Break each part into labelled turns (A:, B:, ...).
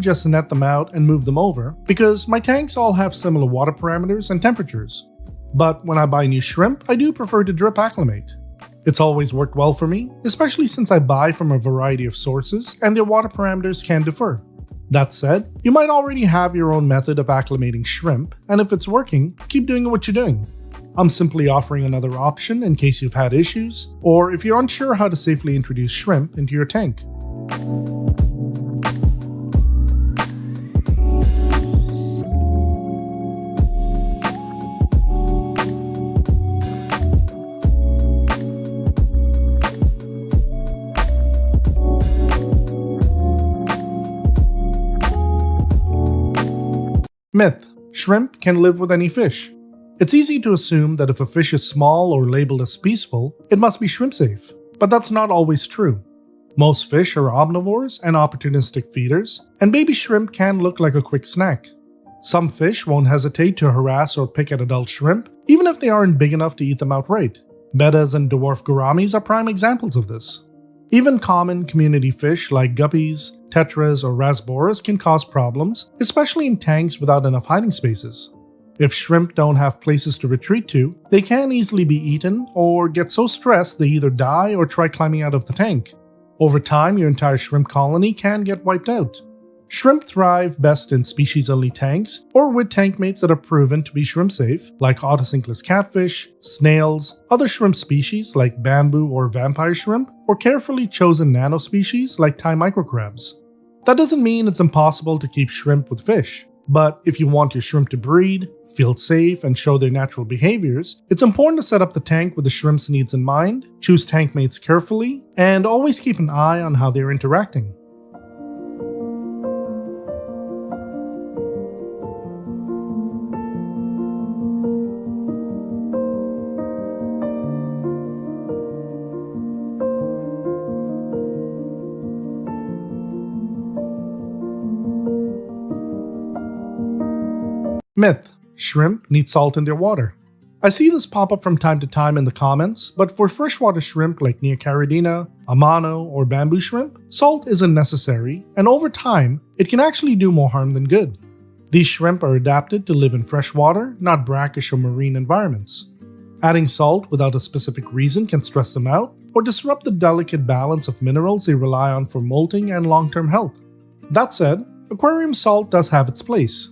A: just net them out and move them over because my tanks all have similar water parameters and temperatures. But when I buy new shrimp, I do prefer to drip acclimate. It's always worked well for me, especially since I buy from a variety of sources and their water parameters can differ. That said, you might already have your own method of acclimating shrimp, and if it's working, keep doing what you're doing. I'm simply offering another option in case you've had issues, or if you're unsure how to safely introduce shrimp into your tank. Myth: shrimp can live with any fish. It's easy to assume that if a fish is small or labeled as peaceful, it must be shrimp safe. But that's not always true. Most fish are omnivores and opportunistic feeders, and baby shrimp can look like a quick snack. Some fish won't hesitate to harass or pick at adult shrimp, even if they aren't big enough to eat them outright. Bettas and dwarf gouramis are prime examples of this. Even common community fish like guppies, tetras, or rasboras can cause problems, especially in tanks without enough hiding spaces. If shrimp don't have places to retreat to, they can easily be eaten or get so stressed they either die or try climbing out of the tank. Over time, your entire shrimp colony can get wiped out. Shrimp thrive best in species-only tanks or with tank mates that are proven to be shrimp safe, like autosynclus catfish, snails, other shrimp species like bamboo or vampire shrimp, or carefully chosen nanospecies like Thai microcrabs. That doesn't mean it's impossible to keep shrimp with fish. But if you want your shrimp to breed, feel safe, and show their natural behaviors, it's important to set up the tank with the shrimp's needs in mind, choose tank mates carefully, and always keep an eye on how they're interacting. Myth: shrimp need salt in their water. I see this pop up from time to time in the comments, but for freshwater shrimp like Neocaridina, Amano, or bamboo shrimp, salt isn't necessary, and over time, it can actually do more harm than good. These shrimp are adapted to live in freshwater, not brackish or marine environments. Adding salt without a specific reason can stress them out or disrupt the delicate balance of minerals they rely on for molting and long-term health. That said, aquarium salt does have its place.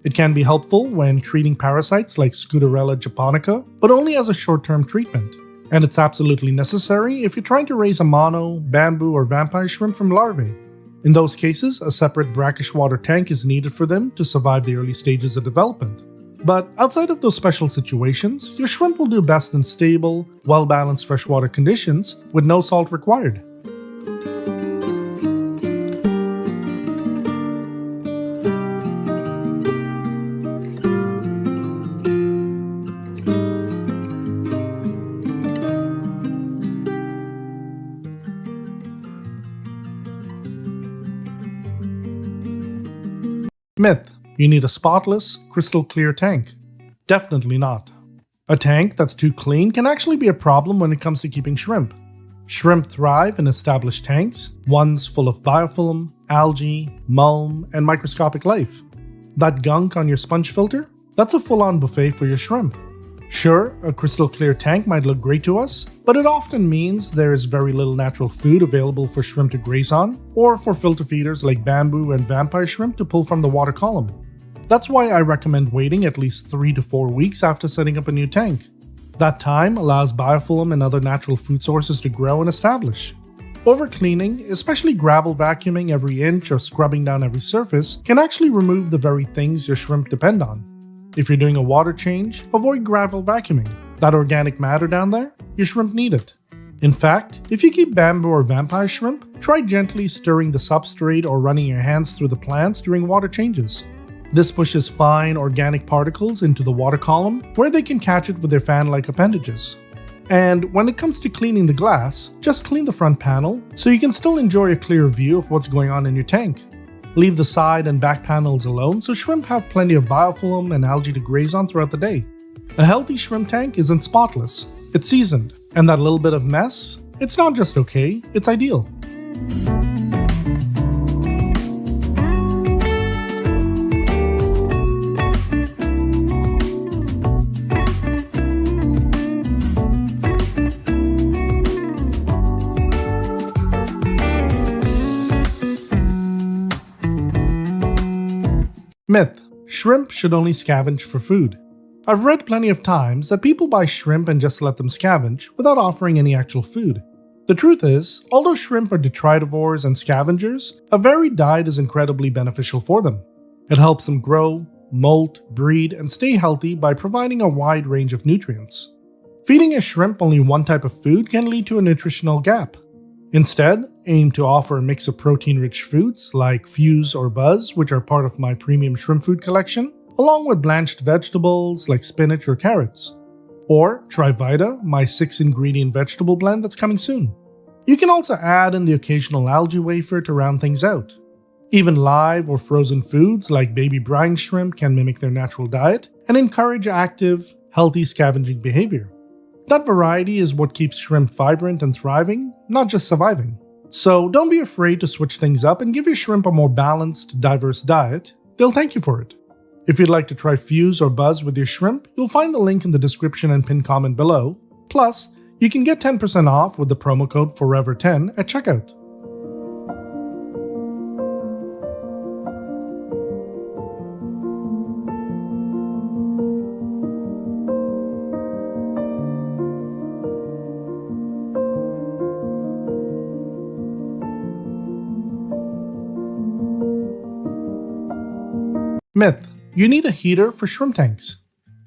A: It can be helpful when treating parasites like Scutterella japonica, but only as a short-term treatment. And it's absolutely necessary if you're trying to raise Amano, bamboo, or vampire shrimp from larvae. In those cases, a separate brackish water tank is needed for them to survive the early stages of development. But outside of those special situations, your shrimp will do best in stable, well-balanced freshwater conditions with no salt required. Myth: you need a spotless, crystal clear tank. Definitely not. A tank that's too clean can actually be a problem when it comes to keeping shrimp. Shrimp thrive in established tanks, ones full of biofilm, algae, mulm, and microscopic life. That gunk on your sponge filter? That's a full-on buffet for your shrimp. Sure, a crystal clear tank might look great to us, but it often means there is very little natural food available for shrimp to graze on, or for filter feeders like bamboo and vampire shrimp to pull from the water column. That's why I recommend waiting at least 3 to 4 weeks after setting up a new tank. That time allows biofilm and other natural food sources to grow and establish. Overcleaning, especially gravel vacuuming every inch or scrubbing down every surface, can actually remove the very things your shrimp depend on. If you're doing a water change, avoid gravel vacuuming. That organic matter down there, your shrimp need it. In fact, if you keep bamboo or vampire shrimp, try gently stirring the substrate or running your hands through the plants during water changes. This pushes fine organic particles into the water column, where they can catch it with their fan-like appendages. And when it comes to cleaning the glass, just clean the front panel so you can still enjoy a clear view of what's going on in your tank. Leave the side and back panels alone so shrimp have plenty of biofilm and algae to graze on throughout the day. A healthy shrimp tank isn't spotless, it's seasoned, and that little bit of mess, it's not just okay, it's ideal. Myth: shrimp should only scavenge for food. I've read plenty of times that people buy shrimp and just let them scavenge without offering any actual food. The truth is, although shrimp are detritivores and scavengers, a varied diet is incredibly beneficial for them. It helps them grow, molt, breed, and stay healthy by providing a wide range of nutrients. Feeding a shrimp only one type of food can lead to a nutritional gap. Instead, aim to offer a mix of protein-rich foods like fuse or buzz, which are part of my premium shrimp food collection, along with blanched vegetables like spinach or carrots. Or try Vita, my 6-ingredient vegetable blend that's coming soon. You can also add in the occasional algae wafer to round things out. Even live or frozen foods like baby brine shrimp can mimic their natural diet and encourage active, healthy scavenging behavior. That variety is what keeps shrimp vibrant and thriving, not just surviving. So don't be afraid to switch things up and give your shrimp a more balanced, diverse diet. They'll thank you for it. If you'd like to try fuse or buzz with your shrimp, you'll find the link in the description and pinned comment below. Plus, you can get 10% off with the promo code FOREVER10 at checkout. Myth: you need a heater for shrimp tanks.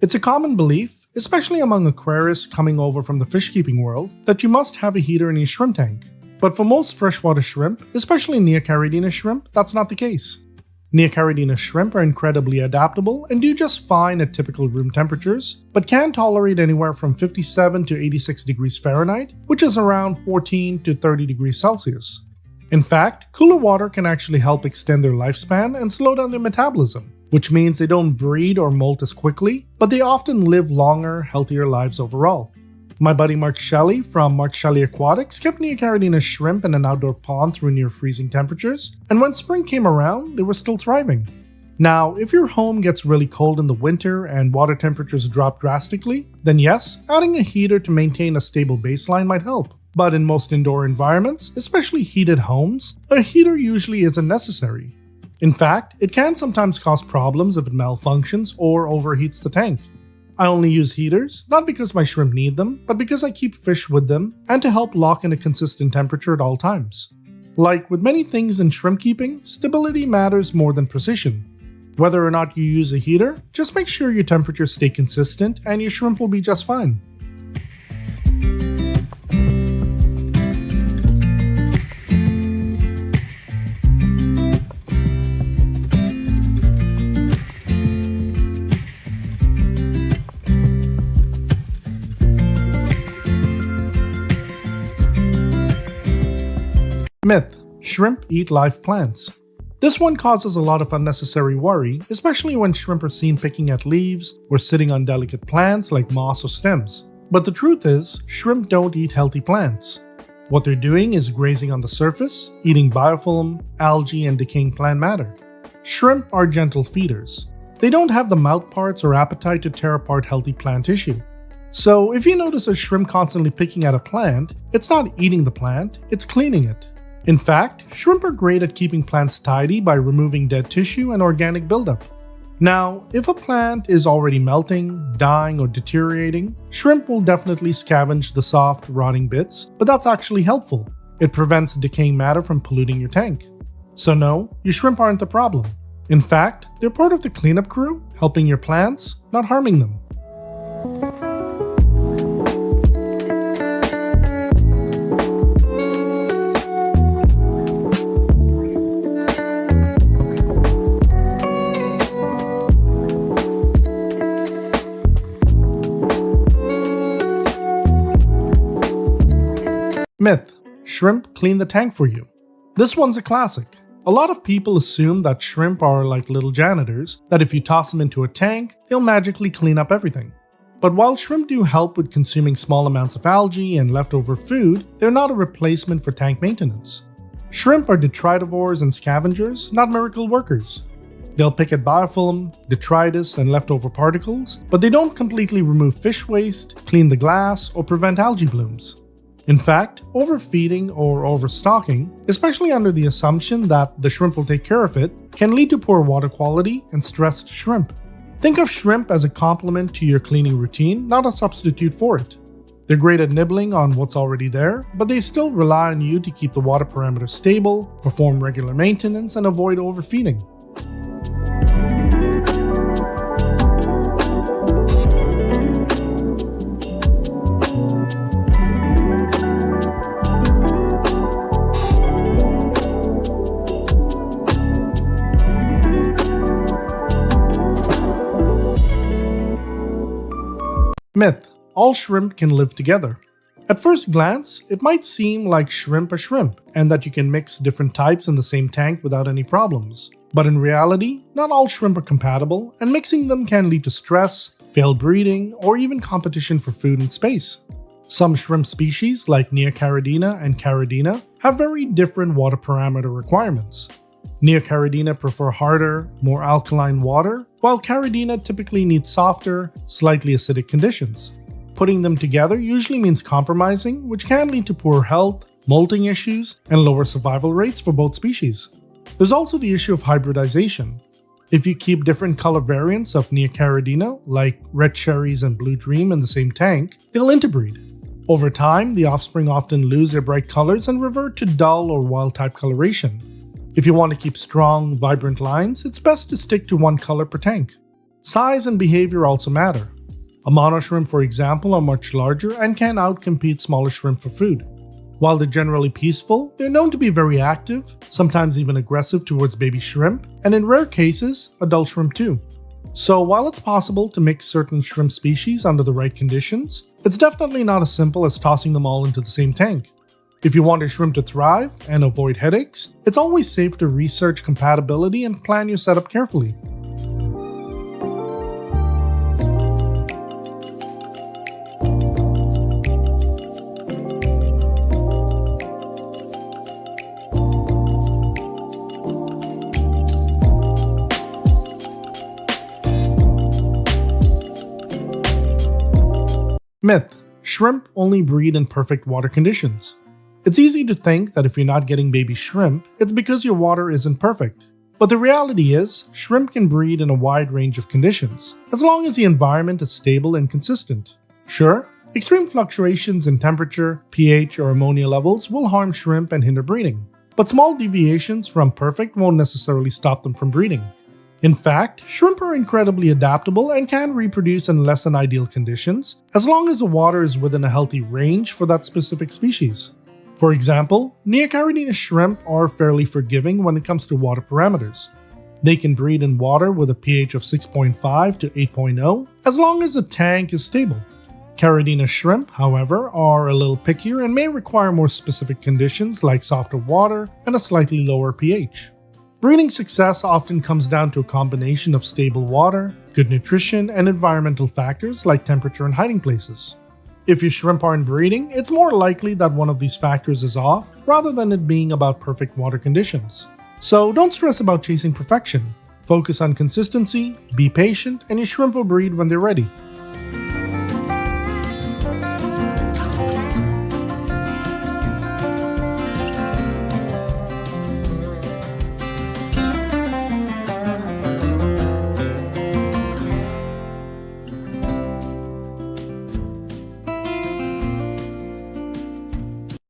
A: It's a common belief, especially among aquarists coming over from the fish keeping world, that you must have a heater in your shrimp tank. But for most freshwater shrimp, especially Neocaridina shrimp, that's not the case. Neocaridina shrimp are incredibly adaptable and do just fine at typical room temperatures, but can tolerate anywhere from 57 to 86 degrees Fahrenheit, which is around 14 to 30 degrees Celsius. In fact, cooler water can actually help extend their lifespan and slow down their metabolism, which means they don't breed or molt as quickly, but they often live longer, healthier lives overall. My buddy Mark Shelley from Mark Shelley Aquatics kept Neocaridina shrimp in an outdoor pond through near freezing temperatures, and when spring came around, they were still thriving. Now, if your home gets really cold in the winter and water temperatures drop drastically, then yes, adding a heater to maintain a stable baseline might help. But in most indoor environments, especially heated homes, a heater usually isn't necessary. In fact, it can sometimes cause problems if it malfunctions or overheats the tank. I only use heaters, not because my shrimp need them, but because I keep fish with them and to help lock in a consistent temperature at all times. Like with many things in shrimp keeping, stability matters more than precision. Whether or not you use a heater, just make sure your temperatures stay consistent and your shrimp will be just fine. Myth: shrimp eat live plants. This one causes a lot of unnecessary worry, especially when shrimp are seen picking at leaves or sitting on delicate plants like moss or stems. But the truth is, shrimp don't eat healthy plants. What they're doing is grazing on the surface, eating biofilm, algae, and decaying plant matter. Shrimp are gentle feeders. They don't have the mouth parts or appetite to tear apart healthy plant tissue. So if you notice a shrimp constantly picking at a plant, it's not eating the plant, it's cleaning it. In fact, shrimp are great at keeping plants tidy by removing dead tissue and organic buildup. Now, if a plant is already melting, dying, or deteriorating, shrimp will definitely scavenge the soft, rotting bits, but that's actually helpful. It prevents decaying matter from polluting your tank. So no, your shrimp aren't the problem. In fact, they're part of the cleanup crew, helping your plants, not harming them. Myth: shrimp clean the tank for you. This one's a classic. A lot of people assume that shrimp are like little janitors, that if you toss them into a tank, they'll magically clean up everything. But while shrimp do help with consuming small amounts of algae and leftover food, they're not a replacement for tank maintenance. Shrimp are detritivores and scavengers, not miracle workers. They'll pick at biofilm, detritus, and leftover particles, but they don't completely remove fish waste, clean the glass, or prevent algae blooms. In fact, overfeeding or overstocking, especially under the assumption that the shrimp will take care of it, can lead to poor water quality and stressed shrimp. Think of shrimp as a complement to your cleaning routine, not a substitute for it. They're great at nibbling on what's already there, but they still rely on you to keep the water parameters stable, perform regular maintenance, and avoid overfeeding. Myth: all shrimp can live together. At first glance, it might seem like shrimp are shrimp, and that you can mix different types in the same tank without any problems. But in reality, not all shrimp are compatible, and mixing them can lead to stress, failed breeding, or even competition for food and space. Some shrimp species, like Neocaridina and Caridina, have very different water parameter requirements. Neocaridina prefer harder, more alkaline water, while Caridina typically needs softer, slightly acidic conditions. Putting them together usually means compromising, which can lead to poor health, molting issues, and lower survival rates for both species. There's also the issue of hybridization. If you keep different color variants of Neocaridina, like red cherries and blue dream, in the same tank, they'll interbreed. Over time, the offspring often lose their bright colors and revert to dull or wild-type coloration. If you want to keep strong, vibrant lines, it's best to stick to one color per tank. Size and behavior also matter. A mono shrimp, for example, are much larger and can outcompete smaller shrimp for food. While they're generally peaceful, they're known to be very active, sometimes even aggressive towards baby shrimp, and in rare cases, adult shrimp too. So while it's possible to mix certain shrimp species under the right conditions, it's definitely not as simple as tossing them all into the same tank. If you want your shrimp to thrive and avoid headaches, it's always safe to research compatibility and plan your setup carefully. Myth: shrimp only breed in perfect water conditions. It's easy to think that if you're not getting baby shrimp, it's because your water isn't perfect. But the reality is, shrimp can breed in a wide range of conditions, as long as the environment is stable and consistent. Sure, extreme fluctuations in temperature, pH, or ammonia levels will harm shrimp and hinder breeding, but small deviations from perfect won't necessarily stop them from breeding. In fact, shrimp are incredibly adaptable and can reproduce in less than ideal conditions, as long as the water is within a healthy range for that specific species. For example, Neocaridina shrimp are fairly forgiving when it comes to water parameters. They can breed in water with a pH of 6.5 to 8.0 as long as the tank is stable. Caridina shrimp, however, are a little pickier and may require more specific conditions like softer water and a slightly lower pH. Breeding success often comes down to a combination of stable water, good nutrition, and environmental factors like temperature and hiding places. If your shrimp aren't breeding, it's more likely that one of these factors is off, rather than it being about perfect water conditions. So don't stress about chasing perfection. Focus on consistency, be patient, and your shrimp will breed when they're ready.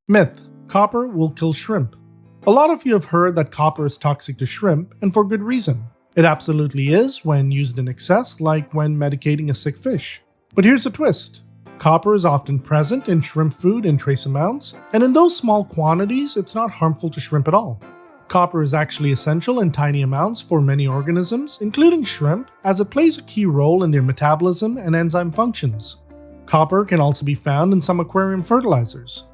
A: Myth: copper will kill shrimp. A lot of you have heard that copper is toxic to shrimp, and for good reason. It absolutely is when used in excess, like when medicating a sick fish. But here's the twist. Copper is often present in shrimp food in trace amounts, and in those small quantities, it's not harmful to shrimp at all. Copper is actually essential in tiny amounts for many organisms, including shrimp, as it plays a key role in their metabolism and enzyme functions. Copper can also be found in some aquarium fertilizers.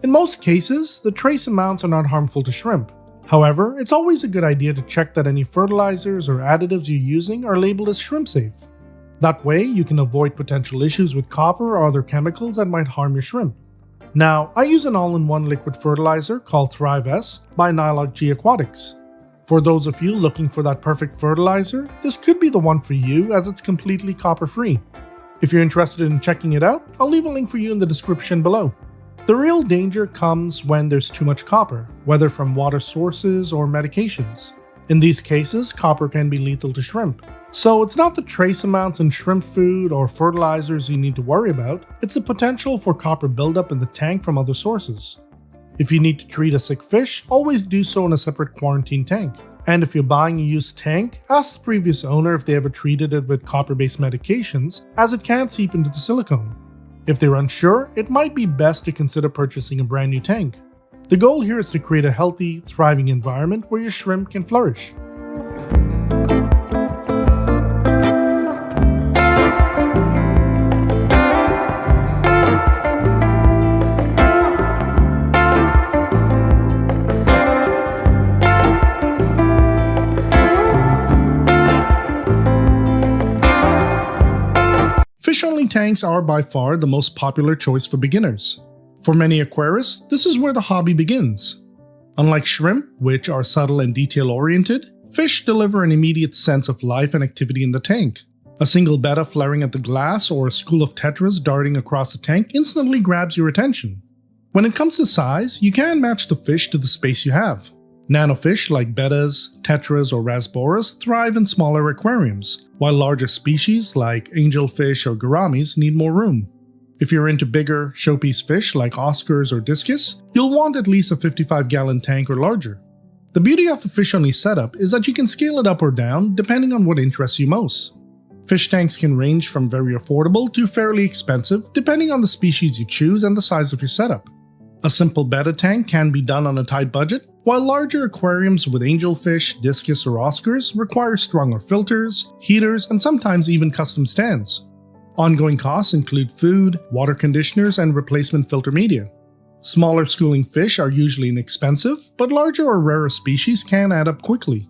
A: In most cases, the trace amounts are not harmful to shrimp. However, it's always a good idea to check that any fertilizers or additives you're using are labeled as shrimp safe. That way, you can avoid potential issues with copper or other chemicals that might harm your shrimp. Now, I use an all-in-one liquid fertilizer called Thrive S by Nylog G Aquatics. For those of you looking for that perfect fertilizer, this could be the one for you as it's completely copper-free. If you're interested in checking it out, I'll leave a link for you in the description below. The real danger comes when there's too much copper, whether from water sources or medications. In these cases, copper can be lethal to shrimp. So it's not the trace amounts in shrimp food or fertilizers you need to worry about, it's the potential for copper buildup in the tank from other sources. If you need to treat a sick fish, always do so in a separate quarantine tank. And if you're buying a used tank, ask the previous owner if they ever treated it with copper-based medications, as it can seep into the silicone. If they're unsure, it might be best to consider purchasing a brand new tank. The goal here is to create a healthy, thriving environment where your shrimp can flourish. Fish-only tanks are by far the most popular choice for beginners. For many aquarists, this is where the hobby begins. Unlike shrimp, which are subtle and detail-oriented, fish deliver an immediate sense of life and activity in the tank. A single betta flaring at the glass or a school of tetras darting across the tank instantly grabs your attention. When it comes to size, you can match the fish to the space you have. Nanofish like bettas, tetras, or rasboras thrive in smaller aquariums, while larger species like angelfish or gouramis need more room. If you're into bigger, showpiece fish like Oscars or discus, you'll want at least a 55-gallon tank or larger. The beauty of a fish-only setup is that you can scale it up or down depending on what interests you most. Fish tanks can range from very affordable to fairly expensive depending on the species you choose and the size of your setup. A simple betta tank can be done on a tight budget, while larger aquariums with angelfish, discus, or Oscars require stronger filters, heaters, and sometimes even custom stands. Ongoing costs include food, water conditioners, and replacement filter media. Smaller schooling fish are usually inexpensive, but larger or rarer species can add up quickly.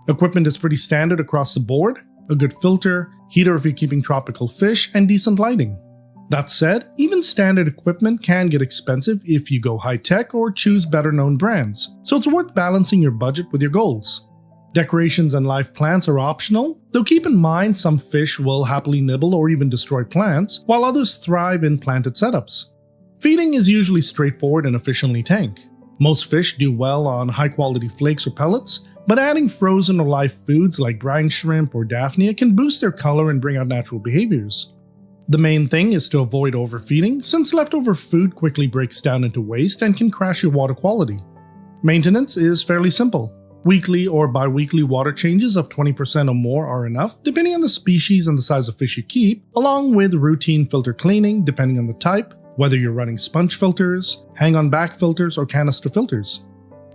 A: Equipment is pretty standard across the board: a good filter, heater if you're keeping tropical fish, and decent lighting. That said, even standard equipment can get expensive if you go high-tech or choose better-known brands, so it's worth balancing your budget with your goals. Decorations and live plants are optional, though keep in mind some fish will happily nibble or even destroy plants, while others thrive in planted setups. Feeding is usually straightforward in a fish-only tank. Most fish do well on high-quality flakes or pellets, but adding frozen or live foods like brine shrimp or Daphnia can boost their color and bring out natural behaviors. The main thing is to avoid overfeeding, since leftover food quickly breaks down into waste and can crash your water quality. Maintenance is fairly simple. Weekly or bi-weekly water changes of 20% or more are enough, depending on the species and the size of fish you keep, along with routine filter cleaning depending on the type, whether you're running sponge filters, hang-on-back filters, or canister filters.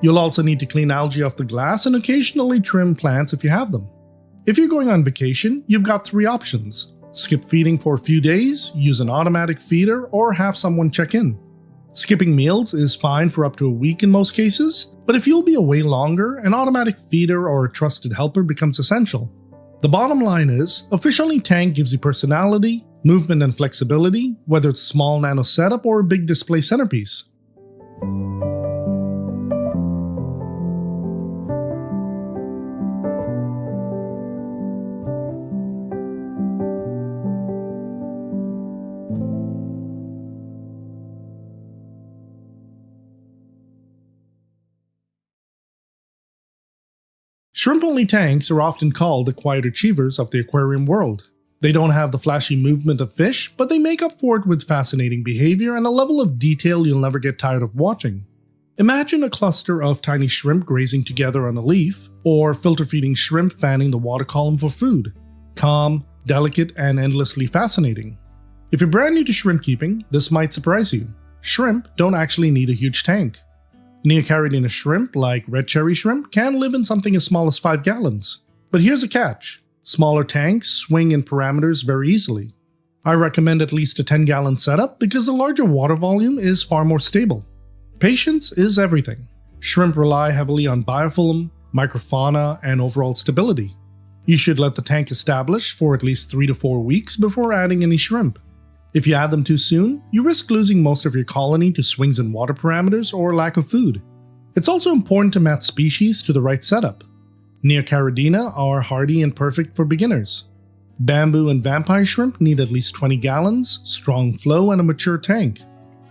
A: You'll also need to clean algae off the glass and occasionally trim plants if you have them. If you're going on vacation, you've got 3 options. Skip feeding for a few days, use an automatic feeder, or have someone check in. Skipping meals is fine for up to a week in most cases, but if you'll be away longer, an automatic feeder or a trusted helper becomes essential. The bottom line is, a fish-only tank gives you personality, movement, and flexibility, whether it's a small nano setup or a big display centerpiece. Shrimp-only tanks are often called the quiet achievers of the aquarium world. They don't have the flashy movement of fish, but they make up for it with fascinating behavior and a level of detail you'll never get tired of watching. Imagine a cluster of tiny shrimp grazing together on a leaf, or filter-feeding shrimp fanning the water column for food. Calm, delicate, and endlessly fascinating. If you're brand new to shrimp keeping, this might surprise you. Shrimp don't actually need a huge tank. Neocaridina shrimp, like red cherry shrimp, can live in something as small as 5 gallons. But here's a catch. Smaller tanks swing in parameters very easily. I recommend at least a 10-gallon setup because the larger water volume is far more stable. Patience is everything. Shrimp rely heavily on biofilm, microfauna, and overall stability. You should let the tank establish for at least 3 to 4 weeks before adding any shrimp. If you add them too soon, you risk losing most of your colony to swings in water parameters or lack of food. It's also important to match species to the right setup. Neocaridina are hardy and perfect for beginners. Bamboo and vampire shrimp need at least 20 gallons, strong flow, and a mature tank.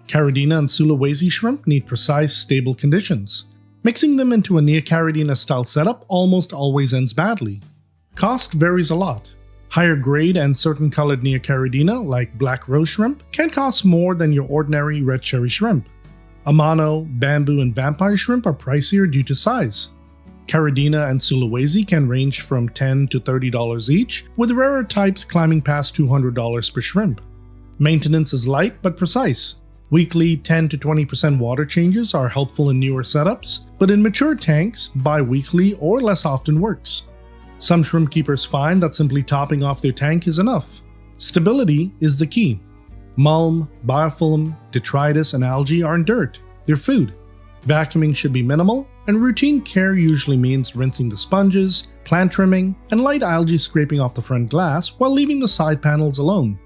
A: Caridina and Sulawesi shrimp need precise, stable conditions. Mixing them into a Neocaridina style setup almost always ends badly. Cost varies a lot. Higher grade and certain colored Neocaridina, like black rose shrimp, can cost more than your ordinary red cherry shrimp. Amano, bamboo, and vampire shrimp are pricier due to size. Caridina and Sulawesi can range from $10 to $30 each, with rarer types climbing past $200 per shrimp. Maintenance is light but precise. Weekly 10 to 20% water changes are helpful in newer setups, but in mature tanks, bi-weekly or less often works. Some shrimp keepers find that simply topping off their tank is enough. Stability is the key. Mulm, biofilm, detritus, and algae aren't dirt, they're food. Vacuuming should be minimal, and routine care usually means rinsing the sponges, plant trimming, and light algae scraping off the front glass while leaving the side panels alone.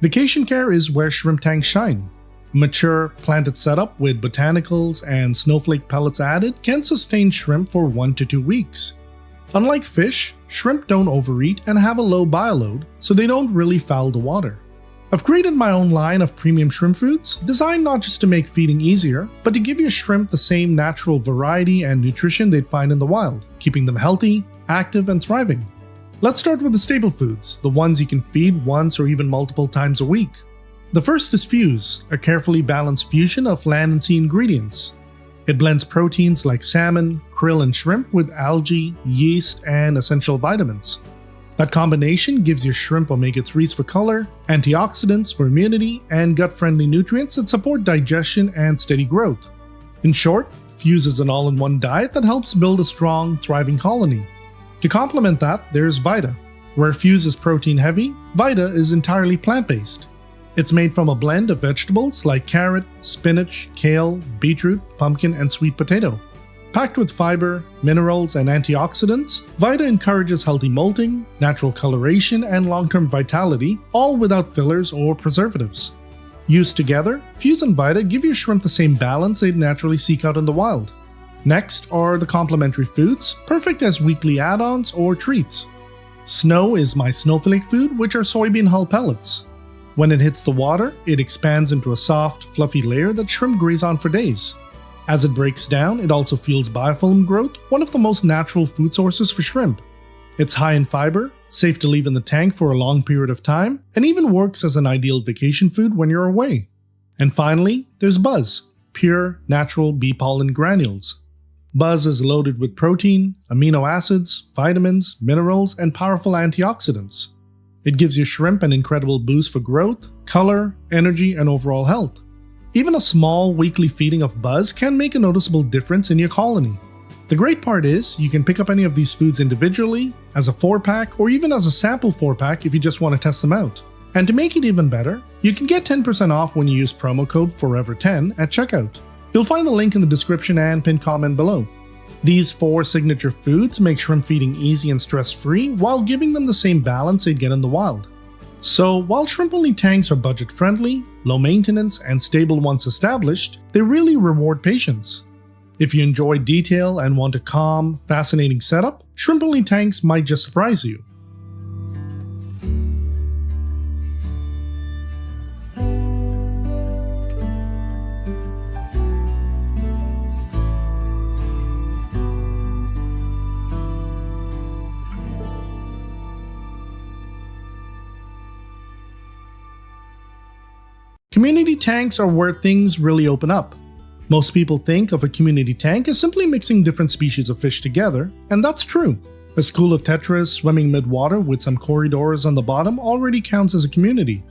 A: Vacation care is where shrimp tanks shine. A mature, planted setup with botanicals and snowflake pellets added can sustain shrimp for 1 to 2 weeks. Unlike fish, shrimp don't overeat and have a low bioload, so they don't really foul the water. I've created my own line of premium shrimp foods, designed not just to make feeding easier, but to give your shrimp the same natural variety and nutrition they'd find in the wild, keeping them healthy, active, and thriving. Let's start with the staple foods, the ones you can feed once or even multiple times a week. The first is Fuse, a carefully balanced fusion of land and sea ingredients. It blends proteins like salmon, krill, and shrimp with algae, yeast, and essential vitamins. That combination gives your shrimp omega-3s for color, antioxidants for immunity, and gut-friendly nutrients that support digestion and steady growth. In short, Fuse is an all-in-one diet that helps build a strong, thriving colony. To complement that, there's Vita. Where Fuse is protein-heavy, Vita is entirely plant-based. It's made from a blend of vegetables like carrot, spinach, kale, beetroot, pumpkin, and sweet potato. Packed with fiber, minerals, and antioxidants, Vita encourages healthy molting, natural coloration, and long-term vitality, all without fillers or preservatives. Used together, Fuse and Vita give your shrimp the same balance they'd naturally seek out in the wild. Next are the complementary foods, perfect as weekly add-ons or treats. Snow is my snowflake food, which are soybean hull pellets. When it hits the water, it expands into a soft, fluffy layer that shrimp graze on for days. As it breaks down, it also fuels biofilm growth, one of the most natural food sources for shrimp. It's high in fiber, safe to leave in the tank for a long period of time, and even works as an ideal vacation food when you're away. And finally, there's Buzz, pure, natural bee pollen granules. Buzz is loaded with protein, amino acids, vitamins, minerals, and powerful antioxidants. It gives your shrimp an incredible boost for growth, color, energy, and overall health. Even a small weekly feeding of Buzz can make a noticeable difference in your colony. The great part is, you can pick up any of these foods individually, as a 4-pack, or even as a sample 4-pack if you just want to test them out. And to make it even better, you can get 10% off when you use promo code FOREVER10 at checkout. You'll find the link in the description and pinned comment below. These 4 signature foods make shrimp feeding easy and stress-free while giving them the same balance they'd get in the wild. So while shrimp-only tanks are budget-friendly, low-maintenance, and stable once established, they really reward patience. If you enjoy detail and want a calm, fascinating setup, shrimp-only tanks might just surprise you. Community tanks are where things really open up. Most people think of a community tank as simply mixing different species of fish together, and that's true. A school of tetras swimming mid-water with some corridors on the bottom already counts as a community.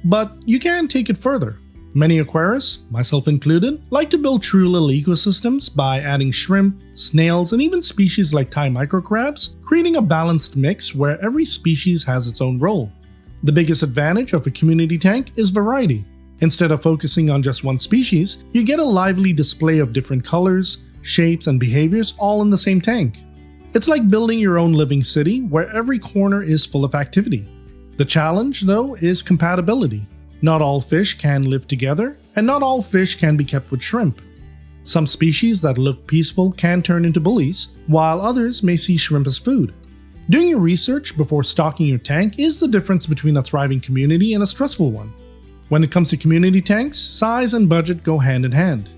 A: But you can take it further. Many aquarists, myself included, like to build true little ecosystems by adding shrimp, snails, and even species like Thai microcrabs, creating a balanced mix where every species has its own role. The biggest advantage of a community tank is variety. Instead of focusing on just one species, you get a lively display of different colors, shapes, and behaviors all in the same tank. It's like building your own living city where every corner is full of activity. The challenge, though, is compatibility. Not all fish can live together, and not all fish can be kept with shrimp. Some species that look peaceful can turn into bullies, while others may see shrimp as food. Doing your research before stocking your tank is the difference between a thriving community and a stressful one. When it comes to community tanks, size and budget go hand in hand.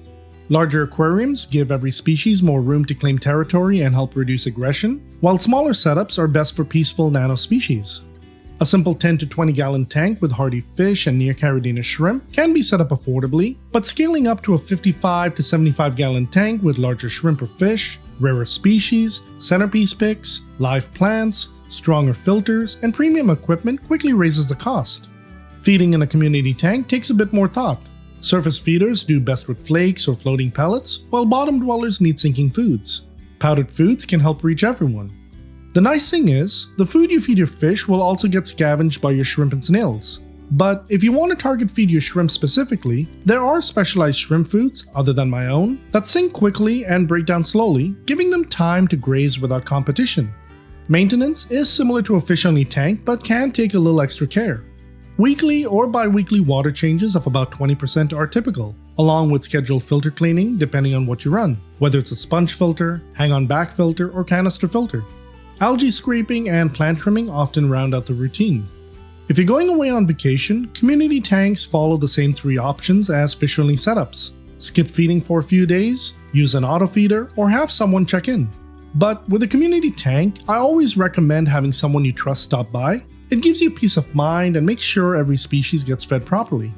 A: Larger aquariums give every species more room to claim territory and help reduce aggression, while smaller setups are best for peaceful nanospecies. A simple 10 to 20 gallon tank with hardy fish and near caridina shrimp can be set up affordably, but scaling up to a 55 to 75 gallon tank with larger shrimp or fish, rarer species, centerpiece picks, live plants, stronger filters, and premium equipment quickly raises the cost. Feeding in a community tank takes a bit more thought. Surface feeders do best with flakes or floating pellets, while bottom dwellers need sinking foods. Powdered foods can help reach everyone. The nice thing is, the food you feed your fish will also get scavenged by your shrimp and snails. But if you want to target feed your shrimp specifically, there are specialized shrimp foods, other than my own, that sink quickly and break down slowly, giving them time to graze without competition. Maintenance is similar to a fish-only tank but can take a little extra care. Weekly or bi-weekly water changes of about 20% are typical, along with scheduled filter cleaning depending on what you run, whether it's a sponge filter, hang-on back filter, or canister filter. Algae scraping and plant trimming often round out the routine. If you're going away on vacation, community tanks follow the same 3 options as fish-only setups. Skip feeding for a few days, use an auto feeder, or have someone check in. But with a community tank, I always recommend having someone you trust stop by. It gives you peace of mind and makes sure every species gets fed properly.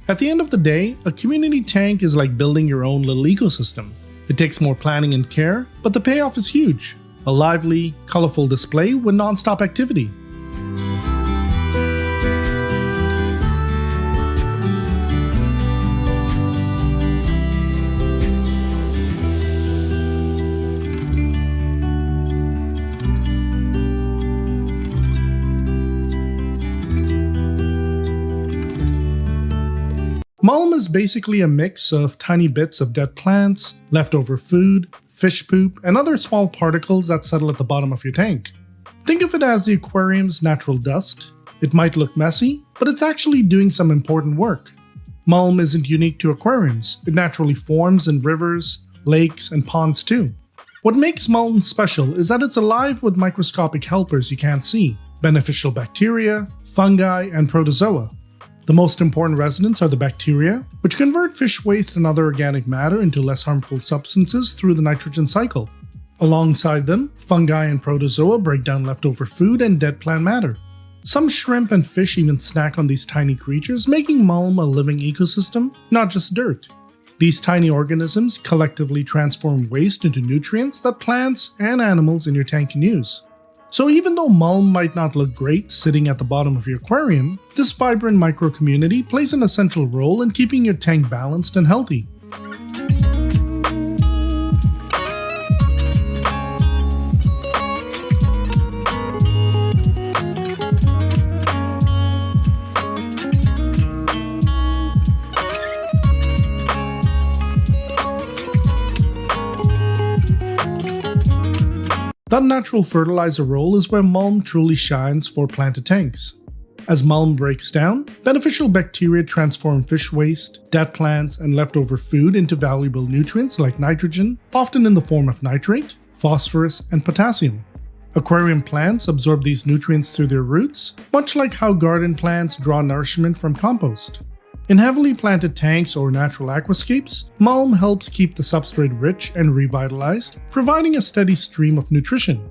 A: At the end of the day, a community tank is like building your own little ecosystem. It takes more planning and care, but the payoff is huge. A lively, colorful display with non-stop activity. Mulm is basically a mix of tiny bits of dead plants, leftover food, fish poop, and other small particles that settle at the bottom of your tank. Think of it as the aquarium's natural dust. It might look messy, but it's actually doing some important work. Mulm isn't unique to aquariums. It naturally forms in rivers, lakes, and ponds too. What makes mulm special is that it's alive with microscopic helpers you can't see, beneficial bacteria, fungi, and protozoa. The most important residents are the bacteria, which convert fish waste and other organic matter into less harmful substances through the nitrogen cycle. Alongside them, fungi and protozoa break down leftover food and dead plant matter. Some shrimp and fish even snack on these tiny creatures, making mulm a living ecosystem, not just dirt. These tiny organisms collectively transform waste into nutrients that plants and animals in your tank can use. So even though mulm might not look great sitting at the bottom of your aquarium, this vibrant micro-community plays an essential role in keeping your tank balanced and healthy. That natural fertilizer role is where mulm truly shines for planted tanks. As mulm breaks down, beneficial bacteria transform fish waste, dead plants, and leftover food into valuable nutrients like nitrogen, often in the form of nitrate, phosphorus, and potassium. Aquarium plants absorb these nutrients through their roots, much like how garden plants draw nourishment from compost. In heavily planted tanks or natural aquascapes, mulm helps keep the substrate rich and revitalized, providing a steady stream of nutrition.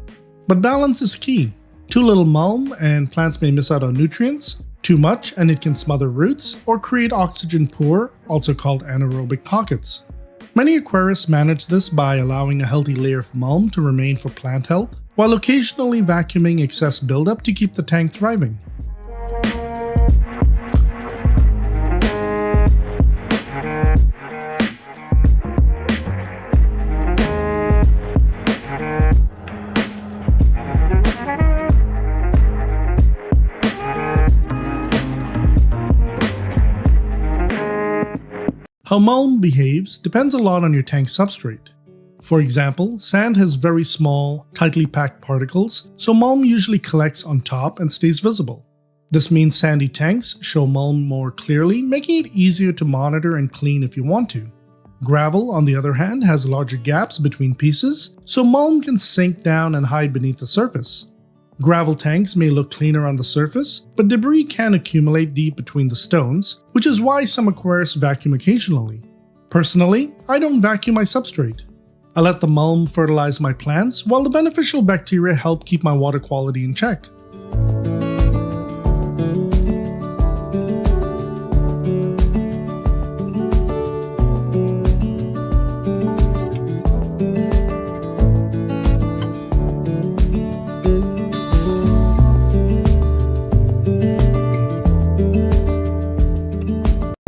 A: But balance is key. Too little mulm and plants may miss out on nutrients, too much and it can smother roots or create oxygen poor, also called anaerobic pockets. Many aquarists manage this by allowing a healthy layer of mulm to remain for plant health, while occasionally vacuuming excess buildup to keep the tank thriving. How mulm behaves depends a lot on your tank substrate. For example, sand has very small, tightly packed particles, so mulm usually collects on top and stays visible. This means sandy tanks show mulm more clearly, making it easier to monitor and clean if you want to. Gravel, on the other hand, has larger gaps between pieces, so mulm can sink down and hide beneath the surface. Gravel tanks may look cleaner on the surface, but debris can accumulate deep between the stones, which is why some aquarists vacuum occasionally. Personally, I don't vacuum my substrate. I let the mulm fertilize my plants while the beneficial bacteria help keep my water quality in check.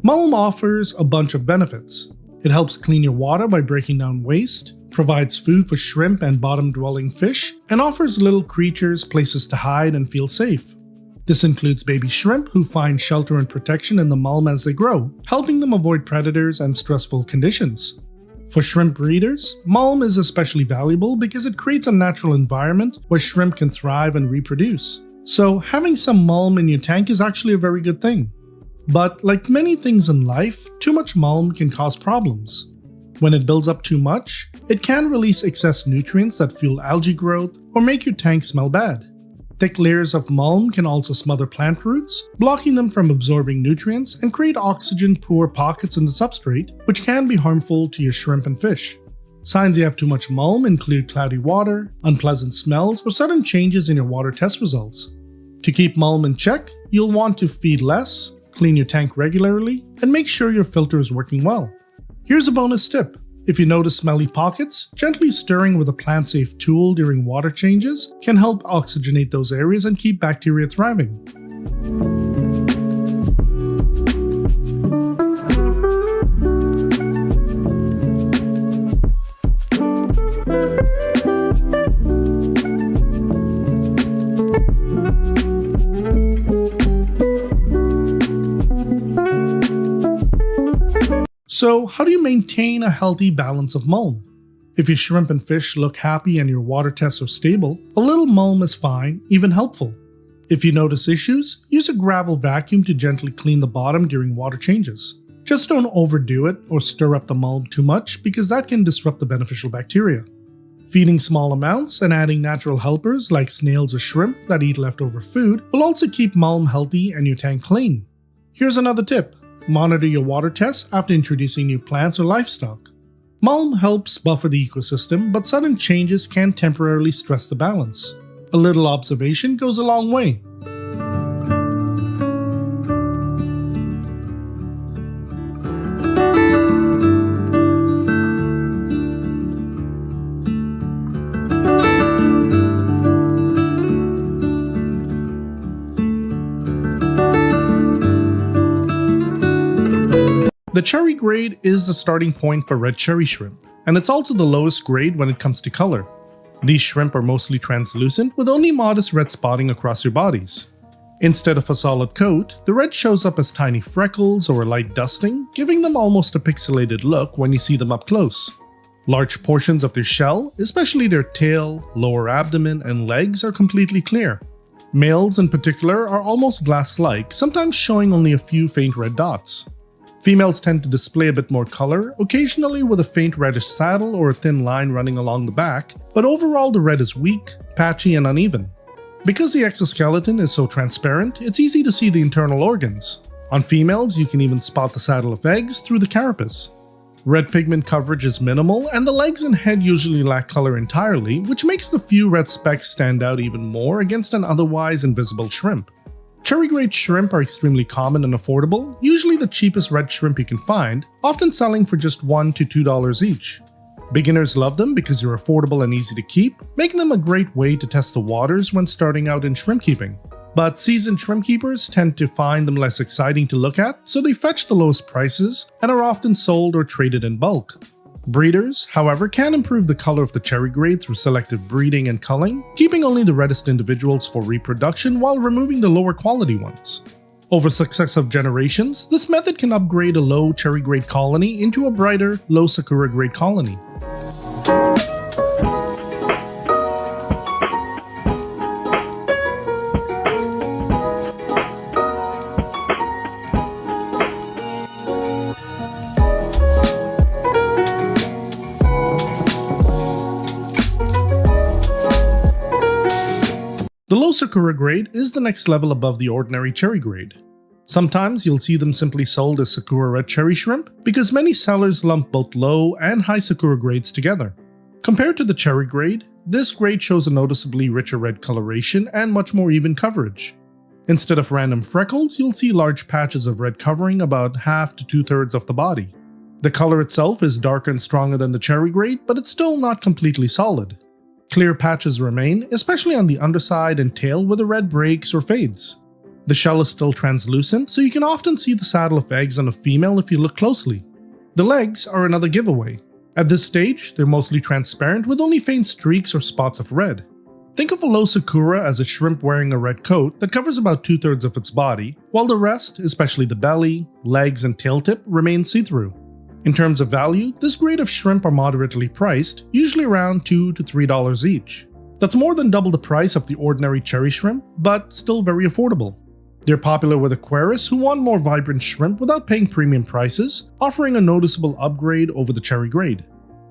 A: Mulm offers a bunch of benefits. It helps clean your water by breaking down waste, provides food for shrimp and bottom-dwelling fish, and offers little creatures places to hide and feel safe. This includes baby shrimp who find shelter and protection in the mulm as they grow, helping them avoid predators and stressful conditions. For shrimp breeders, mulm is especially valuable because it creates a natural environment where shrimp can thrive and reproduce. So having some mulm in your tank is actually a very good thing. But like many things in life, too much mulm can cause problems. When it builds up too much, it can release excess nutrients that fuel algae growth or make your tank smell bad. Thick layers of mulm can also smother plant roots, blocking them from absorbing nutrients and create oxygen-poor pockets in the substrate, which can be harmful to your shrimp and fish. Signs you have too much mulm include cloudy water, unpleasant smells, or sudden changes in your water test results. To keep mulm in check, you'll want to feed less, clean your tank regularly, and make sure your filter is working well. Here's a bonus tip. If you notice smelly pockets, gently stirring with a plant-safe tool during water changes can help oxygenate those areas and keep bacteria thriving. So, how do you maintain a healthy balance of mulm? If your shrimp and fish look happy and your water tests are stable, a little mulm is fine, even helpful. If you notice issues, use a gravel vacuum to gently clean the bottom during water changes. Just don't overdo it or stir up the mulm too much because that can disrupt the beneficial bacteria. Feeding small amounts and adding natural helpers like snails or shrimp that eat leftover food will also keep mulm healthy and your tank clean. Here's another tip. Monitor your water tests after introducing new plants or livestock. Mulm helps buffer the ecosystem, but sudden changes can temporarily stress the balance. A little observation goes a long way. The cherry grade is the starting point for red cherry shrimp, and it's also the lowest grade when it comes to color. These shrimp are mostly translucent with only modest red spotting across your bodies. Instead of a solid coat, the red shows up as tiny freckles or a light dusting, giving them almost a pixelated look when you see them up close. Large portions of their shell, especially their tail, lower abdomen, and legs, are completely clear. Males in particular are almost glass-like, sometimes showing only a few faint red dots. Females tend to display a bit more color, occasionally with a faint reddish saddle or a thin line running along the back, but overall the red is weak, patchy, and uneven. Because the exoskeleton is so transparent, it's easy to see the internal organs. On females, you can even spot the saddle of eggs through the carapace. Red pigment coverage is minimal, and the legs and head usually lack color entirely, which makes the few red specks stand out even more against an otherwise invisible shrimp. Cherry grade shrimp are extremely common and affordable, usually the cheapest red shrimp you can find, often selling for just $1 to $2 each. Beginners love them because they're affordable and easy to keep, making them a great way to test the waters when starting out in shrimp keeping. But seasoned shrimp keepers tend to find them less exciting to look at, so they fetch the lowest prices and are often sold or traded in bulk. Breeders, however, can improve the color of the cherry grade through selective breeding and culling, keeping only the reddest individuals for reproduction while removing the lower quality ones. Over successive generations, this method can upgrade a low cherry grade colony into a brighter, low sakura grade colony. The low low Sakura grade is the next level above the ordinary cherry grade. Sometimes you'll see them simply sold as Sakura red cherry shrimp because many sellers lump both low and high Sakura grades together. Compared to the cherry grade, this grade shows a noticeably richer red coloration and much more even coverage. Instead of random freckles, you'll see large patches of red covering about half to 2/3 of the body. The color itself is darker and stronger than the cherry grade, but it's still not completely solid. Clear patches remain, especially on the underside and tail where the red breaks or fades. The shell is still translucent, so you can often see the saddle of eggs on a female if you look closely. The legs are another giveaway. At this stage, they're mostly transparent with only faint streaks or spots of red. Think of a low Sakura as a shrimp wearing a red coat that covers about 2/3 of its body, while the rest, especially the belly, legs, and tail tip, remain see-through. In terms of value, this grade of shrimp are moderately priced, usually around $2 to $3 each. That's more than double the price of the ordinary cherry shrimp, but still very affordable. They're popular with aquarists who want more vibrant shrimp without paying premium prices, offering a noticeable upgrade over the cherry grade.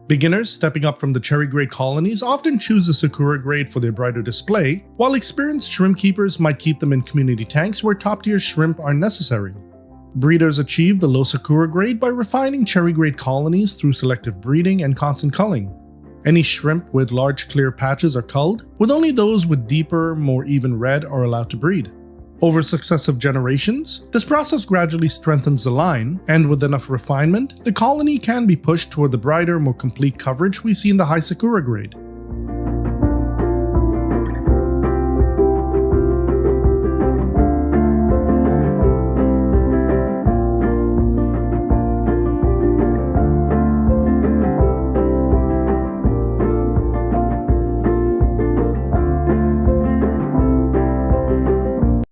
A: Beginners stepping up from the cherry grade colonies often choose the Sakura grade for their brighter display, while experienced shrimp keepers might keep them in community tanks where top-tier shrimp are necessary. Breeders achieve the low Sakura grade by refining cherry grade colonies through selective breeding and constant culling. Any shrimp with large clear patches are culled, with only those with deeper, more even red are allowed to breed. Over successive generations, this process gradually strengthens the line, and with enough refinement, the colony can be pushed toward the brighter, more complete coverage we see in the high Sakura grade.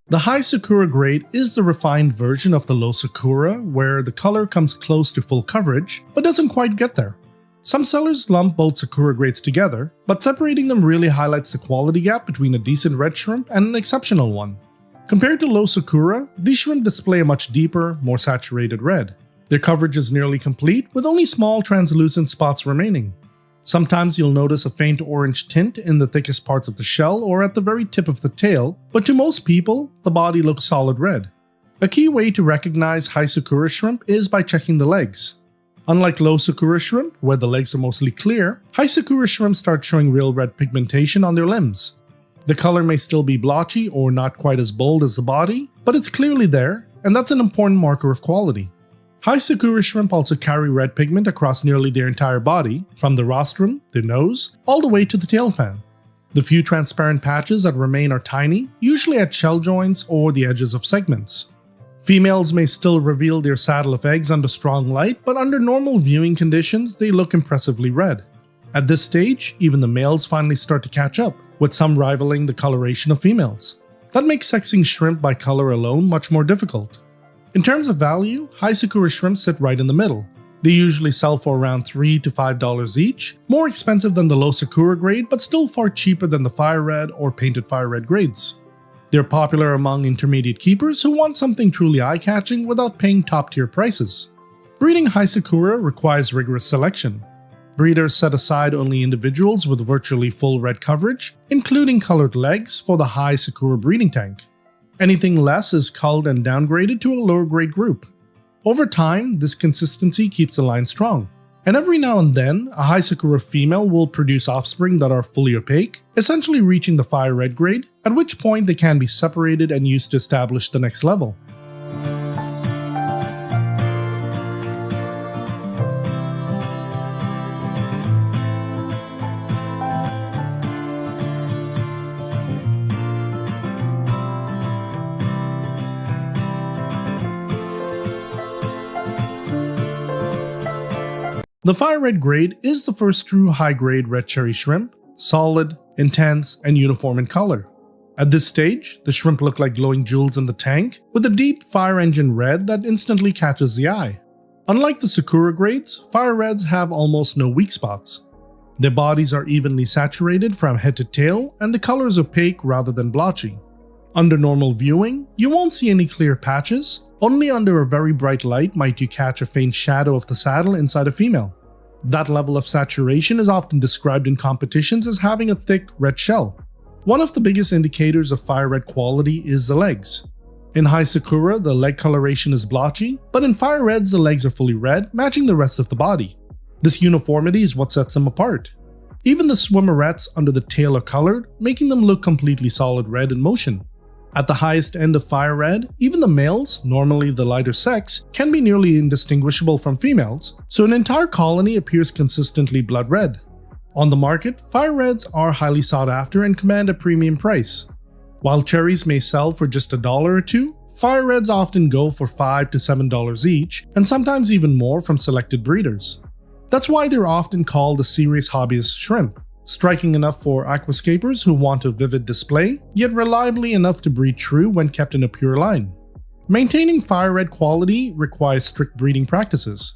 A: The high Sakura grade is the refined version of the low Sakura, where the color comes close to full coverage, but doesn't quite get there. Some sellers lump both Sakura grades together, but separating them really highlights the quality gap between a decent red shrimp and an exceptional one. Compared to low Sakura, these shrimp display a much deeper, more saturated red. Their coverage is nearly complete, with only small translucent spots remaining. Sometimes you'll notice a faint orange tint in the thickest parts of the shell or at the very tip of the tail, but to most people, the body looks solid red. A key way to recognize high Sakura shrimp is by checking the legs. Unlike low Sakura shrimp, where the legs are mostly clear, high Sakura shrimp start showing real red pigmentation on their limbs. The color may still be blotchy or not quite as bold as the body, but it's clearly there, and that's an important marker of quality. High Sakura shrimp also carry red pigment across nearly their entire body, from the rostrum, their nose, all the way to the tail fan. The few transparent patches that remain are tiny, usually at shell joints or the edges of segments. Females may still reveal their saddle of eggs under strong light, but under normal viewing conditions, they look impressively red. At this stage, even the males finally start to catch up, with some rivaling the coloration of females. That makes sexing shrimp by color alone much more difficult. In terms of value, high Sakura shrimp sit right in the middle. They usually sell for around $3 to $5 each, more expensive than the low Sakura grade, but still far cheaper than the fire red or painted fire red grades. They're popular among intermediate keepers who want something truly eye-catching without paying top-tier prices. Breeding high Sakura requires rigorous selection. Breeders set aside only individuals with virtually full red coverage, including colored legs, for the high Sakura breeding tank. Anything less is culled and downgraded to a lower grade group. Over time, this consistency keeps the line strong. And every now and then, a high Sakura female will produce offspring that are fully opaque, essentially reaching the fire red grade, at which point they can be separated and used to establish the next level. The fire red grade is the first true high-grade red cherry shrimp, solid, intense, and uniform in color. At this stage, the shrimp look like glowing jewels in the tank, with a deep fire engine red that instantly catches the eye. Unlike the Sakura grades, fire reds have almost no weak spots. Their bodies are evenly saturated from head to tail, and the color is opaque rather than blotchy. Under normal viewing, you won't see any clear patches. Only under a very bright light might you catch a faint shadow of the saddle inside a female. That level of saturation is often described in competitions as having a thick red shell. One of the biggest indicators of fire red quality is the legs. In high sakura, the leg coloration is blotchy, but in fire reds, the legs are fully red, matching the rest of the body. This uniformity is what sets them apart. Even the swimmerettes under the tail are colored, making them look completely solid red in motion. At the highest end of fire red, even the males, normally the lighter sex, can be nearly indistinguishable from females, so an entire colony appears consistently blood red. On the market, fire reds are highly sought after and command a premium price. While cherries may sell for just $1 or $2, fire reds often go for $5 to $7 each, and sometimes even more from selected breeders. That's why they're often called a serious hobbyist shrimp, striking enough for aquascapers who want a vivid display, yet reliably enough to breed true when kept in a pure line. Maintaining fire red quality requires strict breeding practices.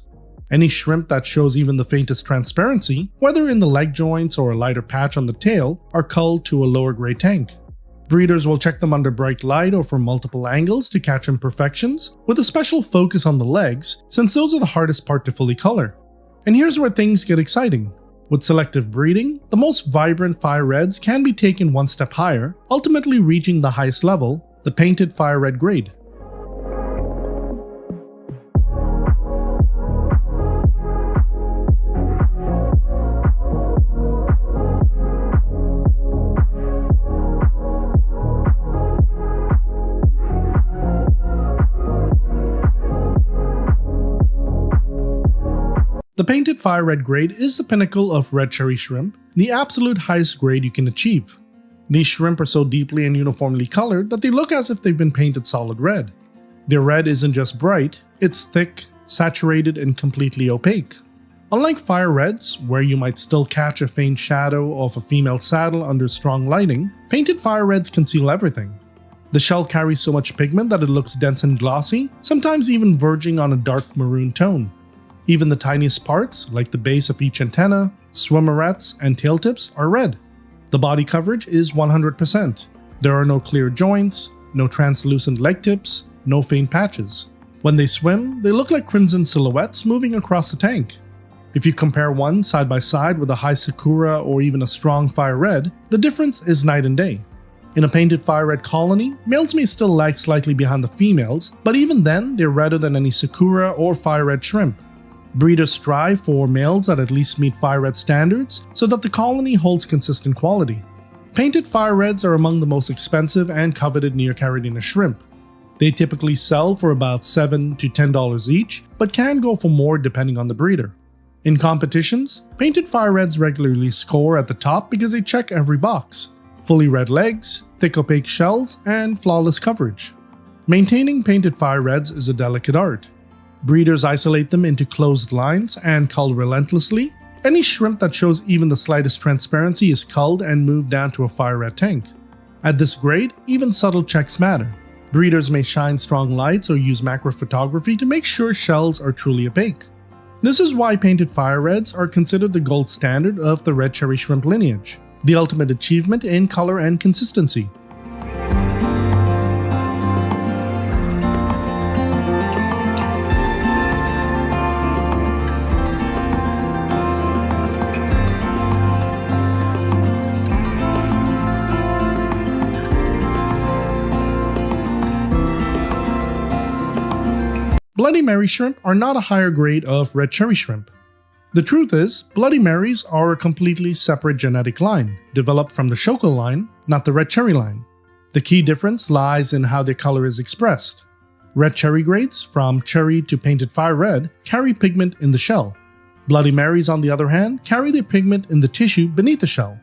A: Any shrimp that shows even the faintest transparency, whether in the leg joints or a lighter patch on the tail, are culled to a lower grade tank. Breeders will check them under bright light or from multiple angles to catch imperfections, with a special focus on the legs, since those are the hardest part to fully color. And here's where things get exciting. With selective breeding, the most vibrant fire reds can be taken one step higher, ultimately reaching the highest level, the painted fire red grade. The painted fire red grade is the pinnacle of red cherry shrimp, the absolute highest grade you can achieve. These shrimp are so deeply and uniformly colored that they look as if they've been painted solid red. Their red isn't just bright, it's thick, saturated, and completely opaque. Unlike fire reds, where you might still catch a faint shadow of a female saddle under strong lighting, painted fire reds conceal everything. The shell carries so much pigment that it looks dense and glossy, sometimes even verging on a dark maroon tone. Even the tiniest parts, like the base of each antenna, swimmerettes, and tail tips, are red. The body coverage is 100%. There are no clear joints, no translucent leg tips, no faint patches. When they swim, they look like crimson silhouettes moving across the tank. If you compare one side by side with a high sakura or even a strong fire red, the difference is night and day. In a painted fire red colony, males may still lag slightly behind the females, but even then, they're redder than any sakura or fire red shrimp. Breeders strive for males that at least meet fire red standards so that the colony holds consistent quality. Painted fire reds are among the most expensive and coveted Neocaridina shrimp. They typically sell for about $7 to $10 each, but can go for more depending on the breeder. In competitions, painted fire reds regularly score at the top because they check every box: fully red legs, thick opaque shells, and flawless coverage. Maintaining painted fire reds is a delicate art. Breeders isolate them into closed lines and cull relentlessly. Any shrimp that shows even the slightest transparency is culled and moved down to a fire red tank. At this grade, even subtle checks matter. Breeders may shine strong lights or use macro photography to make sure shells are truly opaque. This is why painted fire reds are considered the gold standard of the red cherry shrimp lineage, the ultimate achievement in color and consistency. Bloody Mary shrimp are not a higher grade of red cherry shrimp. The truth is, Bloody Marys are a completely separate genetic line, developed from the Shoko line, not the red cherry line. The key difference lies in how their color is expressed. Red cherry grades, from cherry to painted fire red, carry pigment in the shell. Bloody Marys, on the other hand, carry their pigment in the tissue beneath the shell.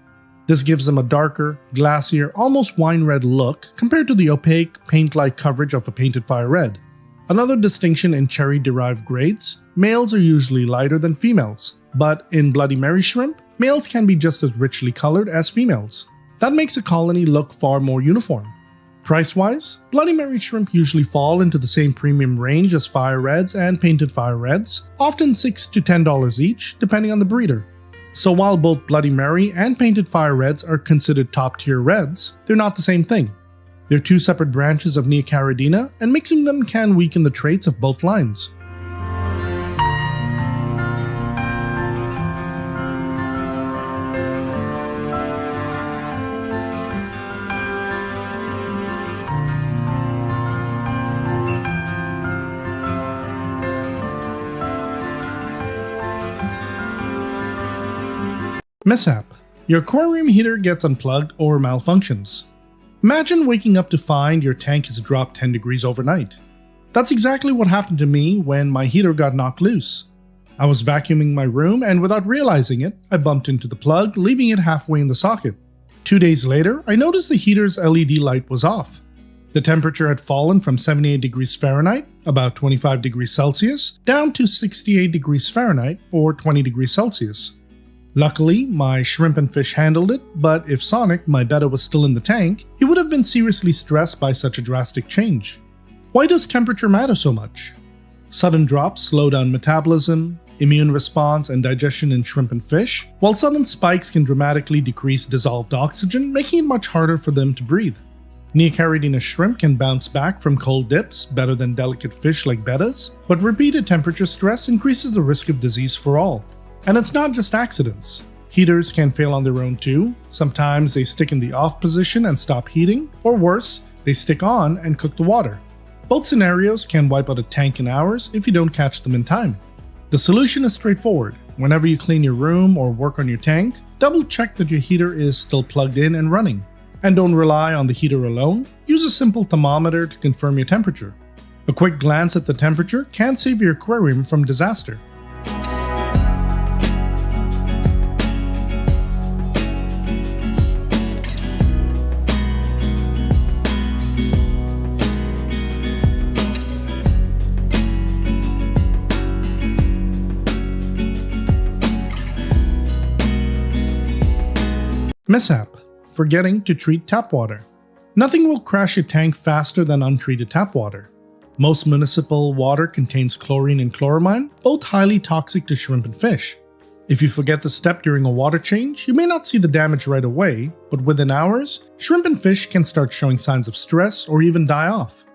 A: This gives them a darker, glassier, almost wine red look compared to the opaque, paint-like coverage of a painted fire red. Another distinction in cherry-derived grades, males are usually lighter than females, but in Bloody Mary shrimp, males can be just as richly colored as females. That makes a colony look far more uniform. Price-wise, Bloody Mary shrimp usually fall into the same premium range as fire reds and painted fire reds, often $6 to $10 each, depending on the breeder. So while both Bloody Mary and painted fire reds are considered top-tier reds, they're not the same thing. They're two separate branches of Neocaridina, and mixing them can weaken the traits of both lines. Mishap: your aquarium heater gets unplugged or malfunctions. Imagine waking up to find your tank has dropped 10 degrees overnight. That's exactly what happened to me when my heater got knocked loose. I was vacuuming my room and without realizing it, I bumped into the plug, leaving it halfway in the socket. 2 days later, I noticed the heater's LED light was off. The temperature had fallen from 78 degrees Fahrenheit, about 25 degrees Celsius, down to 68 degrees Fahrenheit, or 20 degrees Celsius. Luckily, my shrimp and fish handled it, but if Sonic, my betta, was still in the tank, he would have been seriously stressed by such a drastic change. Why does temperature matter so much? Sudden drops slow down metabolism, immune response, and digestion in shrimp and fish, while sudden spikes can dramatically decrease dissolved oxygen, making it much harder for them to breathe. Neocaridina shrimp can bounce back from cold dips better than delicate fish like bettas, but repeated temperature stress increases the risk of disease for all. And it's not just accidents. Heaters can fail on their own too. Sometimes they stick in the off position and stop heating, or worse, they stick on and cook the water. Both scenarios can wipe out a tank in hours if you don't catch them in time. The solution is straightforward. Whenever you clean your room or work on your tank, double check that your heater is still plugged in and running. And don't rely on the heater alone. Use a simple thermometer to confirm your temperature. A quick glance at the temperature can save your aquarium from disaster. Mishap: forgetting to treat tap water. Nothing will crash your tank faster than untreated tap water. Most municipal water contains chlorine and chloramine, both highly toxic to shrimp and fish. If you forget the step during a water change, you may not see the damage right away, but within hours, shrimp and fish can start showing signs of stress or even die off.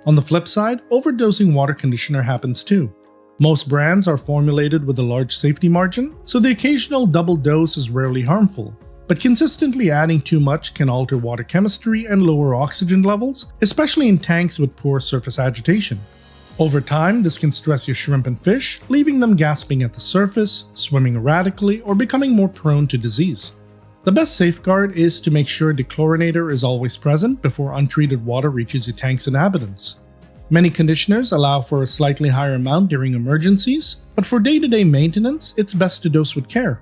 A: On the flip side, overdosing water conditioner happens too. Most brands are formulated with a large safety margin, so the occasional double dose is rarely harmful. But consistently adding too much can alter water chemistry and lower oxygen levels, especially in tanks with poor surface agitation. Over time, this can stress your shrimp and fish, leaving them gasping at the surface, swimming erratically, or becoming more prone to disease. The best safeguard is to make sure dechlorinator is always present before untreated water reaches your tank's inhabitants. Many conditioners allow for a slightly higher amount during emergencies, but for day-to-day maintenance, it's best to dose with care.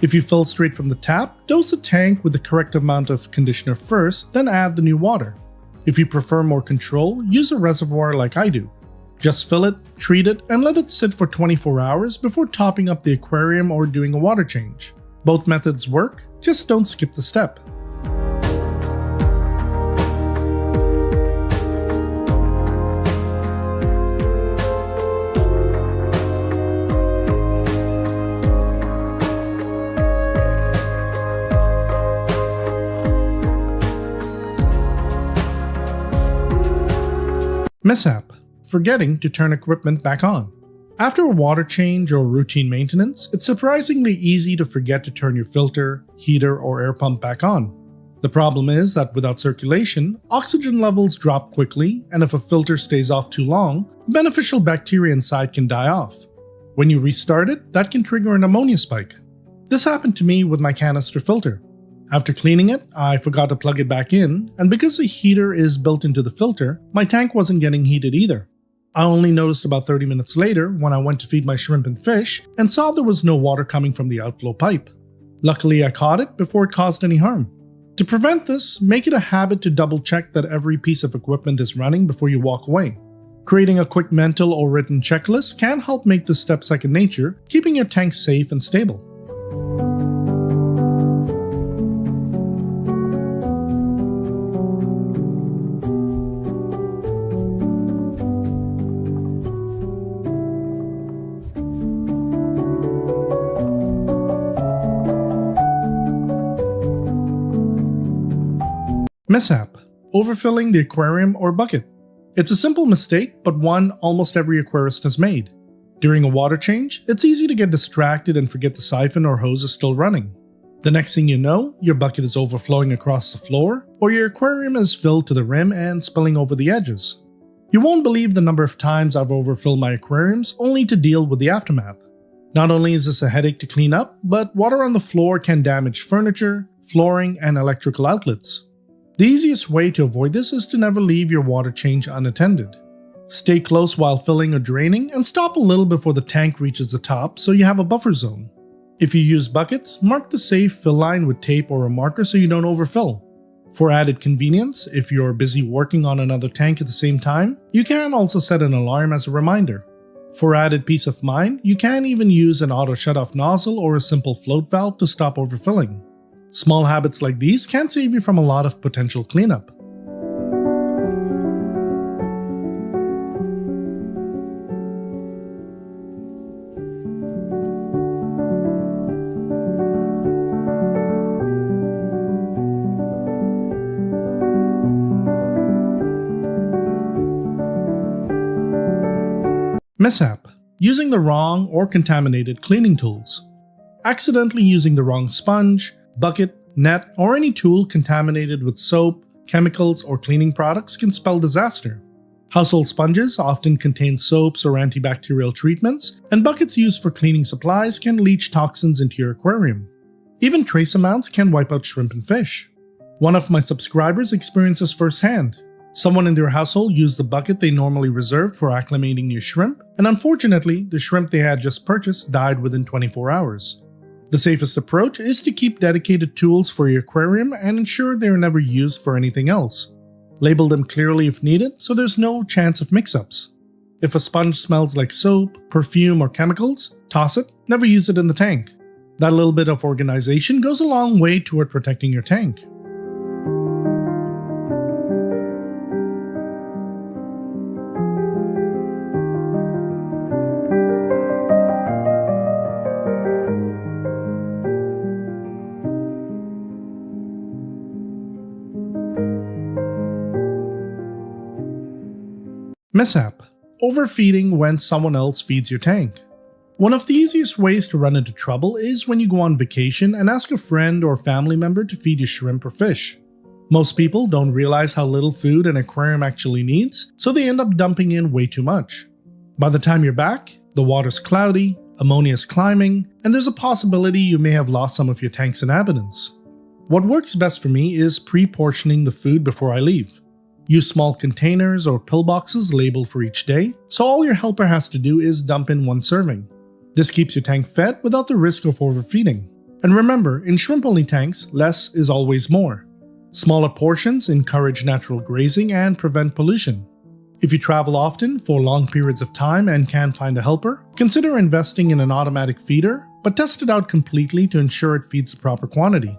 A: If you fill straight from the tap, dose the tank with the correct amount of conditioner first, then add the new water. If you prefer more control, use a reservoir like I do. Just fill it, treat it, and let it sit for 24 hours before topping up the aquarium or doing a water change. Both methods work, just don't skip the step. Mishap: forgetting to turn equipment back on. After a water change or routine maintenance, it's surprisingly easy to forget to turn your filter, heater, or air pump back on. The problem is that without circulation, oxygen levels drop quickly, and if a filter stays off too long, the beneficial bacteria inside can die off. When you restart it, that can trigger an ammonia spike. This happened to me with my canister filter. After cleaning it, I forgot to plug it back in, and because the heater is built into the filter, my tank wasn't getting heated either. I only noticed about 30 minutes later when I went to feed my shrimp and fish and saw there was no water coming from the outflow pipe. Luckily, I caught it before it caused any harm. To prevent this, make it a habit to double check that every piece of equipment is running before you walk away. Creating a quick mental or written checklist can help make this step second nature, keeping your tank safe and stable. Mishap: overfilling the aquarium or bucket. It's a simple mistake, but one almost every aquarist has made. During a water change, it's easy to get distracted and forget the siphon or hose is still running. The next thing you know, your bucket is overflowing across the floor, or your aquarium is filled to the rim and spilling over the edges. You won't believe the number of times I've overfilled my aquariums only to deal with the aftermath. Not only is this a headache to clean up, but water on the floor can damage furniture, flooring, and electrical outlets. The easiest way to avoid this is to never leave your water change unattended. Stay close while filling or draining, and stop a little before the tank reaches the top so you have a buffer zone. If you use buckets, mark the safe fill line with tape or a marker so you don't overfill. For added convenience, if you're busy working on another tank at the same time, you can also set an alarm as a reminder. For added peace of mind, you can even use an auto shut-off nozzle or a simple float valve to stop overfilling. Small habits like these can save you from a lot of potential cleanup. Mishap: using the wrong or contaminated cleaning tools. Accidentally using the wrong sponge, bucket, net, or any tool contaminated with soap, chemicals, or cleaning products can spell disaster. Household sponges often contain soaps or antibacterial treatments, and buckets used for cleaning supplies can leach toxins into your aquarium. Even trace amounts can wipe out shrimp and fish. One of my subscribers experienced this firsthand. Someone in their household used the bucket they normally reserved for acclimating new shrimp, and unfortunately, the shrimp they had just purchased died within 24 hours. The safest approach is to keep dedicated tools for your aquarium and ensure they are never used for anything else. Label them clearly if needed so there's no chance of mix-ups. If a sponge smells like soap, perfume, or chemicals, toss it, never use it in the tank. That little bit of organization goes a long way toward protecting your tank. Mishap: overfeeding when someone else feeds your tank. One of the easiest ways to run into trouble is when you go on vacation and ask a friend or family member to feed you shrimp or fish. Most people don't realize how little food an aquarium actually needs, so they end up dumping in way too much. By the time you're back, the water's cloudy, ammonia is climbing, and there's a possibility you may have lost some of your tank's inhabitants. What works best for me is pre-portioning the food before I leave. Use small containers or pillboxes labeled for each day, so all your helper has to do is dump in one serving. This keeps your tank fed without the risk of overfeeding. And remember, in shrimp-only tanks, less is always more. Smaller portions encourage natural grazing and prevent pollution. If you travel often for long periods of time and can't find a helper, consider investing in an automatic feeder, but test it out completely to ensure it feeds the proper quantity.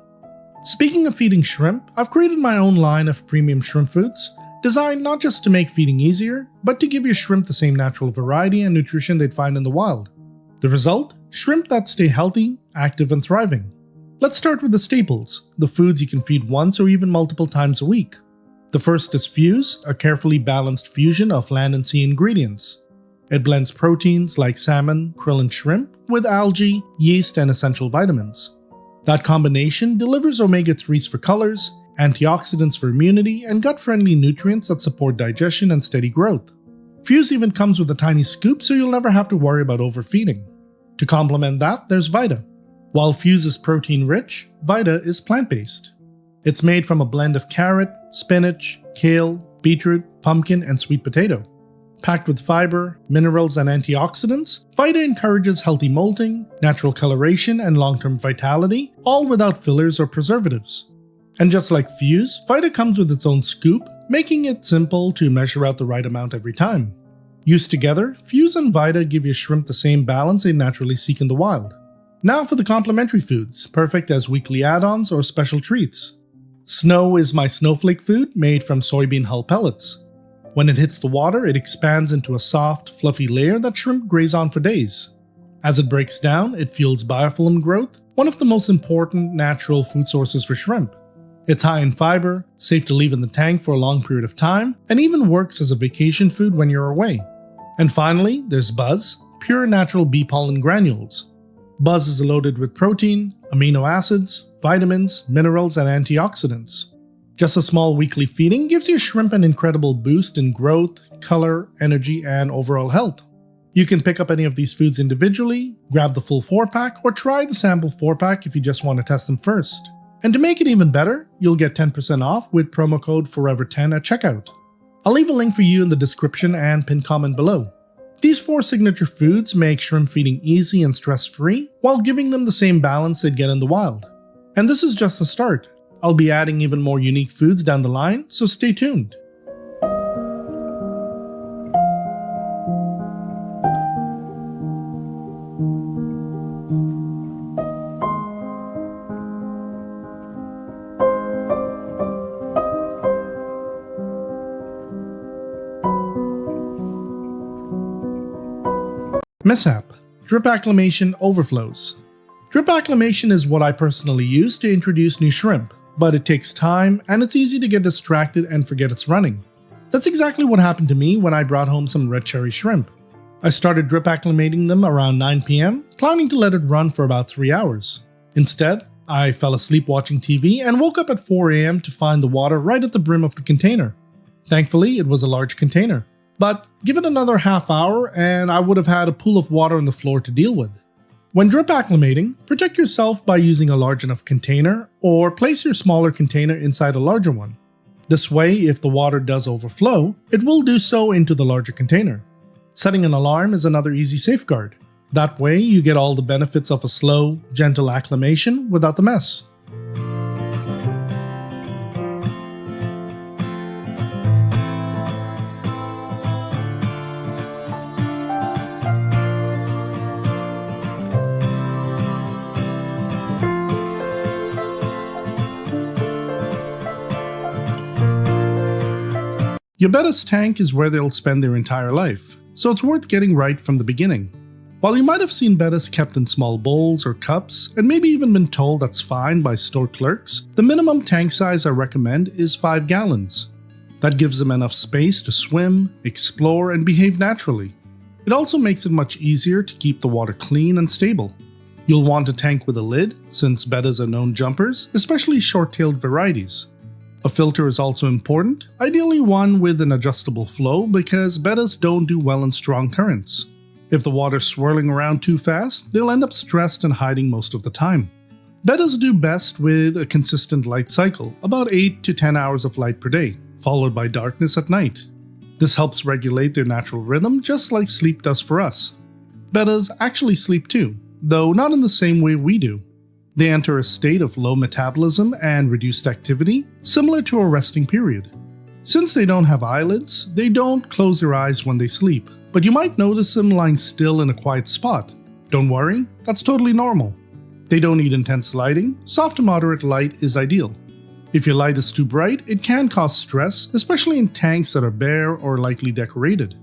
A: Speaking of feeding shrimp, I've created my own line of premium shrimp foods, designed not just to make feeding easier, but to give your shrimp the same natural variety and nutrition they'd find in the wild. The result? Shrimp that stay healthy, active, and thriving. Let's start with the staples, the foods you can feed once or even multiple times a week. The first is Fuse, a carefully balanced fusion of land and sea ingredients. It blends proteins like salmon, krill, and shrimp with algae, yeast, and essential vitamins. That combination delivers omega-3s for colors, antioxidants for immunity, and gut-friendly nutrients that support digestion and steady growth. Fuse even comes with a tiny scoop so you'll never have to worry about overfeeding. To complement that, there's Vita. While Fuse is protein-rich, Vita is plant-based. It's made from a blend of carrot, spinach, kale, beetroot, pumpkin, and sweet potato. Packed with fiber, minerals, and antioxidants, Vita encourages healthy molting, natural coloration, and long-term vitality, all without fillers or preservatives. And just like Fuse, Vita comes with its own scoop, making it simple to measure out the right amount every time. Used together, Fuse and Vita give your shrimp the same balance they naturally seek in the wild. Now for the complementary foods, perfect as weekly add-ons or special treats. Snow is my snowflake food made from soybean hull pellets. When it hits the water, it expands into a soft, fluffy layer that shrimp graze on for days. As it breaks down, it fuels biofilm growth, one of the most important natural food sources for shrimp. It's high in fiber, safe to leave in the tank for a long period of time, and even works as a vacation food when you're away. And finally, there's Buzz, pure natural bee pollen granules. Buzz is loaded with protein, amino acids, vitamins, minerals, and antioxidants. Just a small weekly feeding gives your shrimp an incredible boost in growth, color, energy, and overall health. You can pick up any of these foods individually, grab the full 4-pack, or try the sample 4-pack if you just want to test them first. And to make it even better, you'll get 10% off with promo code FOREVER10 at checkout. I'll leave a link for you in the description and pinned comment below. These 4 signature foods make shrimp feeding easy and stress-free while giving them the same balance they'd get in the wild. And this is just the start. I'll be adding even more unique foods down the line, so stay tuned. Mishap: drip acclimation overflows. Drip acclimation is what I personally use to introduce new shrimp, but it takes time and it's easy to get distracted and forget it's running. That's exactly what happened to me when I brought home some red cherry shrimp. I started drip acclimating them around 9 p.m, planning to let it run for about 3 hours. Instead, I fell asleep watching TV and woke up at 4 a.m. to find the water right at the brim of the container. Thankfully, it was a large container. But give it another half hour and I would have had a pool of water on the floor to deal with. When drip acclimating, protect yourself by using a large enough container or place your smaller container inside a larger one. This way, if the water does overflow, it will do so into the larger container. Setting an alarm is another easy safeguard. That way, you get all the benefits of a slow, gentle acclimation without the mess. Your bettas tank is where they'll spend their entire life, so it's worth getting right from the beginning. While you might have seen bettas kept in small bowls or cups, and maybe even been told that's fine by store clerks, the minimum tank size I recommend is 5 gallons. That gives them enough space to swim, explore, and behave naturally. It also makes it much easier to keep the water clean and stable. You'll want a tank with a lid, since bettas are known jumpers, especially short-tailed varieties. A filter is also important, ideally one with an adjustable flow because bettas don't do well in strong currents. If the water's swirling around too fast, they'll end up stressed and hiding most of the time. Bettas do best with a consistent light cycle, about 8 to 10 hours of light per day, followed by darkness at night. This helps regulate their natural rhythm just like sleep does for us. Bettas actually sleep too, though not in the same way we do. They enter a state of low metabolism and reduced activity, similar to a resting period. Since they don't have eyelids, they don't close their eyes when they sleep, but you might notice them lying still in a quiet spot. Don't worry, that's totally normal. They don't need intense lighting, soft to moderate light is ideal. If your light is too bright, it can cause stress, especially in tanks that are bare or lightly decorated.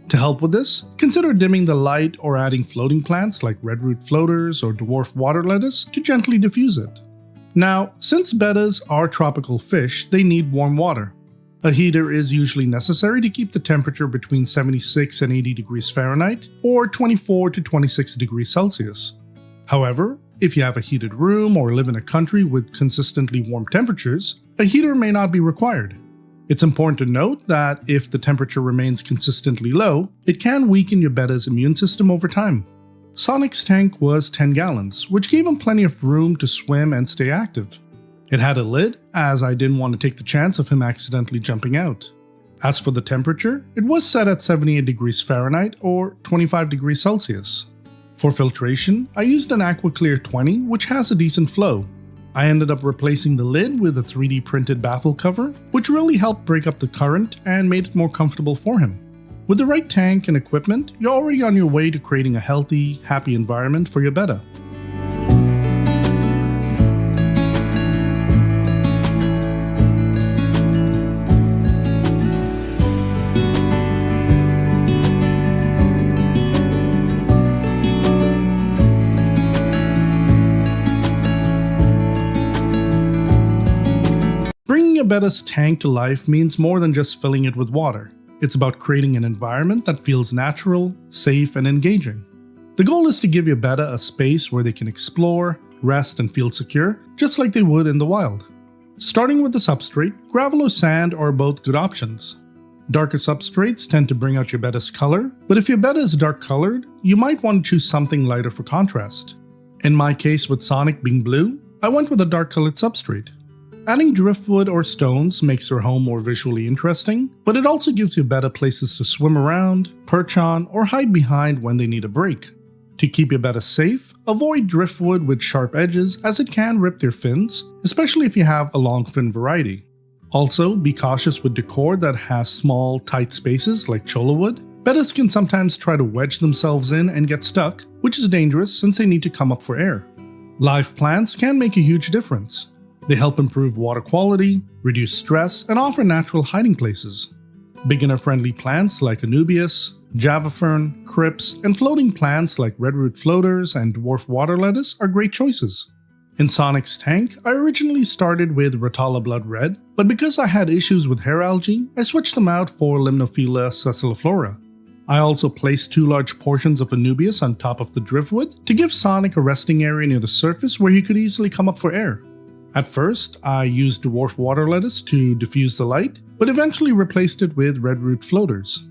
A: To help with this, consider dimming the light or adding floating plants like redroot floaters or dwarf water lettuce to gently diffuse it. Now, since bettas are tropical fish, they need warm water. A heater is usually necessary to keep the temperature between 76 and 80 degrees Fahrenheit or 24 to 26 degrees Celsius. However, if you have a heated room or live in a country with consistently warm temperatures, a heater may not be required. It's important to note that if the temperature remains consistently low, it can weaken your betta's immune system over time. Sonic's tank was 10 gallons, which gave him plenty of room to swim and stay active. It had a lid, as I didn't want to take the chance of him accidentally jumping out. As for the temperature, it was set at 78 degrees Fahrenheit or 25 degrees Celsius. For filtration, I used an AquaClear 20, which has a decent flow. I ended up replacing the lid with a 3D printed baffle cover, which really helped break up the current and made it more comfortable for him. With the right tank and equipment, you're already on your way to creating a healthy, happy environment for your betta. Bringing a betta's tank to life means more than just filling it with water. It's about creating an environment that feels natural, safe, and engaging. The goal is to give your betta a space where they can explore, rest, and feel secure, just like they would in the wild. Starting with the substrate, gravel or sand are both good options. Darker substrates tend to bring out your betta's color, but if your betta is dark colored, you might want to choose something lighter for contrast. In my case with Sonic being blue, I went with a dark colored substrate. Adding driftwood or stones makes your home more visually interesting, but it also gives your betta places to swim around, perch on, or hide behind when they need a break. To keep your betta safe, avoid driftwood with sharp edges as it can rip their fins, especially if you have a long fin variety. Also, be cautious with decor that has small, tight spaces like cholla wood. Bettas can sometimes try to wedge themselves in and get stuck, which is dangerous since they need to come up for air. Live plants can make a huge difference. They help improve water quality, reduce stress, and offer natural hiding places. Beginner-friendly plants like Anubias, Java fern, crypts, and floating plants like redroot floaters and dwarf water lettuce are great choices. In Sonic's tank, I originally started with Rotala Blood Red, but because I had issues with hair algae, I switched them out for Limnophila sessiliflora. I also placed 2 large portions of Anubias on top of the driftwood to give Sonic a resting area near the surface where he could easily come up for air. At first, I used dwarf water lettuce to diffuse the light, but eventually replaced it with redroot floaters.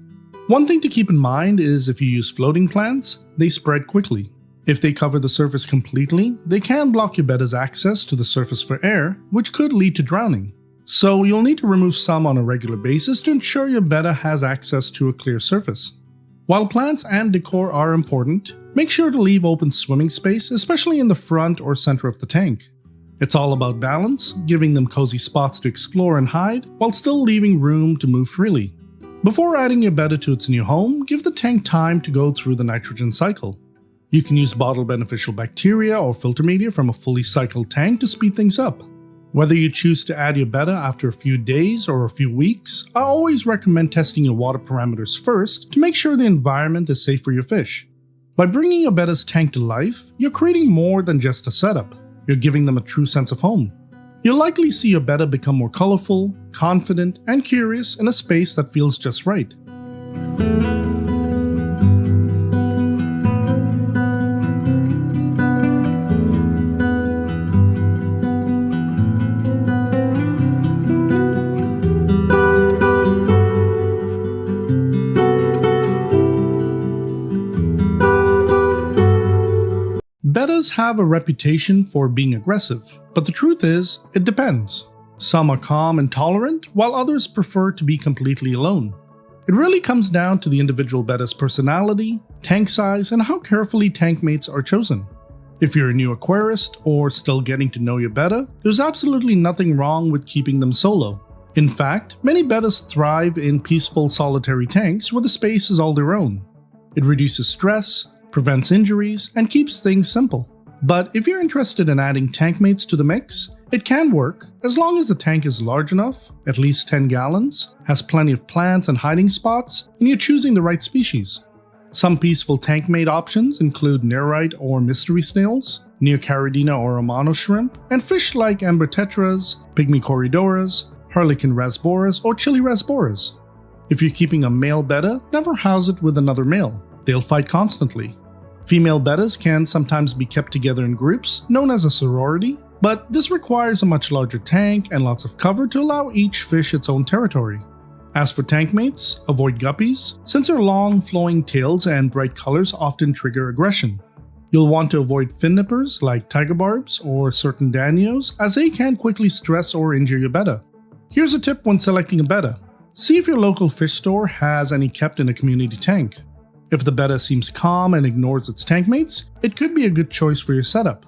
A: One thing to keep in mind is if you use floating plants, they spread quickly. If they cover the surface completely, they can block your betta's access to the surface for air, which could lead to drowning. So you'll need to remove some on a regular basis to ensure your betta has access to a clear surface. While plants and decor are important, make sure to leave open swimming space, especially in the front or center of the tank. It's all about balance, giving them cozy spots to explore and hide, while still leaving room to move freely. Before adding your betta to its new home, give the tank time to go through the nitrogen cycle. You can use bottled beneficial bacteria or filter media from a fully cycled tank to speed things up. Whether you choose to add your betta after a few days or a few weeks, I always recommend testing your water parameters first to make sure the environment is safe for your fish. By bringing your betta's tank to life, you're creating more than just a setup. You're giving them a true sense of home. You'll likely see your betta become more colorful, confident, and curious in a space that feels just right. Bettas have a reputation for being aggressive, but the truth is, it depends. Some are calm and tolerant, while others prefer to be completely alone. It really comes down to the individual betta's personality, tank size, and how carefully tank mates are chosen. If you're a new aquarist or still getting to know your betta, there's absolutely nothing wrong with keeping them solo. In fact, many bettas thrive in peaceful solitary tanks where the space is all their own. It reduces stress, prevents injuries, and keeps things simple. But if you're interested in adding tank mates to the mix, it can work as long as the tank is large enough, at least 10 gallons, has plenty of plants and hiding spots, and you're choosing the right species. Some peaceful tank mate options include nerite or mystery snails, Neocaridina or Romano shrimp, and fish like amber tetras, pygmy corydoras, harlequin rasboras, or chili rasboras. If you're keeping a male betta, never house it with another male. They'll fight constantly. Female bettas can sometimes be kept together in groups, known as a sorority, but this requires a much larger tank and lots of cover to allow each fish its own territory. As for tank mates, avoid guppies, since their long flowing tails and bright colors often trigger aggression. You'll want to avoid fin nippers like tiger barbs or certain danios, as they can quickly stress or injure your betta. Here's a tip when selecting a betta. See if your local fish store has any kept in a community tank. If the betta seems calm and ignores its tank mates, it could be a good choice for your setup.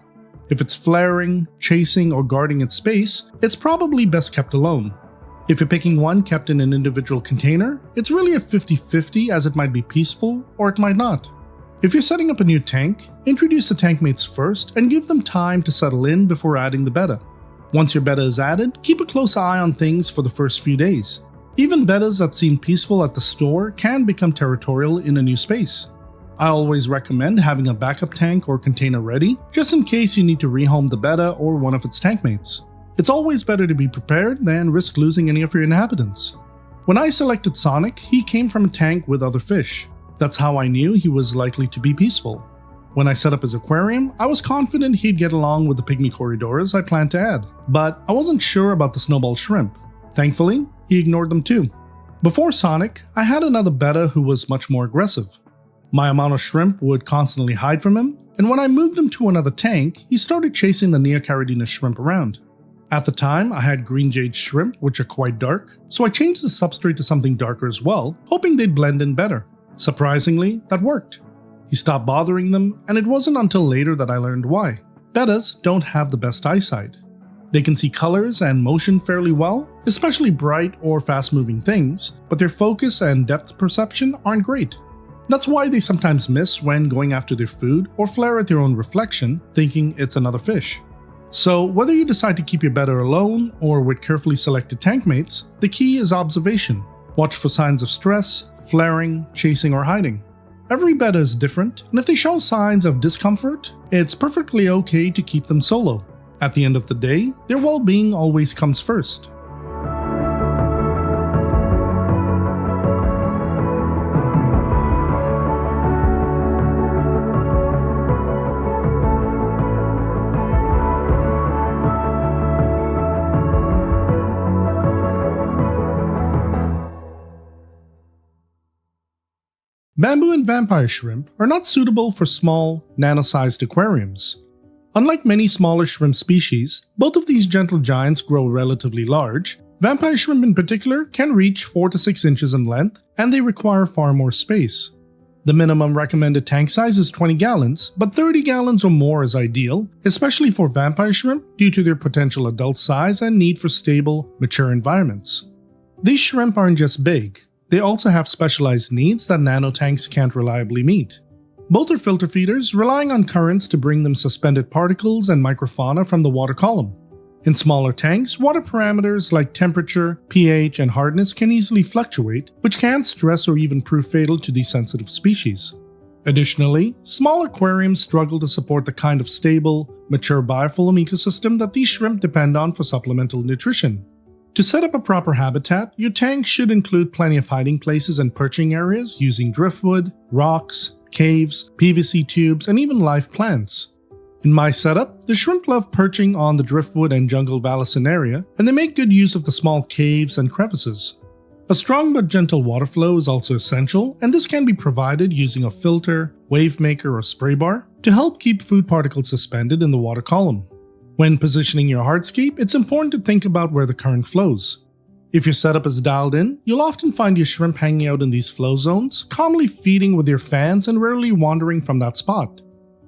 A: If it's flaring, chasing, or guarding its space, it's probably best kept alone. If you're picking one kept in an individual container, it's really a 50-50 as it might be peaceful or it might not. If you're setting up a new tank, introduce the tank mates first and give them time to settle in before adding the betta. Once your betta is added, keep a close eye on things for the first few days. Even bettas that seem peaceful at the store can become territorial in a new space. I always recommend having a backup tank or container ready, just in case you need to rehome the betta or one of its tank mates. It's always better to be prepared than risk losing any of your inhabitants. When I selected Sonic, he came from a tank with other fish. That's how I knew he was likely to be peaceful. When I set up his aquarium, I was confident he'd get along with the pygmy corydoras I planned to add, but I wasn't sure about the snowball shrimp. Thankfully, he ignored them too. Before Sonic, I had another betta who was much more aggressive. My amount of shrimp would constantly hide from him, and when I moved him to another tank, he started chasing the Neocaridina shrimp around. At the time, I had green jade shrimp, which are quite dark, so I changed the substrate to something darker as well, hoping they'd blend in better. Surprisingly, that worked. He stopped bothering them, and it wasn't until later that I learned why. Bettas don't have the best eyesight. They can see colors and motion fairly well, especially bright or fast-moving things, but their focus and depth perception aren't great. That's why they sometimes miss when going after their food or flare at their own reflection, thinking it's another fish. So whether you decide to keep your betta alone or with carefully selected tank mates, the key is observation. Watch for signs of stress, flaring, chasing, or hiding. Every betta is different, and if they show signs of discomfort, it's perfectly okay to keep them solo. At the end of the day, their well-being always comes first. Bamboo and vampire shrimp are not suitable for small, nano-sized aquariums. Unlike many smaller shrimp species, both of these gentle giants grow relatively large. Vampire shrimp in particular can reach 4 to 6 inches in length, and they require far more space. The minimum recommended tank size is 20 gallons, but 30 gallons or more is ideal, especially for vampire shrimp due to their potential adult size and need for stable, mature environments. These shrimp aren't just big, they also have specialized needs that nanotanks can't reliably meet. Both are filter feeders, relying on currents to bring them suspended particles and microfauna from the water column. In smaller tanks, water parameters like temperature, pH, and hardness can easily fluctuate, which can stress or even prove fatal to these sensitive species. Additionally, small aquariums struggle to support the kind of stable, mature biofilm ecosystem that these shrimp depend on for supplemental nutrition. To set up a proper habitat, your tank should include plenty of hiding places and perching areas using driftwood, rocks, caves, PVC tubes, and even live plants. In my setup, the shrimp love perching on the driftwood and jungle vallecin area, and they make good use of the small caves and crevices. A strong but gentle water flow is also essential, and this can be provided using a filter, wave maker, or spray bar to help keep food particles suspended in the water column. When positioning your hardscape, it's important to think about where the current flows. If your setup is dialed in, you'll often find your shrimp hanging out in these flow zones, calmly feeding with their fans and rarely wandering from that spot.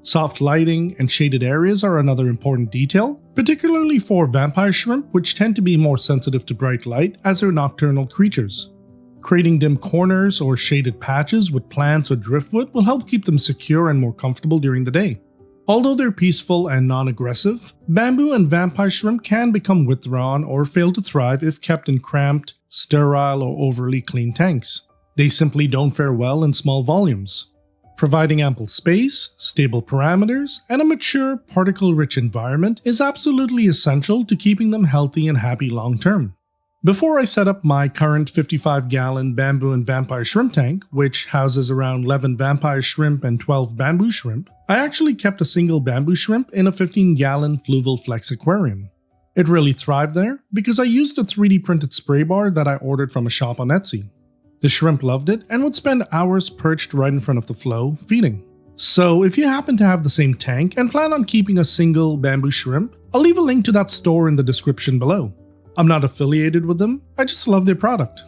A: Soft lighting and shaded areas are another important detail, particularly for vampire shrimp, which tend to be more sensitive to bright light as they're nocturnal creatures. Creating dim corners or shaded patches with plants or driftwood will help keep them secure and more comfortable during the day. Although they're peaceful and non-aggressive, bamboo and vampire shrimp can become withdrawn or fail to thrive if kept in cramped, sterile, or overly clean tanks. They simply don't fare well in small volumes. Providing ample space, stable parameters, and a mature, particle-rich environment is absolutely essential to keeping them healthy and happy long-term. Before I set up my current 55-gallon bamboo and vampire shrimp tank, which houses around 11 vampire shrimp and 12 bamboo shrimp, I actually kept a single bamboo shrimp in a 15-gallon Fluval Flex aquarium. It really thrived there because I used a 3D printed spray bar that I ordered from a shop on Etsy. The shrimp loved it and would spend hours perched right in front of the flow, feeding. So if you happen to have the same tank and plan on keeping a single bamboo shrimp, I'll leave a link to that store in the description below. I'm not affiliated with them, I just love their product.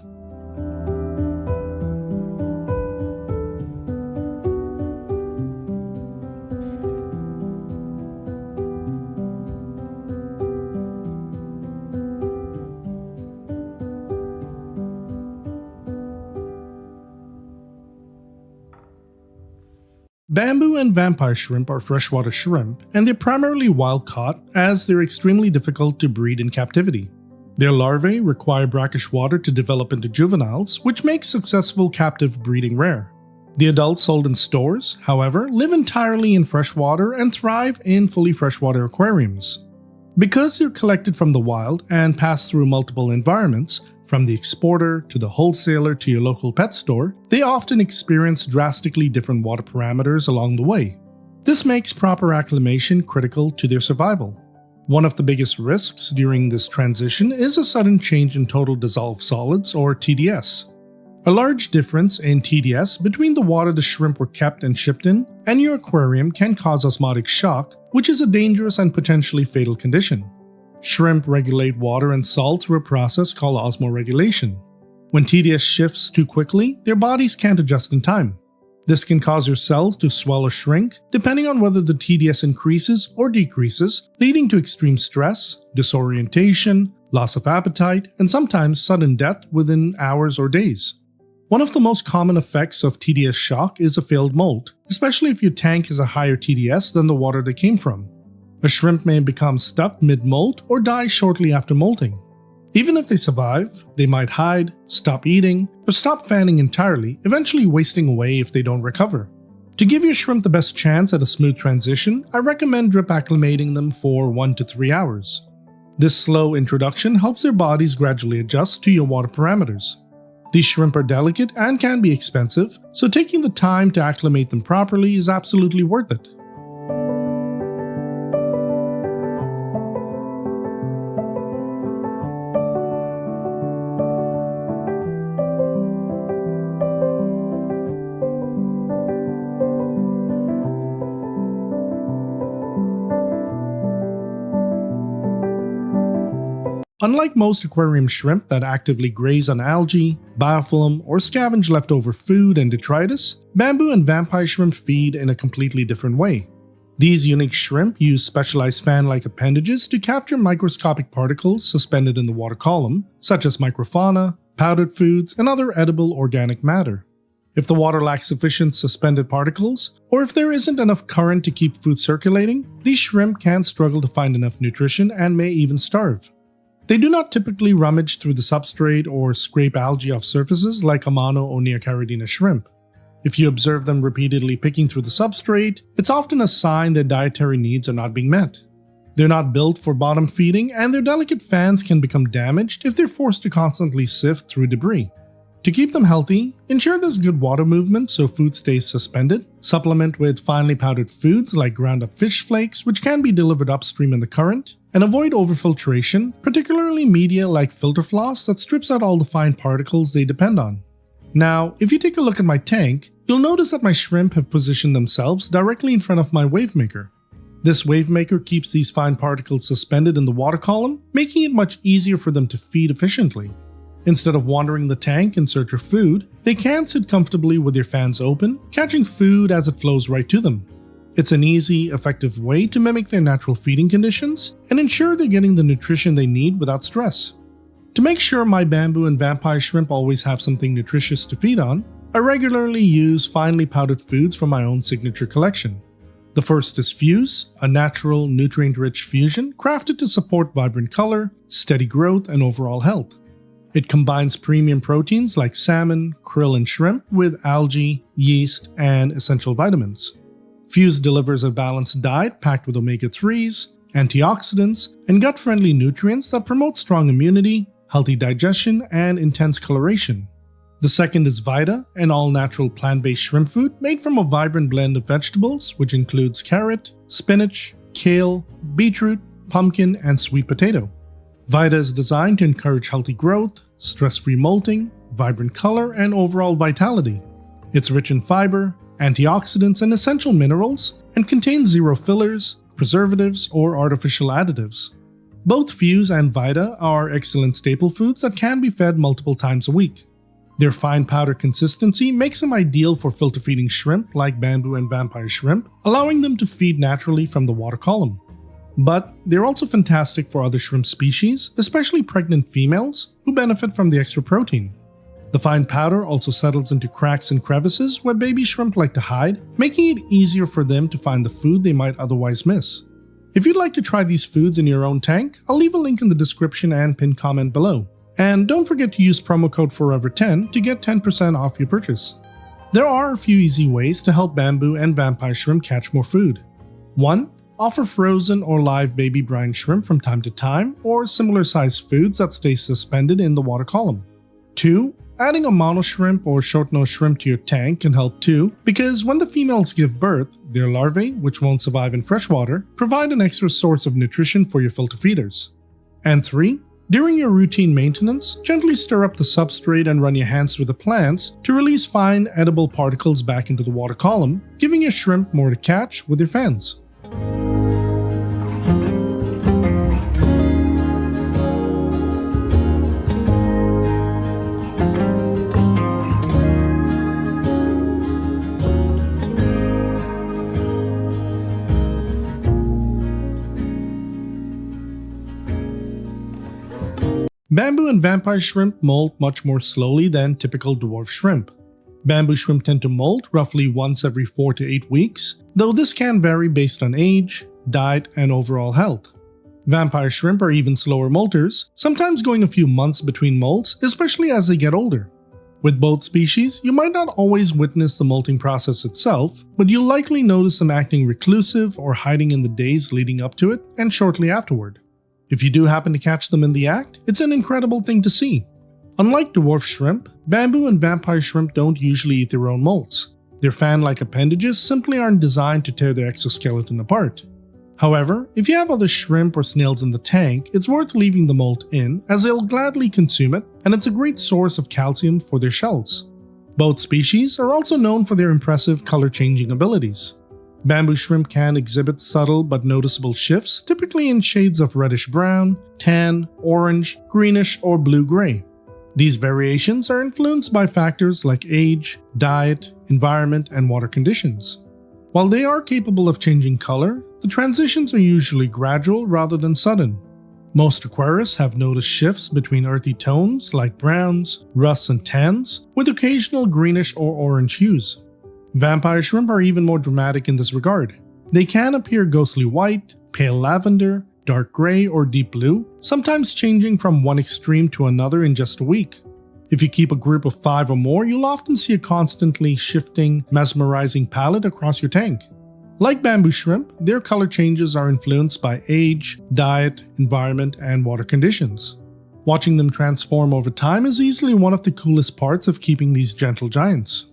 A: Bamboo and vampire shrimp are freshwater shrimp, and they're primarily wild-caught as they're extremely difficult to breed in captivity. Their larvae require brackish water to develop into juveniles, which makes successful captive breeding rare. The adults sold in stores, however, live entirely in freshwater and thrive in fully freshwater aquariums. Because they're collected from the wild and pass through multiple environments, from the exporter to the wholesaler to your local pet store, they often experience drastically different water parameters along the way. This makes proper acclimation critical to their survival. One of the biggest risks during this transition is a sudden change in total dissolved solids, or TDS. A large difference in TDS between the water the shrimp were kept and shipped in and your aquarium can cause osmotic shock, which is a dangerous and potentially fatal condition. Shrimp regulate water and salt through a process called osmoregulation. When TDS shifts too quickly, their bodies can't adjust in time. This can cause your cells to swell or shrink, depending on whether the TDS increases or decreases, leading to extreme stress, disorientation, loss of appetite, and sometimes sudden death within hours or days. One of the most common effects of TDS shock is a failed molt, especially if your tank has a higher TDS than the water they came from. A shrimp may become stuck mid-molt or die shortly after molting. Even if they survive, they might hide, stop eating, or stop fanning entirely, eventually wasting away if they don't recover. To give your shrimp the best chance at a smooth transition, I recommend drip acclimating them for 1 to 3 hours. This slow introduction helps their bodies gradually adjust to your water parameters. These shrimp are delicate and can be expensive, so taking the time to acclimate them properly is absolutely worth it. Unlike most aquarium shrimp that actively graze on algae, biofilm, or scavenge leftover food and detritus, bamboo and vampire shrimp feed in a completely different way. These unique shrimp use specialized fan-like appendages to capture microscopic particles suspended in the water column, such as microfauna, powdered foods, and other edible organic matter. If the water lacks sufficient suspended particles, or if there isn't enough current to keep food circulating, these shrimp can struggle to find enough nutrition and may even starve. They do not typically rummage through the substrate or scrape algae off surfaces like Amano or Neocaridina shrimp. If you observe them repeatedly picking through the substrate, it's often a sign their dietary needs are not being met. They're not built for bottom feeding, and their delicate fans can become damaged if they're forced to constantly sift through debris. To keep them healthy, ensure there's good water movement so food stays suspended, supplement with finely powdered foods like ground up fish flakes which can be delivered upstream in the current, and avoid overfiltration, particularly media like filter floss that strips out all the fine particles they depend on. Now, if you take a look at my tank, you'll notice that my shrimp have positioned themselves directly in front of my wave maker. This wave maker keeps these fine particles suspended in the water column, making it much easier for them to feed efficiently. Instead of wandering the tank in search of food, they can sit comfortably with their fans open, catching food as it flows right to them. It's an easy, effective way to mimic their natural feeding conditions and ensure they're getting the nutrition they need without stress. To make sure my bamboo and vampire shrimp always have something nutritious to feed on, I regularly use finely powdered foods from my own signature collection. The first is Fuse, a natural, nutrient-rich fusion crafted to support vibrant color, steady growth, and overall health. It combines premium proteins like salmon, krill, and shrimp with algae, yeast, and essential vitamins. Fuse delivers a balanced diet packed with omega-3s, antioxidants, and gut-friendly nutrients that promote strong immunity, healthy digestion, and intense coloration. The second is Vita, an all-natural plant-based shrimp food made from a vibrant blend of vegetables which includes carrot, spinach, kale, beetroot, pumpkin, and sweet potato. Vita is designed to encourage healthy growth, stress-free molting, vibrant color, and overall vitality. It's rich in fiber, antioxidants, and essential minerals, and contains zero fillers, preservatives, or artificial additives. Both Fuse and Vita are excellent staple foods that can be fed multiple times a week. Their fine powder consistency makes them ideal for filter-feeding shrimp like bamboo and vampire shrimp, allowing them to feed naturally from the water column. But they're also fantastic for other shrimp species, especially pregnant females, who benefit from the extra protein. The fine powder also settles into cracks and crevices where baby shrimp like to hide, making it easier for them to find the food they might otherwise miss. If you'd like to try these foods in your own tank, I'll leave a link in the description and pinned comment below. And don't forget to use promo code FOREVER10 to get 10% off your purchase. There are a few easy ways to help bamboo and vampire shrimp catch more food. 1. Offer frozen or live baby brine shrimp from time to time, or similar sized foods that stay suspended in the water column. 2. Adding a mono shrimp or short-nosed shrimp to your tank can help too, because when the females give birth, their larvae, which won't survive in fresh water, provide an extra source of nutrition for your filter feeders. And 3. During your routine maintenance, gently stir up the substrate and run your hands through the plants to release fine, edible particles back into the water column, giving your shrimp more to catch with your fans. Bamboo and vampire shrimp molt much more slowly than typical dwarf shrimp. Bamboo shrimp tend to molt roughly once every 4 to 8 weeks, though this can vary based on age, diet, and overall health. Vampire shrimp are even slower molters, sometimes going a few months between molts, especially as they get older. With both species, you might not always witness the molting process itself, but you'll likely notice them acting reclusive or hiding in the days leading up to it and shortly afterward. If you do happen to catch them in the act, it's an incredible thing to see. Unlike dwarf shrimp, bamboo and vampire shrimp don't usually eat their own molts. Their fan-like appendages simply aren't designed to tear their exoskeleton apart. However, if you have other shrimp or snails in the tank, it's worth leaving the molt in as they'll gladly consume it, and it's a great source of calcium for their shells. Both species are also known for their impressive color-changing abilities. Bamboo shrimp can exhibit subtle but noticeable shifts, typically in shades of reddish-brown, tan, orange, greenish, or blue-gray. These variations are influenced by factors like age, diet, environment, and water conditions. While they are capable of changing color, the transitions are usually gradual rather than sudden. Most aquarists have noticed shifts between earthy tones like browns, rusts, and tans, with occasional greenish or orange hues. Vampire shrimp are even more dramatic in this regard. They can appear ghostly white, pale lavender, dark gray, or deep blue, sometimes changing from one extreme to another in just a week. If you keep a group of 5 or more, you'll often see a constantly shifting, mesmerizing palette across your tank. Like bamboo shrimp, their color changes are influenced by age, diet, environment, and water conditions. Watching them transform over time is easily one of the coolest parts of keeping these gentle giants.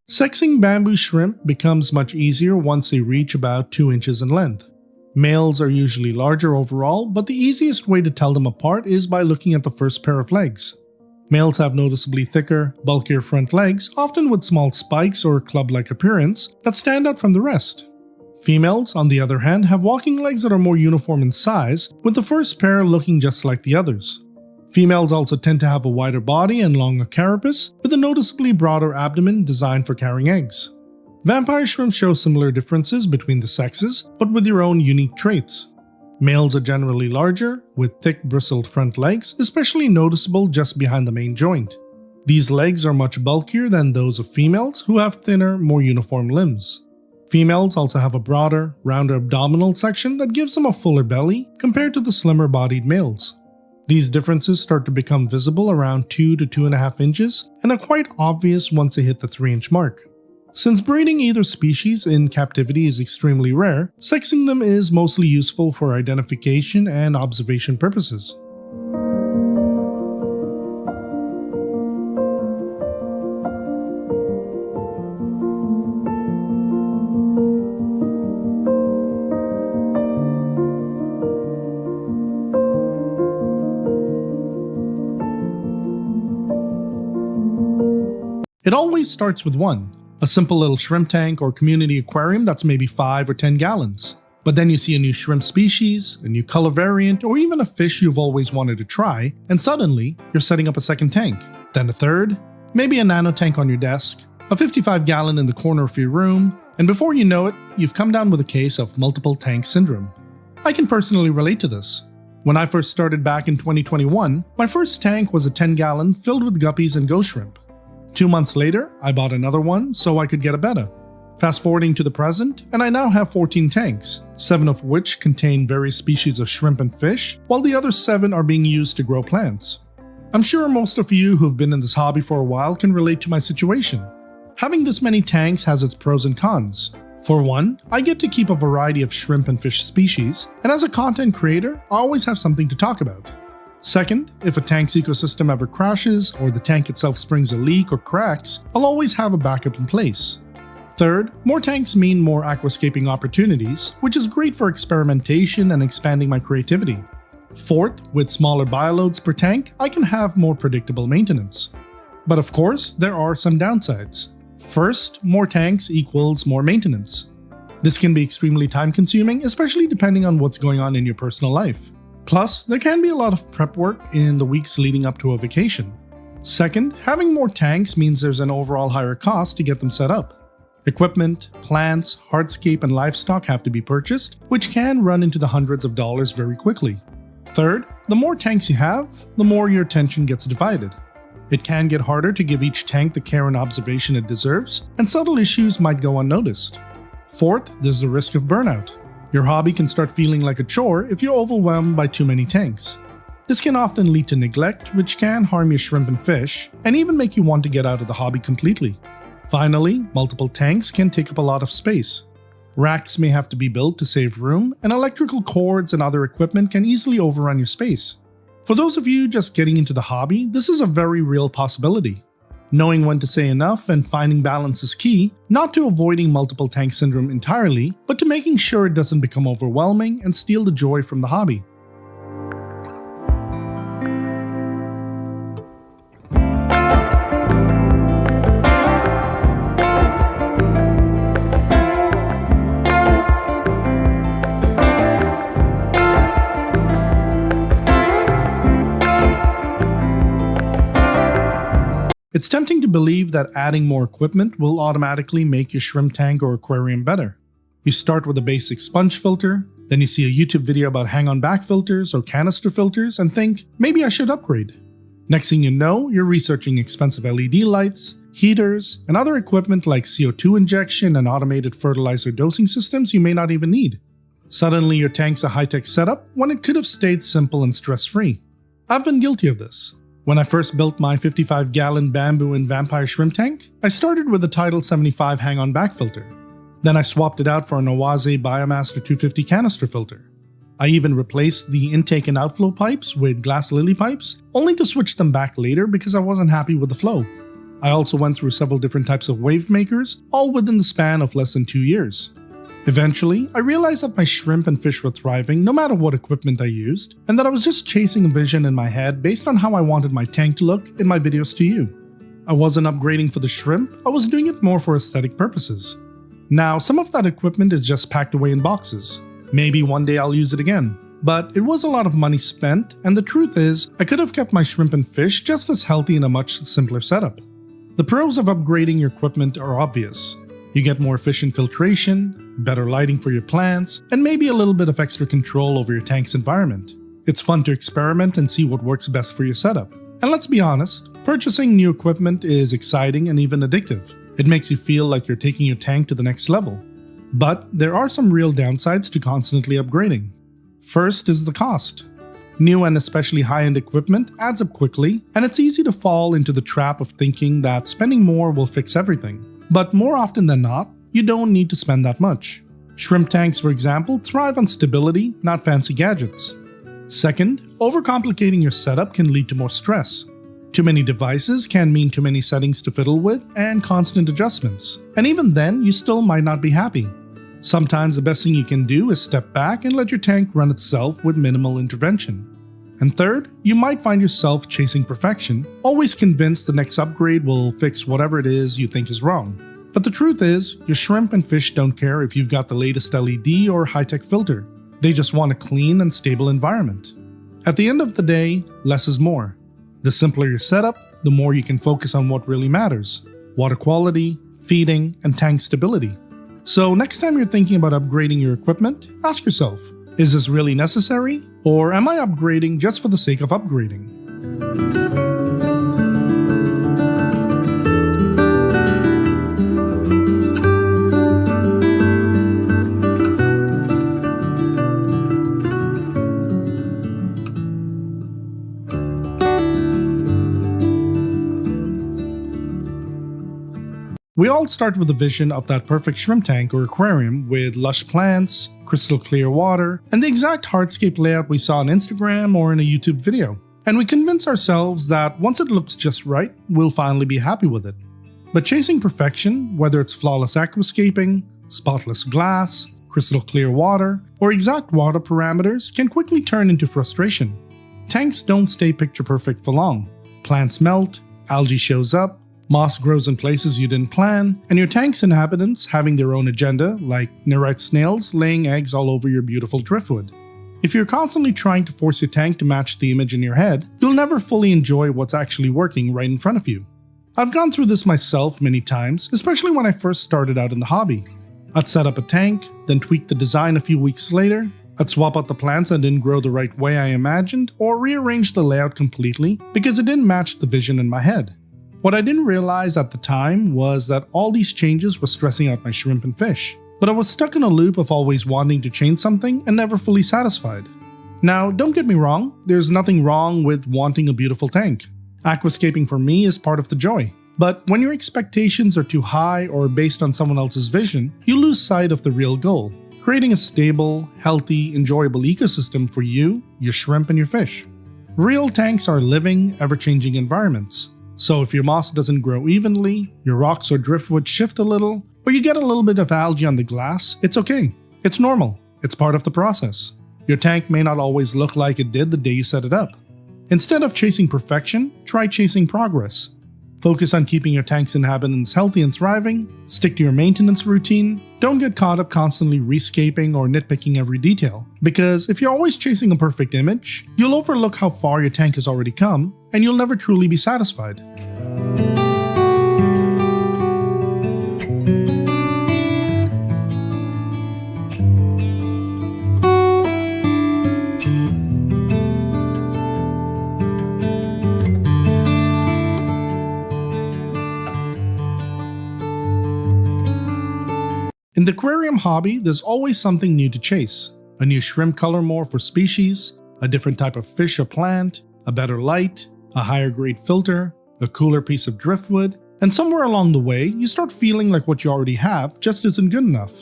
A: Sexing bamboo shrimp becomes much easier once they reach about 2 inches in length. Males are usually larger overall, but the easiest way to tell them apart is by looking at the first pair of legs. Males have noticeably thicker, bulkier front legs, often with small spikes or club-like appearance that stand out from the rest. Females, on the other hand, have walking legs that are more uniform in size, with the first pair looking just like the others. Females also tend to have a wider body and longer carapace, with a noticeably broader abdomen designed for carrying eggs. Vampire shrimp show similar differences between the sexes, but with their own unique traits. Males are generally larger, with thick bristled front legs, especially noticeable just behind the main joint. These legs are much bulkier than those of females, who have thinner, more uniform limbs. Females also have a broader, rounder abdominal section that gives them a fuller belly compared to the slimmer-bodied males. These differences start to become visible around 2 to 2.5 inches and are quite obvious once they hit the 3-inch mark. Since breeding either species in captivity is extremely rare, sexing them is mostly useful for identification and observation purposes. It always starts with one, a simple little shrimp tank or community aquarium that's maybe 5 or 10 gallons. But then you see a new shrimp species, a new color variant, or even a fish you've always wanted to try, and suddenly you're setting up a second tank, then a third, maybe a nano tank on your desk, a 55-gallon in the corner of your room, and before you know it, you've come down with a case of multiple tank syndrome. I can personally relate to this. When I first started back in 2021, my first tank was a 10-gallon filled with guppies and ghost shrimp. 2 months later, I bought another one so I could get a betta. Fast forwarding to the present, and I now have 14 tanks, 7 of which contain various species of shrimp and fish, while the other 7 are being used to grow plants. I'm sure most of you who've been in this hobby for a while can relate to my situation. Having this many tanks has its pros and cons. For one, I get to keep a variety of shrimp and fish species, and as a content creator, I always have something to talk about. Second, if a tank's ecosystem ever crashes, or the tank itself springs a leak or cracks, I'll always have a backup in place. Third, more tanks mean more aquascaping opportunities, which is great for experimentation and expanding my creativity. Fourth, with smaller bioloads per tank, I can have more predictable maintenance. But of course, there are some downsides. First, more tanks equals more maintenance. This can be extremely time-consuming, especially depending on what's going on in your personal life. Plus, there can be a lot of prep work in the weeks leading up to a vacation. Second, having more tanks means there's an overall higher cost to get them set up. Equipment, plants, hardscape, and livestock have to be purchased, which can run into the hundreds of dollars very quickly. Third, the more tanks you have, the more your attention gets divided. It can get harder to give each tank the care and observation it deserves, and subtle issues might go unnoticed. Fourth, there's the risk of burnout. Your hobby can start feeling like a chore if you're overwhelmed by too many tanks. This can often lead to neglect, which can harm your shrimp and fish, and even make you want to get out of the hobby completely. Finally, multiple tanks can take up a lot of space. Racks may have to be built to save room, and electrical cords and other equipment can easily overrun your space. For those of you just getting into the hobby, this is a very real possibility. Knowing when to say enough and finding balance is key, not to avoiding multiple tank syndrome entirely, but to making sure it doesn't become overwhelming and steal the joy from the hobby. It's tempting to believe that adding more equipment will automatically make your shrimp tank or aquarium better. You start with a basic sponge filter, then you see a YouTube video about hang-on back filters or canister filters and think, maybe I should upgrade. Next thing you know, you're researching expensive LED lights, heaters, and other equipment like CO2 injection and automated fertilizer dosing systems you may not even need. Suddenly your tank's a high-tech setup when it could have stayed simple and stress-free. I've been guilty of this. When I first built my 55-gallon bamboo and vampire shrimp tank, I started with a Tidal 75 hang-on back filter. Then I swapped it out for an Oase Biomaster 250 canister filter. I even replaced the intake and outflow pipes with glass lily pipes, only to switch them back later because I wasn't happy with the flow. I also went through several different types of wave makers, all within the span of less than 2 years. Eventually, I realized that my shrimp and fish were thriving no matter what equipment I used, and that I was just chasing a vision in my head based on how I wanted my tank to look in my videos to you. I wasn't upgrading for the shrimp, I was doing it more for aesthetic purposes. Now, some of that equipment is just packed away in boxes. Maybe one day I'll use it again. But it was a lot of money spent, and the truth is, I could have kept my shrimp and fish just as healthy in a much simpler setup. The pros of upgrading your equipment are obvious. You get more efficient filtration, better lighting for your plants, and maybe a little bit of extra control over your tank's environment. It's fun to experiment and see what works best for your setup. And let's be honest, purchasing new equipment is exciting and even addictive. It makes you feel like you're taking your tank to the next level. But there are some real downsides to constantly upgrading. First is the cost. New and especially high-end equipment adds up quickly, and it's easy to fall into the trap of thinking that spending more will fix everything. But more often than not, you don't need to spend that much. Shrimp tanks, for example, thrive on stability, not fancy gadgets. Second, overcomplicating your setup can lead to more stress. Too many devices can mean too many settings to fiddle with and constant adjustments. And even then, you still might not be happy. Sometimes the best thing you can do is step back and let your tank run itself with minimal intervention. And third, you might find yourself chasing perfection, always convinced the next upgrade will fix whatever it is you think is wrong. But the truth is, your shrimp and fish don't care if you've got the latest LED or high-tech filter. They just want a clean and stable environment. At the end of the day, less is more. The simpler your setup, the more you can focus on what really matters: water quality, feeding, and tank stability. So next time you're thinking about upgrading your equipment, ask yourself, is this really necessary? Or am I upgrading just for the sake of upgrading? We all start with a vision of that perfect shrimp tank or aquarium with lush plants, crystal clear water, and the exact hardscape layout we saw on Instagram or in a YouTube video. And we convince ourselves that once it looks just right, we'll finally be happy with it. But chasing perfection, whether it's flawless aquascaping, spotless glass, crystal clear water, or exact water parameters, can quickly turn into frustration. Tanks don't stay picture perfect for long. Plants melt, algae shows up, moss grows in places you didn't plan, and your tank's inhabitants having their own agenda, like nerite snails laying eggs all over your beautiful driftwood. If you're constantly trying to force your tank to match the image in your head, you'll never fully enjoy what's actually working right in front of you. I've gone through this myself many times, especially when I first started out in the hobby. I'd set up a tank, then tweak the design a few weeks later. I'd swap out the plants that didn't grow the right way I imagined, or rearrange the layout completely because it didn't match the vision in my head. What I didn't realize at the time was that all these changes were stressing out my shrimp and fish, but I was stuck in a loop of always wanting to change something and never fully satisfied. Now, don't get me wrong, there's nothing wrong with wanting a beautiful tank. Aquascaping for me is part of the joy. But when your expectations are too high or based on someone else's vision, you lose sight of the real goal, creating a stable, healthy, enjoyable ecosystem for you, your shrimp, and your fish. Real tanks are living, ever-changing environments. So if your moss doesn't grow evenly, your rocks or driftwood shift a little, or you get a little bit of algae on the glass, it's okay. It's normal. It's part of the process. Your tank may not always look like it did the day you set it up. Instead of chasing perfection, try chasing progress. Focus on keeping your tank's inhabitants healthy and thriving, stick to your maintenance routine, don't get caught up constantly rescaping or nitpicking every detail. Because if you're always chasing a perfect image, you'll overlook how far your tank has already come, and you'll never truly be satisfied. In the aquarium hobby, there's always something new to chase. A new shrimp color morph for species, a different type of fish or plant, a better light, a higher grade filter, a cooler piece of driftwood, and somewhere along the way, you start feeling like what you already have just isn't good enough.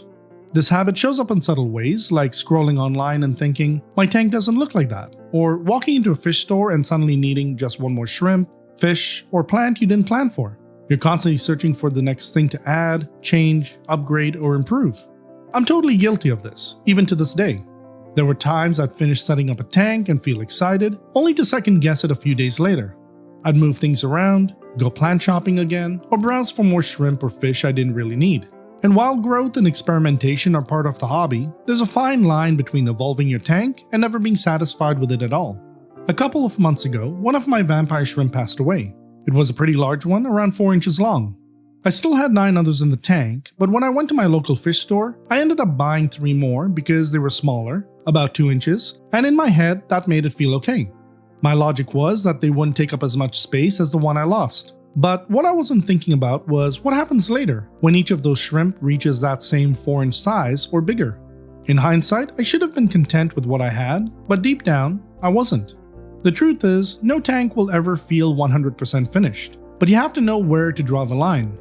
A: This habit shows up in subtle ways, like scrolling online and thinking, my tank doesn't look like that, or walking into a fish store and suddenly needing just one more shrimp, fish, or plant you didn't plan for. You're constantly searching for the next thing to add, change, upgrade, or improve. I'm totally guilty of this, even to this day. There were times I'd finish setting up a tank and feel excited, only to second guess it a few days later. I'd move things around, go plant shopping again, or browse for more shrimp or fish I didn't really need. And while growth and experimentation are part of the hobby, there's a fine line between evolving your tank and never being satisfied with it at all. A couple of months ago, one of my vampire shrimp passed away. It was a pretty large one, around 4 inches long. I still had 9 others in the tank, but when I went to my local fish store, I ended up buying 3 more because they were smaller, about 2 inches, and in my head, that made it feel okay. My logic was that they wouldn't take up as much space as the one I lost. But what I wasn't thinking about was what happens later, when each of those shrimp reaches that same 4-inch size or bigger. In hindsight, I should have been content with what I had, but deep down, I wasn't. The truth is, no tank will ever feel 100% finished, but you have to know where to draw the line.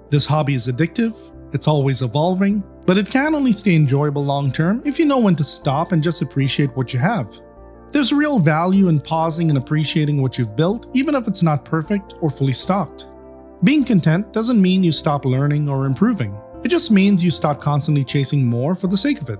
A: This hobby is addictive, it's always evolving, but it can only stay enjoyable long term if you know when to stop and just appreciate what you have. There's real value in pausing and appreciating what you've built, even if it's not perfect or fully stocked. Being content doesn't mean you stop learning or improving. It just means you stop constantly chasing more for the sake of it.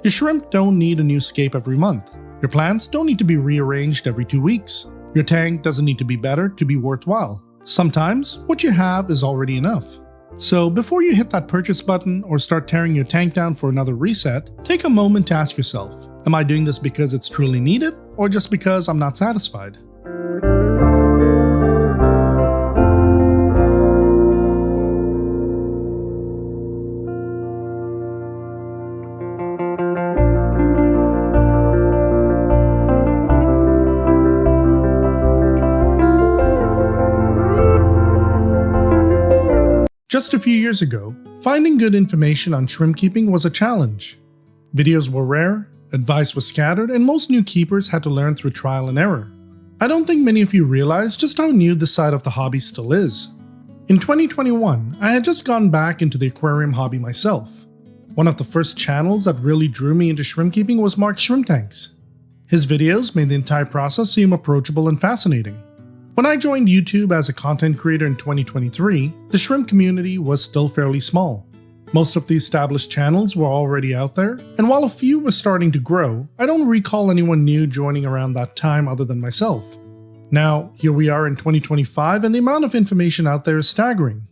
A: Your shrimp don't need a new scape every month. Your plants don't need to be rearranged every 2 weeks. Your tank doesn't need to be better to be worthwhile. Sometimes, what you have is already enough. So before you hit that purchase button or start tearing your tank down for another reset, take a moment to ask yourself, am I doing this because it's truly needed or just because I'm not satisfied? Just a few years ago, finding good information on shrimp keeping was a challenge. Videos were rare, advice was scattered, and most new keepers had to learn through trial and error. I don't think many of you realize just how new this side of the hobby still is. In 2021, I had just gone back into the aquarium hobby myself. One of the first channels that really drew me into shrimp keeping was Mark's Shrimp Tanks. His videos made the entire process seem approachable and fascinating. When I joined YouTube as a content creator in 2023, the shrimp community was still fairly small. Most of the established channels were already out there, and while a few were starting to grow, I don't recall anyone new joining around that time other than myself. Now, here we are in 2025 and the amount of information out there is staggering.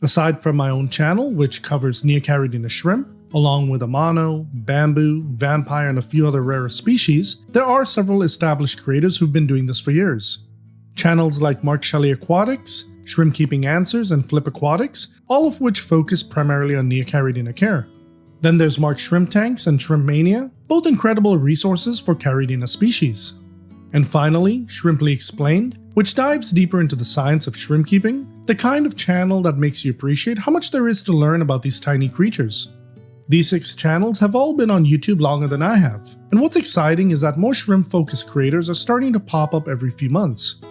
A: Aside from my own channel, which covers Neocaridina shrimp, along with Amano, bamboo, vampire, and a few other rarer species, there are several established creators who've been doing this for years. Channels like Mark Shelley Aquatics, Shrimp Keeping Answers, and Flip Aquatics, all of which focus primarily on Neocaridina care. Then there's Mark Shrimp Tanks and Shrimp Mania, both incredible resources for Caridina species. And finally, Shrimply Explained, which dives deeper into the science of shrimp keeping, the kind of channel that makes you appreciate how much there is to learn about these tiny creatures. These 6 channels have all been on YouTube longer than I have, and what's exciting is that more shrimp-focused creators are starting to pop up every few months.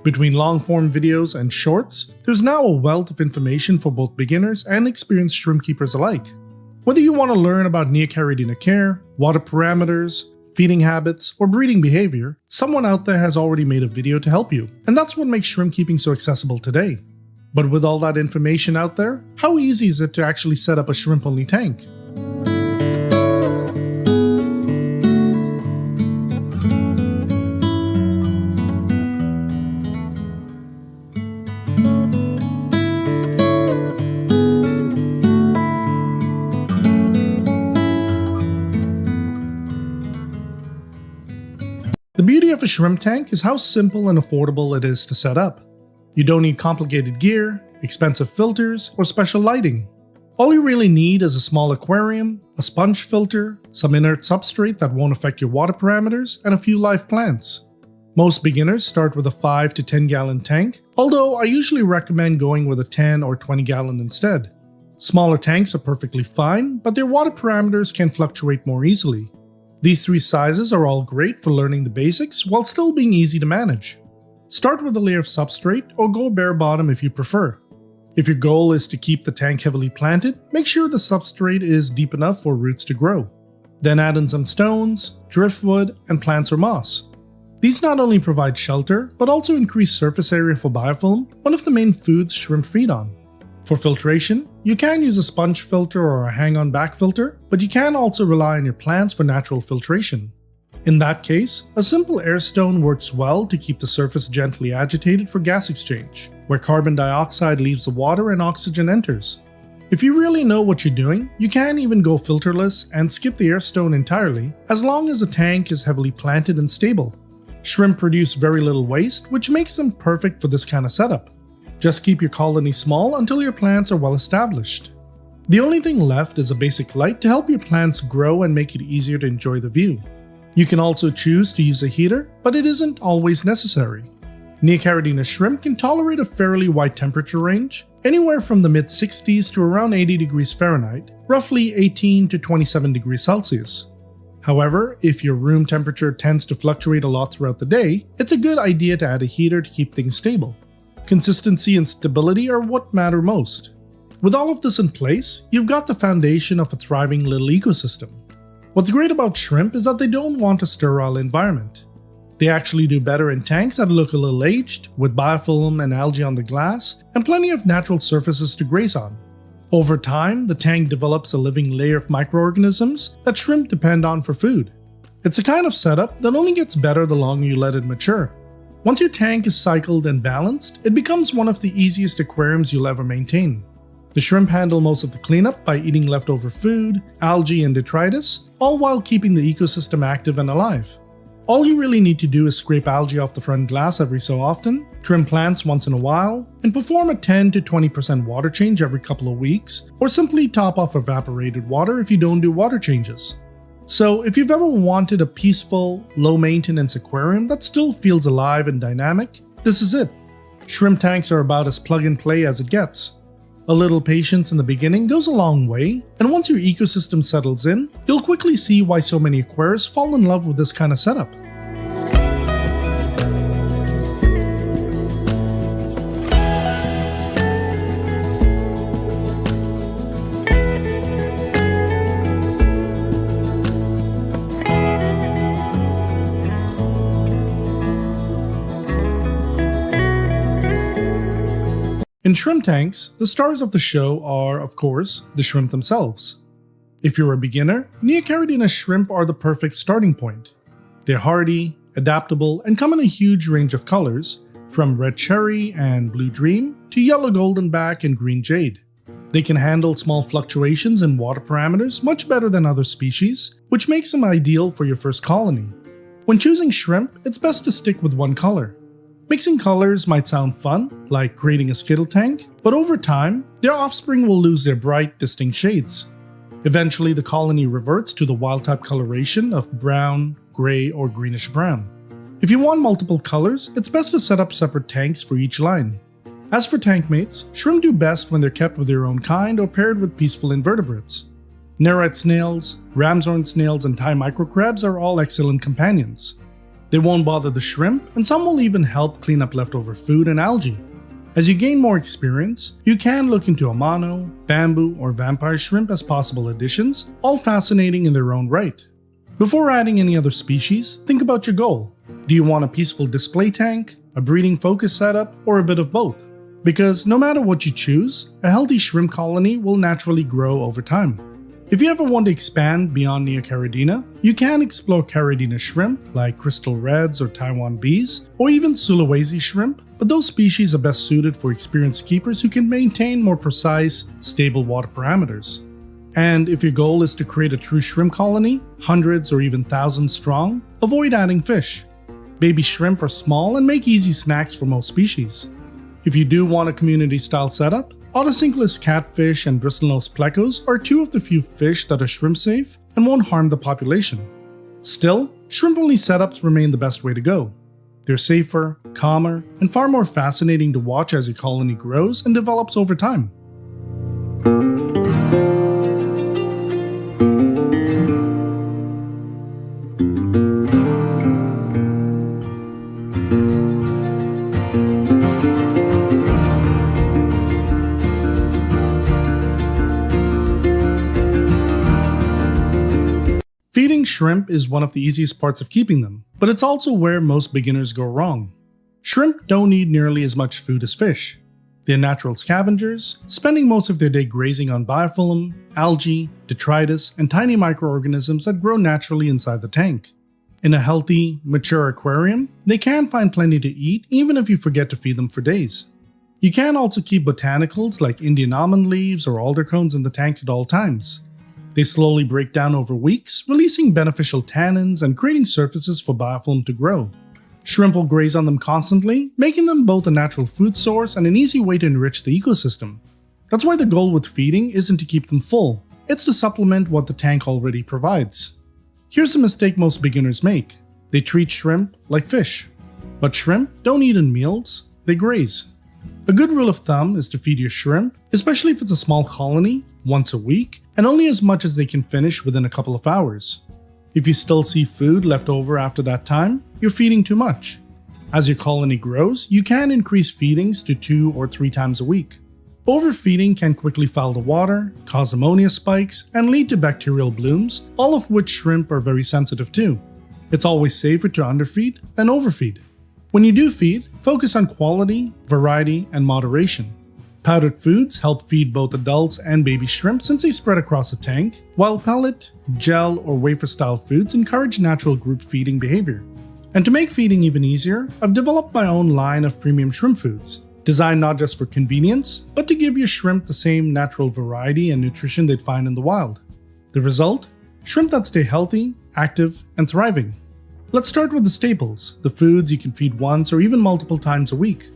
A: Between long-form videos and shorts, there's now a wealth of information for both beginners and experienced shrimp keepers alike. Whether you want to learn about Neocaridina care, water parameters, feeding habits, or breeding behavior, someone out there has already made a video to help you, and that's what makes shrimp keeping so accessible today. But with all that information out there, how easy is it to actually set up a shrimp-only tank? The beauty of a shrimp tank is how simple and affordable it is to set up. You don't need complicated gear, expensive filters, or special lighting. All you really need is a small aquarium, a sponge filter, some inert substrate that won't affect your water parameters, and a few live plants. Most beginners start with a 5 to 10 gallon tank, although I usually recommend going with a 10 or 20 gallon instead. Smaller tanks are perfectly fine, but their water parameters can fluctuate more easily. These 3 sizes are all great for learning the basics while still being easy to manage. Start with a layer of substrate or go bare bottom if you prefer. If your goal is to keep the tank heavily planted, make sure the substrate is deep enough for roots to grow. Then add in some stones, driftwood, and plants or moss. These not only provide shelter, but also increase surface area for biofilm, one of the main foods shrimp feed on. For filtration, you can use a sponge filter or a hang-on back filter, but you can also rely on your plants for natural filtration. In that case, a simple air stone works well to keep the surface gently agitated for gas exchange, where carbon dioxide leaves the water and oxygen enters. If you really know what you're doing, you can even go filterless and skip the air stone entirely, as long as the tank is heavily planted and stable. Shrimp produce very little waste, which makes them perfect for this kind of setup. Just keep your colony small until your plants are well established. The only thing left is a basic light to help your plants grow and make it easier to enjoy the view. You can also choose to use a heater, but it isn't always necessary. Neocaridina shrimp can tolerate a fairly wide temperature range, anywhere from the mid-60s to around 80 degrees Fahrenheit, roughly 18 to 27 degrees Celsius. However, if your room temperature tends to fluctuate a lot throughout the day, it's a good idea to add a heater to keep things stable. Consistency and stability are what matter most. With all of this in place, you've got the foundation of a thriving little ecosystem. What's great about shrimp is that they don't want a sterile environment. They actually do better in tanks that look a little aged, with biofilm and algae on the glass, and plenty of natural surfaces to graze on. Over time, the tank develops a living layer of microorganisms that shrimp depend on for food. It's a kind of setup that only gets better the longer you let it mature. Once your tank is cycled and balanced, it becomes one of the easiest aquariums you'll ever maintain. The shrimp handle most of the cleanup by eating leftover food, algae, and detritus, all while keeping the ecosystem active and alive. All you really need to do is scrape algae off the front glass every so often, trim plants once in a while, and perform a 10 to 20% water change every couple of weeks, or simply top off evaporated water if you don't do water changes. So if you've ever wanted a peaceful, low-maintenance aquarium that still feels alive and dynamic, this is it. Shrimp tanks are about as plug-and-play as it gets. A little patience in the beginning goes a long way, and once your ecosystem settles in, you'll quickly see why so many aquarists fall in love with this kind of setup. In shrimp tanks, the stars of the show are, of course, the shrimp themselves. If you're a beginner, Neocaridina shrimp are the perfect starting point. They're hardy, adaptable, and come in a huge range of colors, from red cherry and blue dream to yellow goldenback and green jade. They can handle small fluctuations in water parameters much better than other species, which makes them ideal for your first colony. When choosing shrimp, it's best to stick with one color. Mixing colors might sound fun, like creating a skittle tank, but over time, their offspring will lose their bright, distinct shades. Eventually, the colony reverts to the wild-type coloration of brown, gray, or greenish-brown. If you want multiple colors, it's best to set up separate tanks for each line. As for tank mates, shrimp do best when they're kept with their own kind or paired with peaceful invertebrates. Nerite snails, ramshorn snails, and Thai microcrabs are all excellent companions. They won't bother the shrimp, and some will even help clean up leftover food and algae. As you gain more experience, you can look into Amano, bamboo, or vampire shrimp as possible additions, all fascinating in their own right. Before adding any other species, think about your goal. Do you want a peaceful display tank, a breeding focus setup, or a bit of both? Because no matter what you choose, a healthy shrimp colony will naturally grow over time. If you ever want to expand beyond Neocaridina, you can explore Caridina shrimp like crystal reds or Taiwan bees, or even Sulawesi shrimp, but those species are best suited for experienced keepers who can maintain more precise, stable water parameters. And if your goal is to create a true shrimp colony, hundreds or even thousands strong, avoid adding fish. Baby shrimp are small and make easy snacks for most species. If you do want a community-style setup, Autosynclus catfish and bristlenose plecos are two of the few fish that are shrimp safe and won't harm the population. Still, shrimp-only setups remain the best way to go. They're safer, calmer, and far more fascinating to watch as your colony grows and develops over time. Feeding shrimp is one of the easiest parts of keeping them, but it's also where most beginners go wrong. Shrimp don't need nearly as much food as fish. They're natural scavengers, spending most of their day grazing on biofilm, algae, detritus, and tiny microorganisms that grow naturally inside the tank. In a healthy, mature aquarium, they can find plenty to eat even if you forget to feed them for days. You can also keep botanicals like Indian almond leaves or alder cones in the tank at all times. They slowly break down over weeks, releasing beneficial tannins and creating surfaces for biofilm to grow. Shrimp will graze on them constantly, making them both a natural food source and an easy way to enrich the ecosystem. That's why the goal with feeding isn't to keep them full, it's to supplement what the tank already provides. Here's a mistake most beginners make. They treat shrimp like fish. But shrimp don't eat in meals, they graze. A good rule of thumb is to feed your shrimp, especially if it's a small colony, once a week, and only as much as they can finish within a couple of hours. If you still see food left over after that time, you're feeding too much. As your colony grows, you can increase feedings to 2 or 3 times a week. Overfeeding can quickly foul the water, cause ammonia spikes, and lead to bacterial blooms, all of which shrimp are very sensitive to. It's always safer to underfeed than overfeed. When you do feed, focus on quality, variety, and moderation. Powdered foods help feed both adults and baby shrimp since they spread across the tank, while pellet, gel, or wafer-style foods encourage natural group feeding behavior. And to make feeding even easier, I've developed my own line of premium shrimp foods, designed not just for convenience, but to give your shrimp the same natural variety and nutrition they'd find in the wild. The result? Shrimp that stay healthy, active, and thriving. Let's start with the staples, the foods you can feed once or even multiple times a week.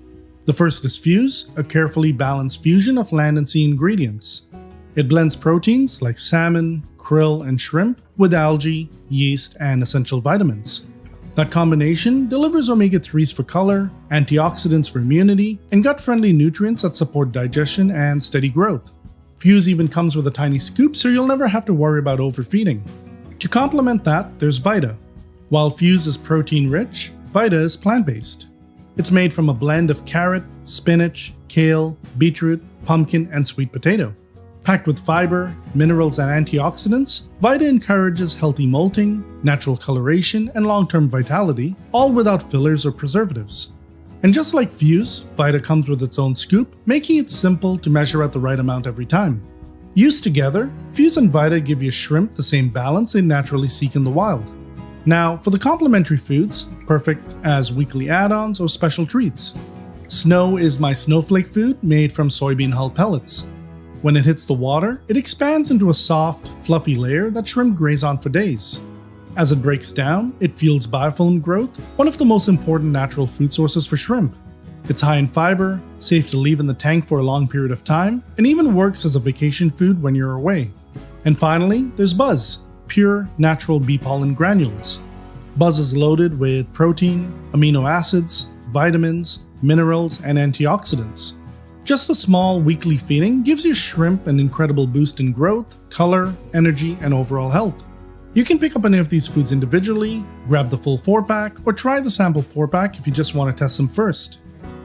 A: The first is Fuse, a carefully balanced fusion of land and sea ingredients. It blends proteins like salmon, krill, and shrimp with algae, yeast, and essential vitamins. That combination delivers omega-3s for color, antioxidants for immunity, and gut-friendly nutrients that support digestion and steady growth. Fuse even comes with a tiny scoop so you'll never have to worry about overfeeding. To complement that, there's Vita. While Fuse is protein-rich, Vita is plant-based. It's made from a blend of carrot, spinach, kale, beetroot, pumpkin, and sweet potato. Packed with fiber, minerals, and antioxidants, Vita encourages healthy molting, natural coloration, and long-term vitality, all without fillers or preservatives. And just like Fuse, Vita comes with its own scoop, making it simple to measure out the right amount every time. Used together, Fuse and Vita give your shrimp the same balance they naturally seek in the wild. Now, for the complementary foods, perfect as weekly add-ons or special treats. Snow is my snowflake food made from soybean hull pellets. When it hits the water, it expands into a soft, fluffy layer that shrimp graze on for days. As it breaks down, it fuels biofilm growth, one of the most important natural food sources for shrimp. It's high in fiber, safe to leave in the tank for a long period of time, and even works as a vacation food when you're away. And finally, there's Buzz, pure, natural bee pollen granules. Buzz is loaded with protein, amino acids, vitamins, minerals, and antioxidants. Just a small weekly feeding gives your shrimp an incredible boost in growth, color, energy, and overall health. You can pick up any of these foods individually, grab the full 4-pack, or try the sample 4-pack if you just want to test them first.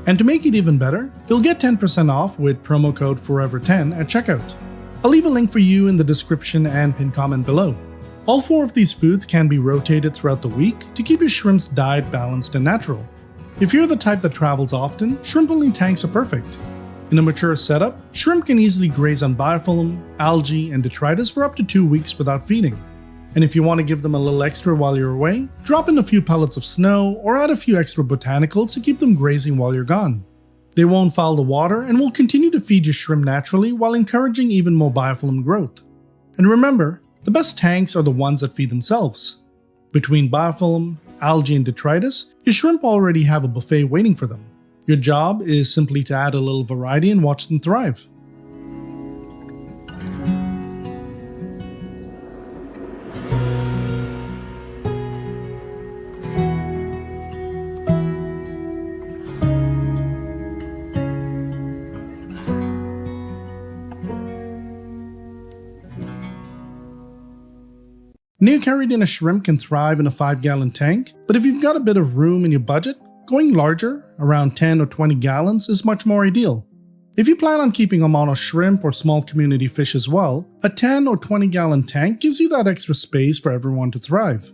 A: And to make it even better, you'll get 10% off with promo code FOREVER10 at checkout. I'll leave a link for you in the description and pinned comment below. All 4 of these foods can be rotated throughout the week to keep your shrimp's diet balanced and natural. If you're the type that travels often, shrimp-only tanks are perfect. In a mature setup, shrimp can easily graze on biofilm, algae, and detritus for up to 2 weeks without feeding. And if you want to give them a little extra while you're away, drop in a few pellets of snow or add a few extra botanicals to keep them grazing while you're gone. They won't foul the water and will continue to feed your shrimp naturally while encouraging even more biofilm growth. And remember, the best tanks are the ones that feed themselves. Between biofilm, algae, and detritus, your shrimp already have a buffet waiting for them. Your job is simply to add a little variety and watch them thrive. Neocaridina shrimp can thrive in a 5-gallon tank, but if you've got a bit of room in your budget, going larger, around 10 or 20 gallons, is much more ideal. If you plan on keeping a mono shrimp or small community fish as well, a 10 or 20 gallon tank gives you that extra space for everyone to thrive.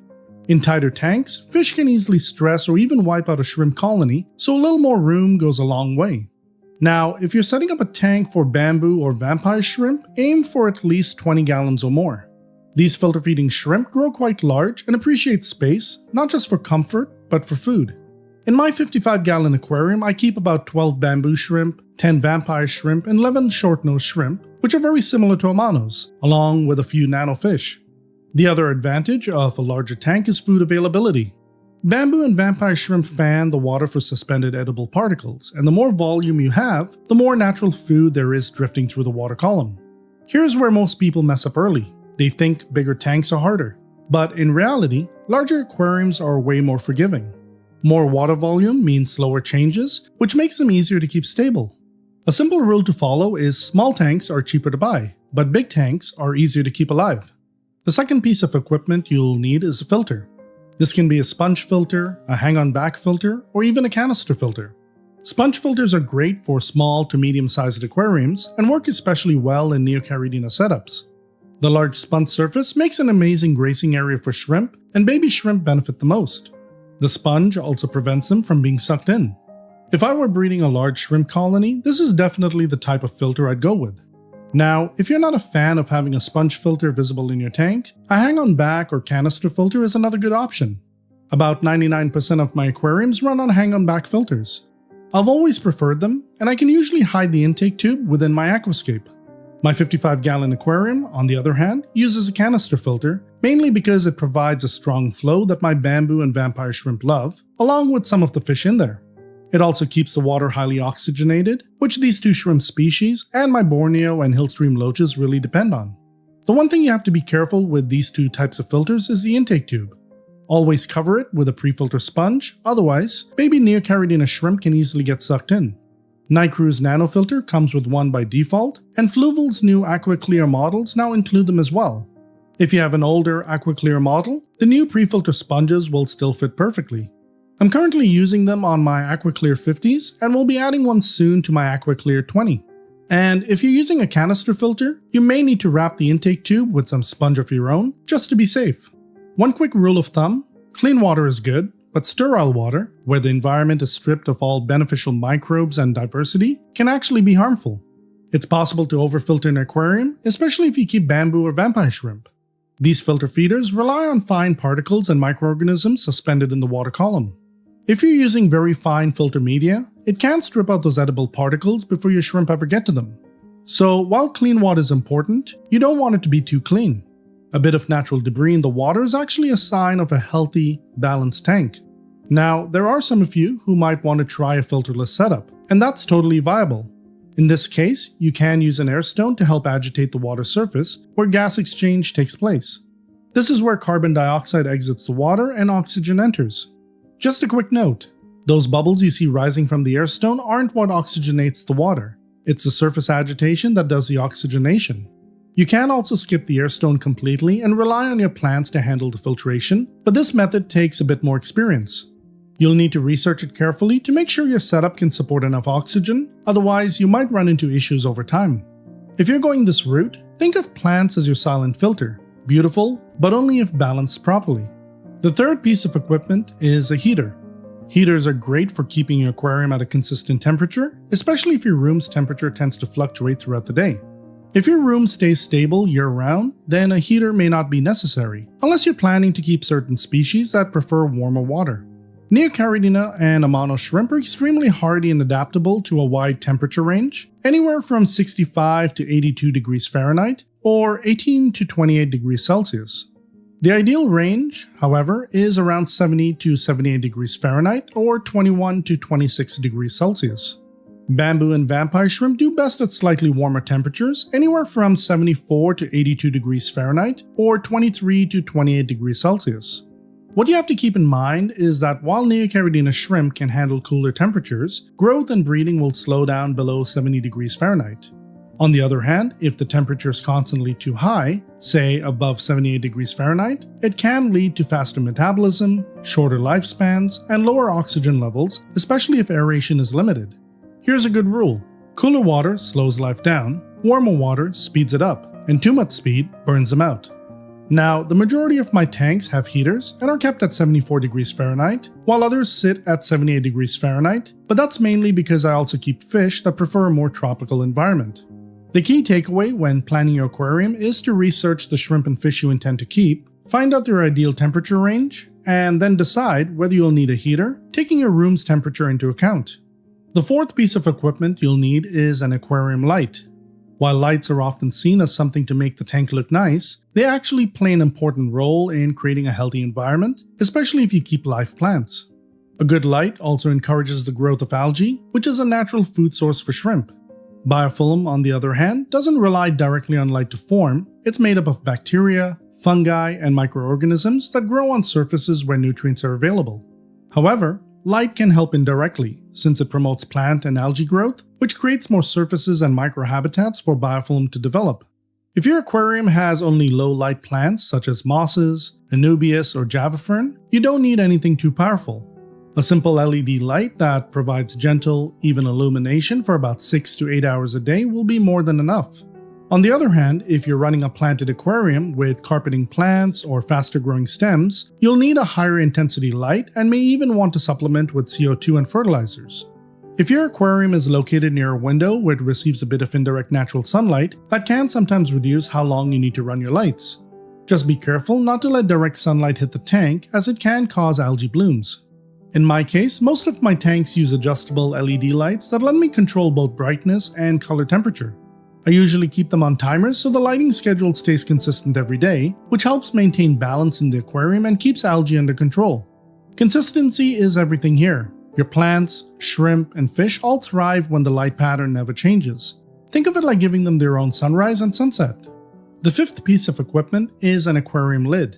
A: In tighter tanks, fish can easily stress or even wipe out a shrimp colony, so a little more room goes a long way. Now, if you're setting up a tank for bamboo or vampire shrimp, aim for at least 20 gallons or more. These filter-feeding shrimp grow quite large and appreciate space, not just for comfort, but for food. In my 55-gallon aquarium, I keep about 12 bamboo shrimp, 10 vampire shrimp, and 11 short-nosed shrimp, which are very similar to Amanos, along with a few nano fish. The other advantage of a larger tank is food availability. Bamboo and vampire shrimp fan the water for suspended edible particles, and the more volume you have, the more natural food there is drifting through the water column. Here's where most people mess up early. They think bigger tanks are harder, but in reality, larger aquariums are way more forgiving. More water volume means slower changes, which makes them easier to keep stable. A simple rule to follow is small tanks are cheaper to buy, but big tanks are easier to keep alive. The second piece of equipment you'll need is a filter. This can be a sponge filter, a hang-on back filter, or even a canister filter. Sponge filters are great for small to medium-sized aquariums and work especially well in Neocaridina setups. The large sponge surface makes an amazing grazing area for shrimp, and baby shrimp benefit the most. The sponge also prevents them from being sucked in. If I were breeding a large shrimp colony, this is definitely the type of filter I'd go with. Now, if you're not a fan of having a sponge filter visible in your tank, a hang-on back or canister filter is another good option. About 99% of my aquariums run on hang-on back filters. I've always preferred them, and I can usually hide the intake tube within my aquascape. My 55-gallon aquarium, on the other hand, uses a canister filter, mainly because it provides a strong flow that my bamboo and vampire shrimp love, along with some of the fish in there. It also keeps the water highly oxygenated, which these two shrimp species and my Borneo and Hillstream loaches really depend on. The one thing you have to be careful with these two types of filters is the intake tube. Always cover it with a pre-filter sponge, otherwise, baby Neocaridina shrimp can easily get sucked in. Nycrew's nano filter comes with one by default, and Fluval's new AquaClear models now include them as well. If you have an older AquaClear model, the new pre-filter sponges will still fit perfectly. I'm currently using them on my AquaClear 50s and will be adding one soon to my AquaClear 20. And if you're using a canister filter, you may need to wrap the intake tube with some sponge of your own, just to be safe. One quick rule of thumb: clean water is good, but sterile water, where the environment is stripped of all beneficial microbes and diversity, can actually be harmful. It's possible to overfilter an aquarium, especially if you keep bamboo or vampire shrimp. These filter feeders rely on fine particles and microorganisms suspended in the water column. If you're using very fine filter media, it can strip out those edible particles before your shrimp ever get to them. So while clean water is important, you don't want it to be too clean. A bit of natural debris in the water is actually a sign of a healthy, balanced tank. Now, there are some of you who might want to try a filterless setup, and that's totally viable. In this case, you can use an air stone to help agitate the water surface where gas exchange takes place. This is where carbon dioxide exits the water and oxygen enters. Just a quick note, those bubbles you see rising from the air stone aren't what oxygenates the water. It's the surface agitation that does the oxygenation. You can also skip the air stone completely and rely on your plants to handle the filtration, but this method takes a bit more experience. You'll need to research it carefully to make sure your setup can support enough oxygen, otherwise you might run into issues over time. If you're going this route, think of plants as your silent filter. Beautiful, but only if balanced properly. The third piece of equipment is a heater. Heaters are great for keeping your aquarium at a consistent temperature, especially if your room's temperature tends to fluctuate throughout the day. If your room stays stable year-round, then a heater may not be necessary, unless you're planning to keep certain species that prefer warmer water. Neocaridina and Amano shrimp are extremely hardy and adaptable to a wide temperature range, anywhere from 65 to 82 degrees Fahrenheit or 18 to 28 degrees Celsius. The ideal range, however, is around 70 to 78 degrees Fahrenheit or 21 to 26 degrees Celsius. Bamboo and vampire shrimp do best at slightly warmer temperatures, anywhere from 74 to 82 degrees Fahrenheit or 23 to 28 degrees Celsius. What you have to keep in mind is that while Neocaridina shrimp can handle cooler temperatures, growth and breeding will slow down below 70 degrees Fahrenheit. On the other hand, if the temperature is constantly too high, say above 78 degrees Fahrenheit, it can lead to faster metabolism, shorter lifespans, and lower oxygen levels, especially if aeration is limited. Here's a good rule. Cooler water slows life down, warmer water speeds it up, and too much speed burns them out. Now, the majority of my tanks have heaters and are kept at 74 degrees Fahrenheit, while others sit at 78 degrees Fahrenheit, but that's mainly because I also keep fish that prefer a more tropical environment. The key takeaway when planning your aquarium is to research the shrimp and fish you intend to keep, find out their ideal temperature range, and then decide whether you'll need a heater, taking your room's temperature into account. The fourth piece of equipment you'll need is an aquarium light. While lights are often seen as something to make the tank look nice, they actually play an important role in creating a healthy environment, especially if you keep live plants. A good light also encourages the growth of algae, which is a natural food source for shrimp. Biofilm, on the other hand, doesn't rely directly on light to form. It's made up of bacteria, fungi, and microorganisms that grow on surfaces where nutrients are available. However, light can help indirectly, since it promotes plant and algae growth, which creates more surfaces and microhabitats for biofilm to develop. If your aquarium has only low-light plants such as mosses, Anubias, or Java fern, you don't need anything too powerful. A simple LED light that provides gentle, even illumination for about 6 to 8 hours a day will be more than enough. On the other hand, if you're running a planted aquarium with carpeting plants or faster growing stems, you'll need a higher intensity light and may even want to supplement with CO2 and fertilizers. If your aquarium is located near a window where it receives a bit of indirect natural sunlight, that can sometimes reduce how long you need to run your lights. Just be careful not to let direct sunlight hit the tank, as it can cause algae blooms. In my case, most of my tanks use adjustable LED lights that let me control both brightness and color temperature. I usually keep them on timers so the lighting schedule stays consistent every day, which helps maintain balance in the aquarium and keeps algae under control. Consistency is everything here. Your plants, shrimp, and fish all thrive when the light pattern never changes. Think of it like giving them their own sunrise and sunset. The fifth piece of equipment is an aquarium lid.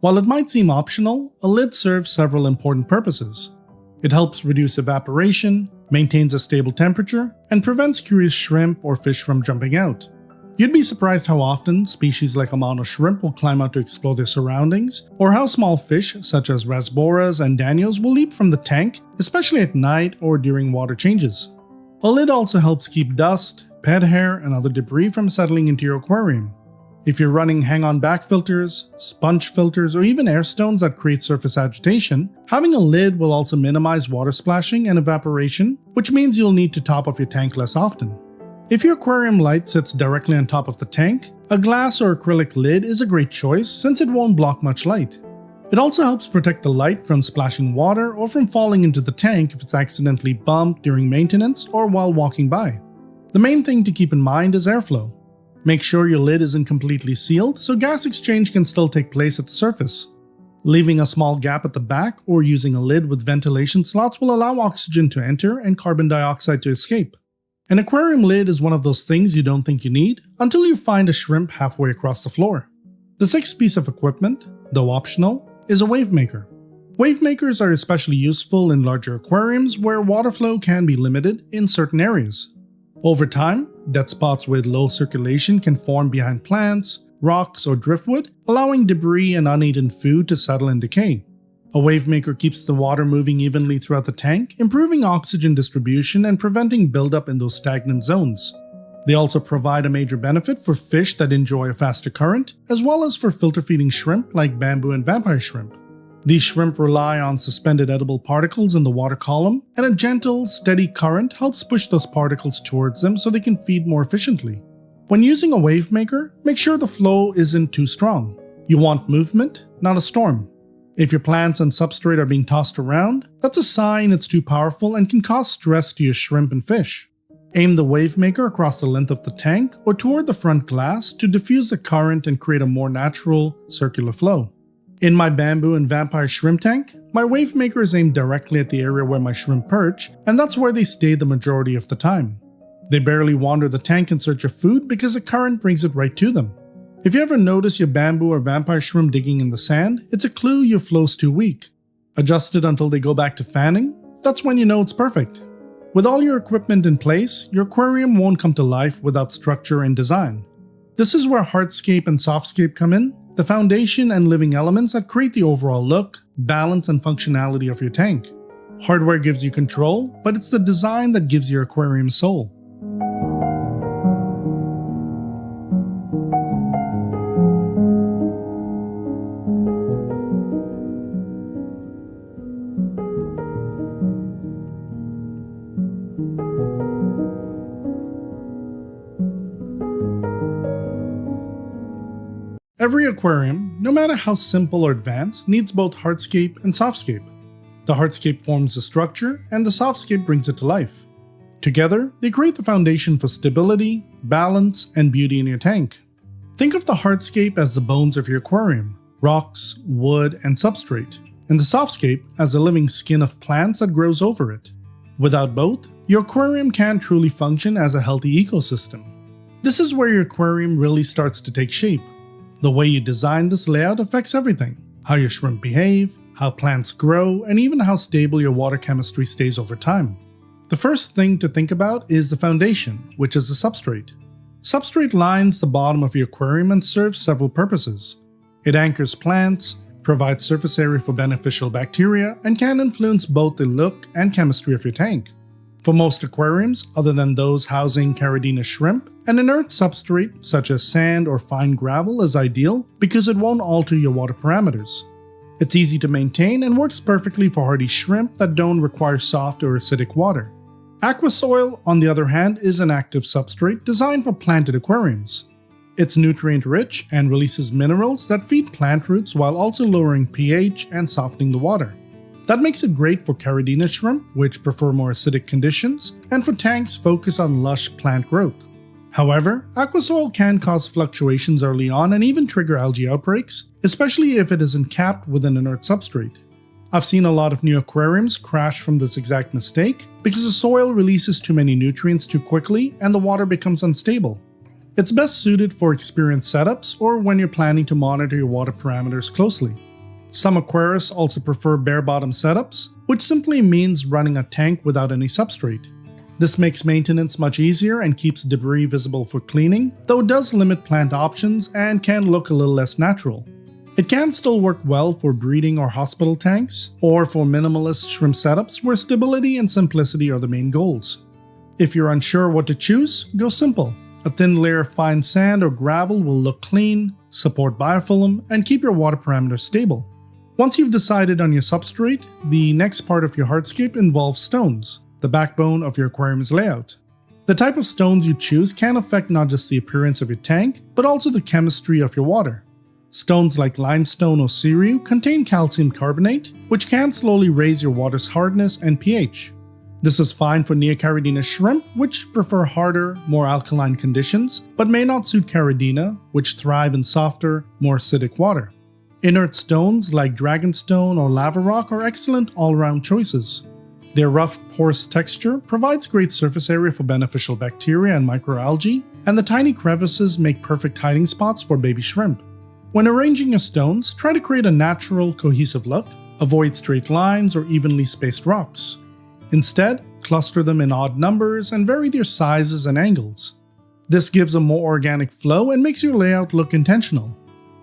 A: While it might seem optional, a lid serves several important purposes. It helps reduce evaporation, maintains a stable temperature, and prevents curious shrimp or fish from jumping out. You'd be surprised how often species like Amano shrimp will climb out to explore their surroundings, or how small fish such as rasboras and danios will leap from the tank, especially at night or during water changes. A lid also helps keep dust, pet hair, and other debris from settling into your aquarium. If you're running hang-on back filters, sponge filters, or even air stones that create surface agitation, having a lid will also minimize water splashing and evaporation, which means you'll need to top off your tank less often. If your aquarium light sits directly on top of the tank, a glass or acrylic lid is a great choice since it won't block much light. It also helps protect the light from splashing water or from falling into the tank if it's accidentally bumped during maintenance or while walking by. The main thing to keep in mind is airflow. Make sure your lid isn't completely sealed so gas exchange can still take place at the surface. Leaving a small gap at the back or using a lid with ventilation slots will allow oxygen to enter and carbon dioxide to escape. An aquarium lid is one of those things you don't think you need until you find a shrimp halfway across the floor. The sixth piece of equipment, though optional, is a wave maker. Wave makers are especially useful in larger aquariums where water flow can be limited in certain areas. Over time, dead spots with low circulation can form behind plants, rocks, or driftwood, allowing debris and uneaten food to settle and decay. A wave maker keeps the water moving evenly throughout the tank, improving oxygen distribution and preventing buildup in those stagnant zones. They also provide a major benefit for fish that enjoy a faster current, as well as for filter-feeding shrimp like bamboo and vampire shrimp. These shrimp rely on suspended edible particles in the water column, and a gentle, steady current helps push those particles towards them so they can feed more efficiently. When using a wave maker, make sure the flow isn't too strong. You want movement, not a storm. If your plants and substrate are being tossed around, that's a sign it's too powerful and can cause stress to your shrimp and fish. Aim the wave maker across the length of the tank or toward the front glass to diffuse the current and create a more natural, circular flow. In my bamboo and vampire shrimp tank, my wave maker is aimed directly at the area where my shrimp perch, and that's where they stay the majority of the time. They barely wander the tank in search of food because the current brings it right to them. If you ever notice your bamboo or vampire shrimp digging in the sand, it's a clue your flow's too weak. Adjust it until they go back to fanning, that's when you know it's perfect. With all your equipment in place, your aquarium won't come to life without structure and design. This is where hardscape and softscape come in, the foundation and living elements that create the overall look, balance, and functionality of your tank. Hardware gives you control, but it's the design that gives your aquarium soul. Every aquarium, no matter how simple or advanced, needs both hardscape and softscape. The hardscape forms the structure, and the softscape brings it to life. Together, they create the foundation for stability, balance, and beauty in your tank. Think of the hardscape as the bones of your aquarium, rocks, wood, and substrate, and the softscape as the living skin of plants that grows over it. Without both, your aquarium can't truly function as a healthy ecosystem. This is where your aquarium really starts to take shape. The way you design this layout affects everything: how your shrimp behave, how plants grow, and even how stable your water chemistry stays over time. The first thing to think about is the foundation, which is the substrate. Substrate lines the bottom of your aquarium and serves several purposes. It anchors plants, provides surface area for beneficial bacteria, and can influence both the look and chemistry of your tank. For most aquariums, other than those housing Caridina shrimp, an inert substrate such as sand or fine gravel is ideal because it won't alter your water parameters. It's easy to maintain and works perfectly for hardy shrimp that don't require soft or acidic water. Aqua soil, on the other hand, is an active substrate designed for planted aquariums. It's nutrient-rich and releases minerals that feed plant roots while also lowering pH and softening the water. That makes it great for Caridina shrimp, which prefer more acidic conditions, and for tanks focused on lush plant growth. However, aqua soil can cause fluctuations early on and even trigger algae outbreaks, especially if it isn't capped with an inert substrate. I've seen a lot of new aquariums crash from this exact mistake because the soil releases too many nutrients too quickly and the water becomes unstable. It's best suited for experienced setups or when you're planning to monitor your water parameters closely. Some aquarists also prefer bare-bottom setups, which simply means running a tank without any substrate. This makes maintenance much easier and keeps debris visible for cleaning, though it does limit plant options and can look a little less natural. It can still work well for breeding or hospital tanks, or for minimalist shrimp setups where stability and simplicity are the main goals. If you're unsure what to choose, go simple. A thin layer of fine sand or gravel will look clean, support biofilm, and keep your water parameters stable. Once you've decided on your substrate, the next part of your hardscape involves stones, the backbone of your aquarium's layout. The type of stones you choose can affect not just the appearance of your tank, but also the chemistry of your water. Stones like limestone or ceru contain calcium carbonate, which can slowly raise your water's hardness and pH. This is fine for neocaridina shrimp, which prefer harder, more alkaline conditions, but may not suit caridina, which thrive in softer, more acidic water. Inert stones like dragonstone or lava rock are excellent all-round choices. Their rough, porous texture provides great surface area for beneficial bacteria and microalgae, and the tiny crevices make perfect hiding spots for baby shrimp. When arranging your stones, try to create a natural, cohesive look. Avoid straight lines or evenly spaced rocks. Instead, cluster them in odd numbers and vary their sizes and angles. This gives a more organic flow and makes your layout look intentional.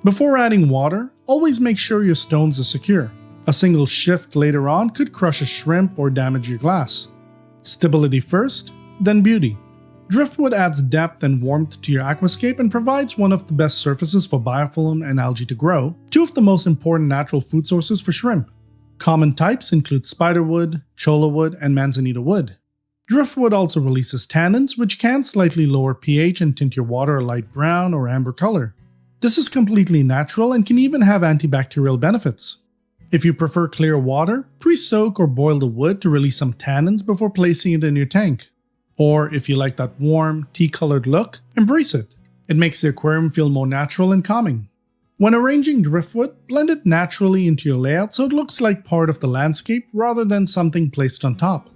A: Before adding water, always make sure your stones are secure. A single shift later on could crush a shrimp or damage your glass. Stability first, then beauty. Driftwood adds depth and warmth to your aquascape and provides one of the best surfaces for biofilm and algae to grow, two of the most important natural food sources for shrimp. Common types include spiderwood, cholla wood, and manzanita wood. Driftwood also releases tannins, which can slightly lower pH and tint your water a light brown or amber color. This is completely natural and can even have antibacterial benefits. If you prefer clear water, pre-soak or boil the wood to release some tannins before placing it in your tank. Or if you like that warm, tea-colored look, embrace it. It makes the aquarium feel more natural and calming. When arranging driftwood, blend it naturally into your layout so it looks like part of the landscape rather than something placed on top.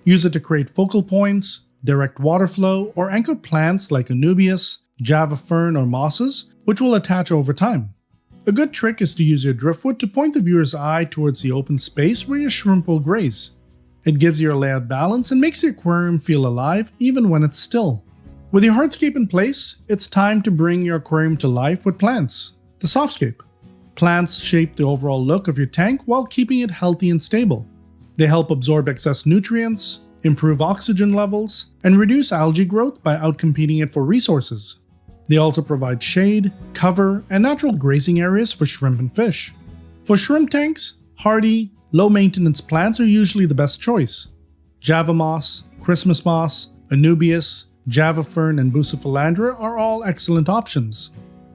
A: Use it to create focal points, direct water flow, or anchor plants like anubias, java fern, or mosses, which will attach over time. A good trick is to use your driftwood to point the viewer's eye towards the open space where your shrimp will graze. It gives your layout balance and makes the aquarium feel alive even when it's still. With your hardscape in place, it's time to bring your aquarium to life with plants. The softscape. Plants shape the overall look of your tank while keeping it healthy and stable. They help absorb excess nutrients, improve oxygen levels, and reduce algae growth by outcompeting it for resources. They also provide shade, cover, and natural grazing areas for shrimp and fish. For shrimp tanks, hardy, low-maintenance plants are usually the best choice. Java moss, Christmas moss, anubias, java fern, and bucephalandra are all excellent options.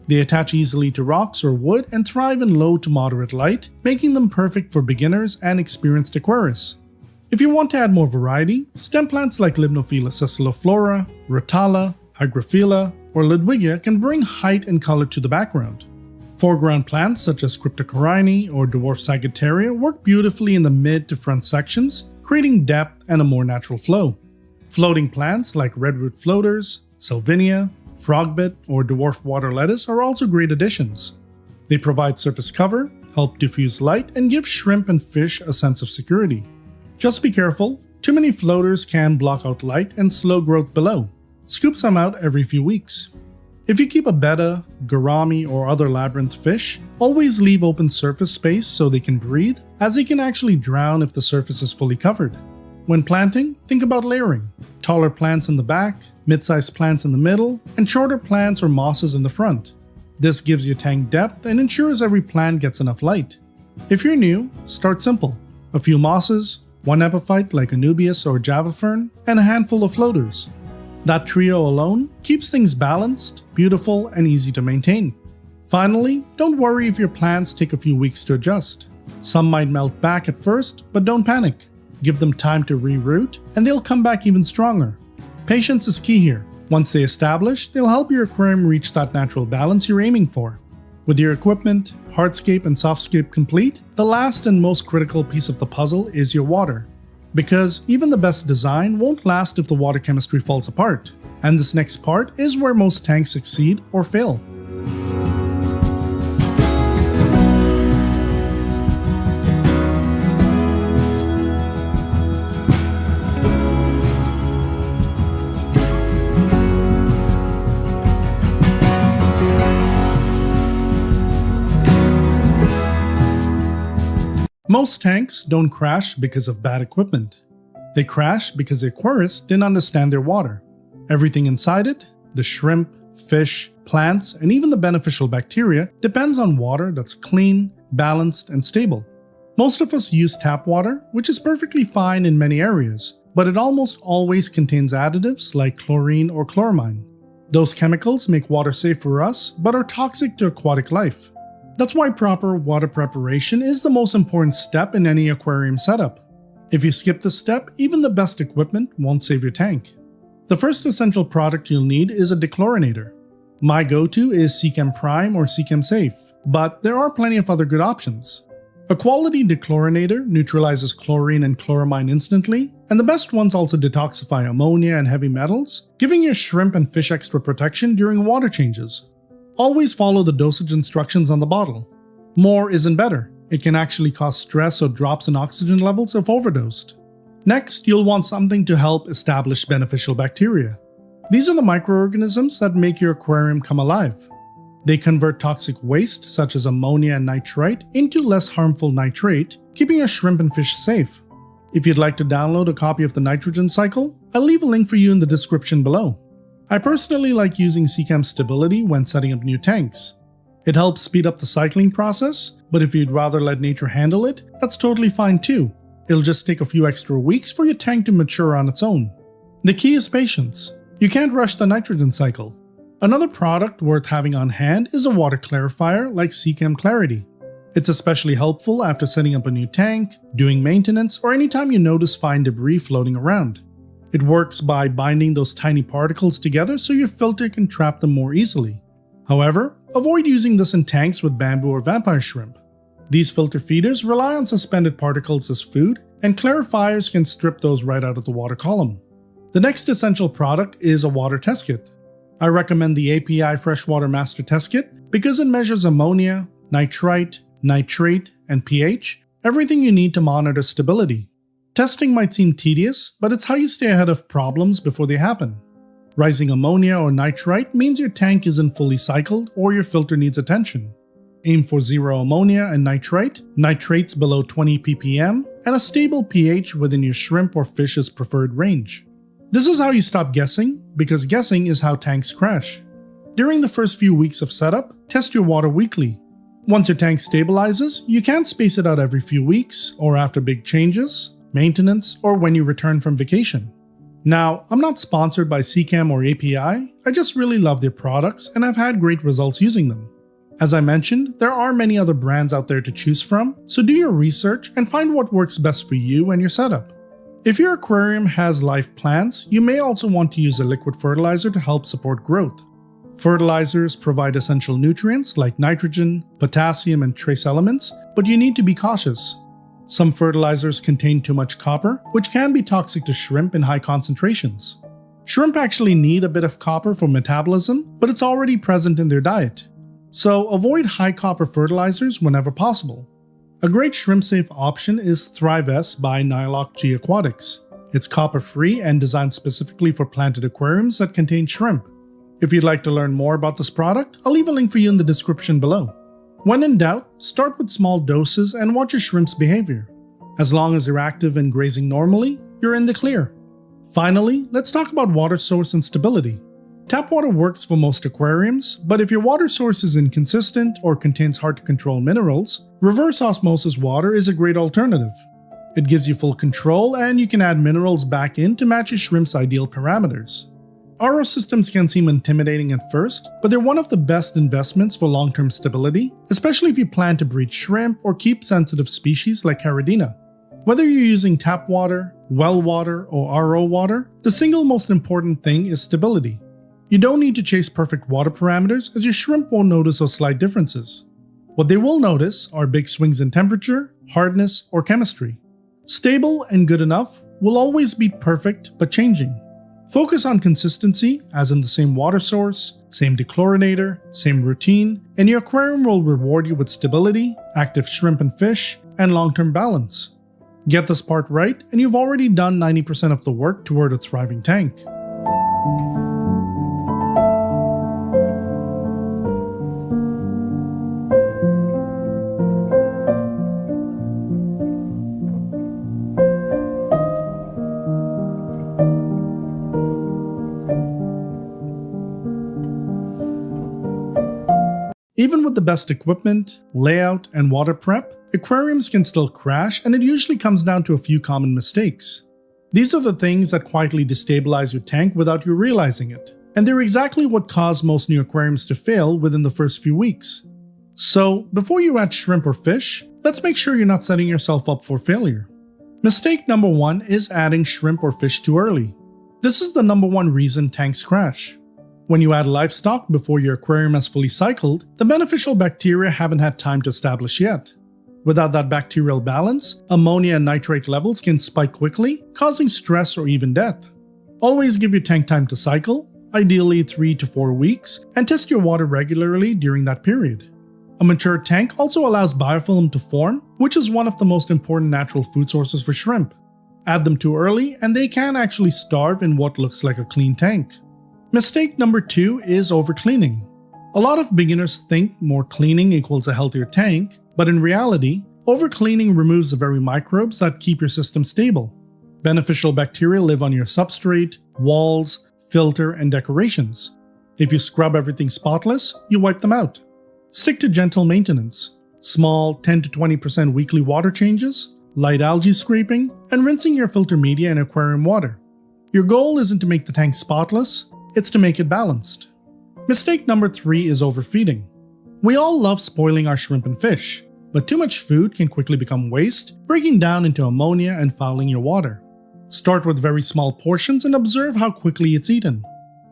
A: They attach easily to rocks or wood and thrive in low to moderate light, making them perfect for beginners and experienced aquarists. If you want to add more variety, stem plants like Limnophila sessiliflora, Rotala, Hygrophila, or Ludwigia can bring height and color to the background. Foreground plants such as Cryptocoryne or dwarf Sagittaria work beautifully in the mid to front sections, creating depth and a more natural flow. Floating plants like redwood floaters, Sylvinia, frogbit, or dwarf water lettuce are also great additions. They provide surface cover, help diffuse light, and give shrimp and fish a sense of security. Just be careful, too many floaters can block out light and slow growth below. Scoop some out every few weeks. If you keep a betta, gourami, or other labyrinth fish, always leave open surface space so they can breathe, as they can actually drown if the surface is fully covered. When planting, think about layering. Taller plants in the back, mid-sized plants in the middle, and shorter plants or mosses in the front. This gives your tank depth and ensures every plant gets enough light. If you're new, start simple. A few mosses, one epiphyte like anubias or java fern, and a handful of floaters. That trio alone keeps things balanced, beautiful, and easy to maintain. Finally, don't worry if your plants take a few weeks to adjust. Some might melt back at first, but don't panic. Give them time to reroot, and they'll come back even stronger. Patience is key here. Once they establish, they'll help your aquarium reach that natural balance you're aiming for. With your equipment, hardscape, and softscape complete, the last and most critical piece of the puzzle is your water. Because even the best design won't last if the water chemistry falls apart. And this next part is where most tanks succeed or fail. Most tanks don't crash because of bad equipment. They crash because the aquarists didn't understand their water. Everything inside it, the shrimp, fish, plants, and even the beneficial bacteria depends on water that's clean, balanced, and stable. Most of us use tap water, which is perfectly fine in many areas, but it almost always contains additives like chlorine or chloramine. Those chemicals make water safe for us, but are toxic to aquatic life. That's why proper water preparation is the most important step in any aquarium setup. If you skip this step, even the best equipment won't save your tank. The first essential product you'll need is a dechlorinator. My go-to is SeaChem Prime or SeaChem Safe, but there are plenty of other good options. A quality dechlorinator neutralizes chlorine and chloramine instantly, and the best ones also detoxify ammonia and heavy metals, giving your shrimp and fish extra protection during water changes. Always follow the dosage instructions on the bottle. More isn't better. It can actually cause stress or drops in oxygen levels if overdosed. Next, you'll want something to help establish beneficial bacteria. These are the microorganisms that make your aquarium come alive. They convert toxic waste, such as ammonia and nitrite, into less harmful nitrate, keeping your shrimp and fish safe. If you'd like to download a copy of the nitrogen cycle, I'll leave a link for you in the description below. I personally like using SeaChem Stability when setting up new tanks. It helps speed up the cycling process, but if you'd rather let nature handle it, that's totally fine too. It'll just take a few extra weeks for your tank to mature on its own. The key is patience. You can't rush the nitrogen cycle. Another product worth having on hand is a water clarifier like SeaChem Clarity. It's especially helpful after setting up a new tank, doing maintenance, or anytime you notice fine debris floating around. It works by binding those tiny particles together so your filter can trap them more easily. However, avoid using this in tanks with bamboo or vampire shrimp. These filter feeders rely on suspended particles as food, and clarifiers can strip those right out of the water column. The next essential product is a water test kit. I recommend the API Freshwater Master Test Kit because it measures ammonia, nitrite, nitrate, and pH, everything you need to monitor stability. Testing might seem tedious, but it's how you stay ahead of problems before they happen. Rising ammonia or nitrite means your tank isn't fully cycled or your filter needs attention. Aim for zero ammonia and nitrite, nitrates below 20 ppm, and a stable pH within your shrimp or fish's preferred range. This is how you stop guessing, because guessing is how tanks crash. During the first few weeks of setup, test your water weekly. Once your tank stabilizes, you can space it out every few weeks, or after big changes, maintenance, or when you return from vacation. Now, I'm not sponsored by SeaChem or API, I just really love their products and I've had great results using them. As I mentioned, there are many other brands out there to choose from, so do your research and find what works best for you and your setup. If your aquarium has live plants, you may also want to use a liquid fertilizer to help support growth. Fertilizers provide essential nutrients like nitrogen, potassium, and trace elements, but you need to be cautious. Some fertilizers contain too much copper, which can be toxic to shrimp in high concentrations. Shrimp actually need a bit of copper for metabolism, but it's already present in their diet. So avoid high copper fertilizers whenever possible. A great shrimp-safe option is Thrive S by Nylock G Aquatics. It's copper-free and designed specifically for planted aquariums that contain shrimp. If you'd like to learn more about this product, I'll leave a link for you in the description below. When in doubt, start with small doses and watch your shrimp's behavior. As long as they're active and grazing normally, you're in the clear. Finally, let's talk about water source and stability. Tap water works for most aquariums, but if your water source is inconsistent or contains hard-to-control minerals, reverse osmosis water is a great alternative. It gives you full control and you can add minerals back in to match your shrimp's ideal parameters. RO systems can seem intimidating at first, but they're one of the best investments for long-term stability, especially if you plan to breed shrimp or keep sensitive species like Caridina. Whether you're using tap water, well water, or RO water, the single most important thing is stability. You don't need to chase perfect water parameters as your shrimp won't notice those slight differences. What they will notice are big swings in temperature, hardness, or chemistry. Stable and good enough will always beat perfect but changing. Focus on consistency, as in the same water source, same dechlorinator, same routine, and your aquarium will reward you with stability, active shrimp and fish, and long-term balance. Get this part right, and you've already done 90% of the work toward a thriving tank. Even with the best equipment, layout, and water prep, aquariums can still crash, and it usually comes down to a few common mistakes. These are the things that quietly destabilize your tank without you realizing it, and they're exactly what cause most new aquariums to fail within the first few weeks. So, before you add shrimp or fish, let's make sure you're not setting yourself up for failure. Mistake number 1 is adding shrimp or fish too early. This is the number one reason tanks crash. When you add livestock before your aquarium has fully cycled, the beneficial bacteria haven't had time to establish yet. Without that bacterial balance, ammonia and nitrate levels can spike quickly, causing stress or even death. Always give your tank time to cycle, ideally 3 to 4 weeks, and test your water regularly during that period. A mature tank also allows biofilm to form, which is one of the most important natural food sources for shrimp. Add them too early and they can actually starve in what looks like a clean tank. Mistake number 2 is overcleaning. A lot of beginners think more cleaning equals a healthier tank, but in reality, overcleaning removes the very microbes that keep your system stable. Beneficial bacteria live on your substrate, walls, filter, and decorations. If you scrub everything spotless, you wipe them out. Stick to gentle maintenance, small 10 to 20% weekly water changes, light algae scraping, and rinsing your filter media in aquarium water. Your goal isn't to make the tank spotless, it's to make it balanced. Mistake number 3 is overfeeding. We all love spoiling our shrimp and fish, but too much food can quickly become waste, breaking down into ammonia and fouling your water. Start with very small portions and observe how quickly it's eaten.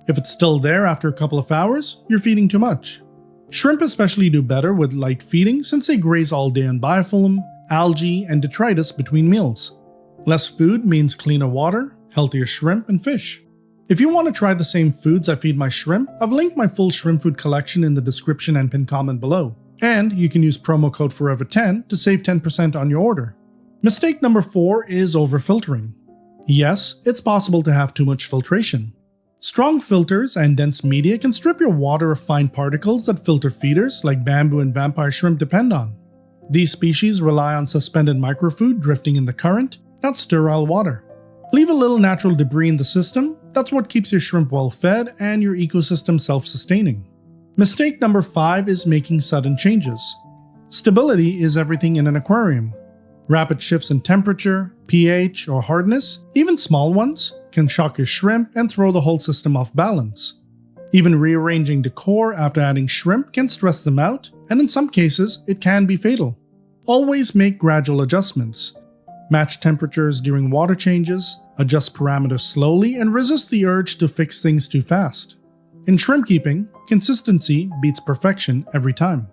A: If it's still there after a couple of hours, you're feeding too much. Shrimp especially do better with light feeding since they graze all day on biofilm, algae, and detritus between meals. Less food means cleaner water, healthier shrimp, and fish. If you want to try the same foods I feed my shrimp, I've linked my full shrimp food collection in the description and pinned comment below. And you can use promo code FOREVER10 to save 10% on your order. Mistake number 4 is overfiltering. Yes, it's possible to have too much filtration. Strong filters and dense media can strip your water of fine particles that filter feeders like bamboo and vampire shrimp depend on. These species rely on suspended microfood drifting in the current, not sterile water. Leave a little natural debris in the system, that's what keeps your shrimp well fed and your ecosystem self-sustaining. Mistake number 5 is making sudden changes. Stability is everything in an aquarium. Rapid shifts in temperature, pH, or hardness, even small ones, can shock your shrimp and throw the whole system off balance. Even rearranging decor after adding shrimp can stress them out, and in some cases, it can be fatal. Always make gradual adjustments. Match temperatures during water changes, adjust parameters slowly, and resist the urge to fix things too fast. In shrimp keeping, consistency beats perfection every time.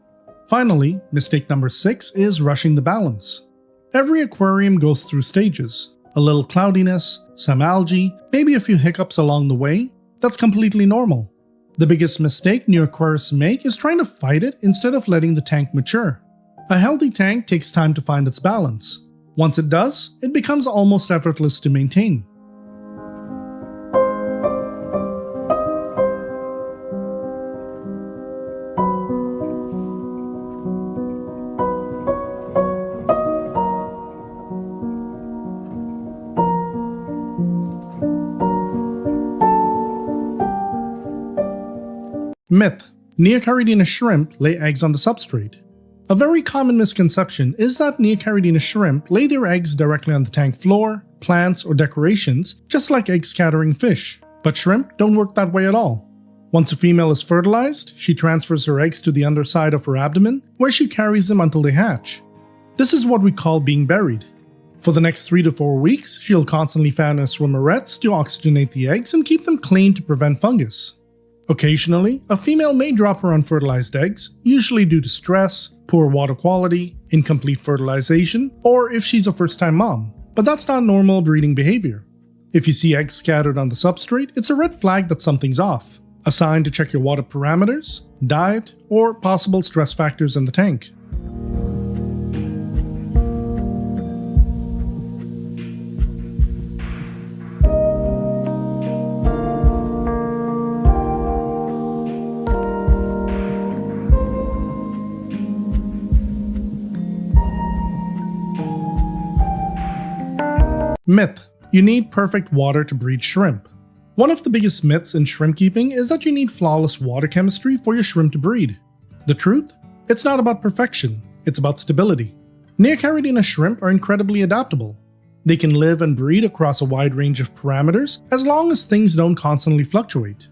A: Finally, mistake number 6 is rushing the balance. Every aquarium goes through stages. A little cloudiness, some algae, maybe a few hiccups along the way. That's completely normal. The biggest mistake new aquarists make is trying to fight it instead of letting the tank mature. A healthy tank takes time to find its balance. Once it does, it becomes almost effortless to maintain. Myth: Neocaridina shrimp lay eggs on the substrate. A very common misconception is that Neocaridina shrimp lay their eggs directly on the tank floor, plants, or decorations, just like egg-scattering fish. But shrimp don't work that way at all. Once a female is fertilized, she transfers her eggs to the underside of her abdomen, where she carries them until they hatch. This is what we call being buried. For the next 3 to 4 weeks, she'll constantly fan her swimmerettes to oxygenate the eggs and keep them clean to prevent fungus. Occasionally, a female may drop her unfertilized eggs, usually due to stress, poor water quality, incomplete fertilization, or if she's a first-time mom. But that's not normal breeding behavior. If you see eggs scattered on the substrate, it's a red flag that something's off. A sign to check your water parameters, diet, or possible stress factors in the tank. Myth: You need perfect water to breed shrimp. One of the biggest myths in shrimp keeping is that you need flawless water chemistry for your shrimp to breed. The truth? It's not about perfection, it's about stability. Neocaridina shrimp are incredibly adaptable. They can live and breed across a wide range of parameters as long as things don't constantly fluctuate.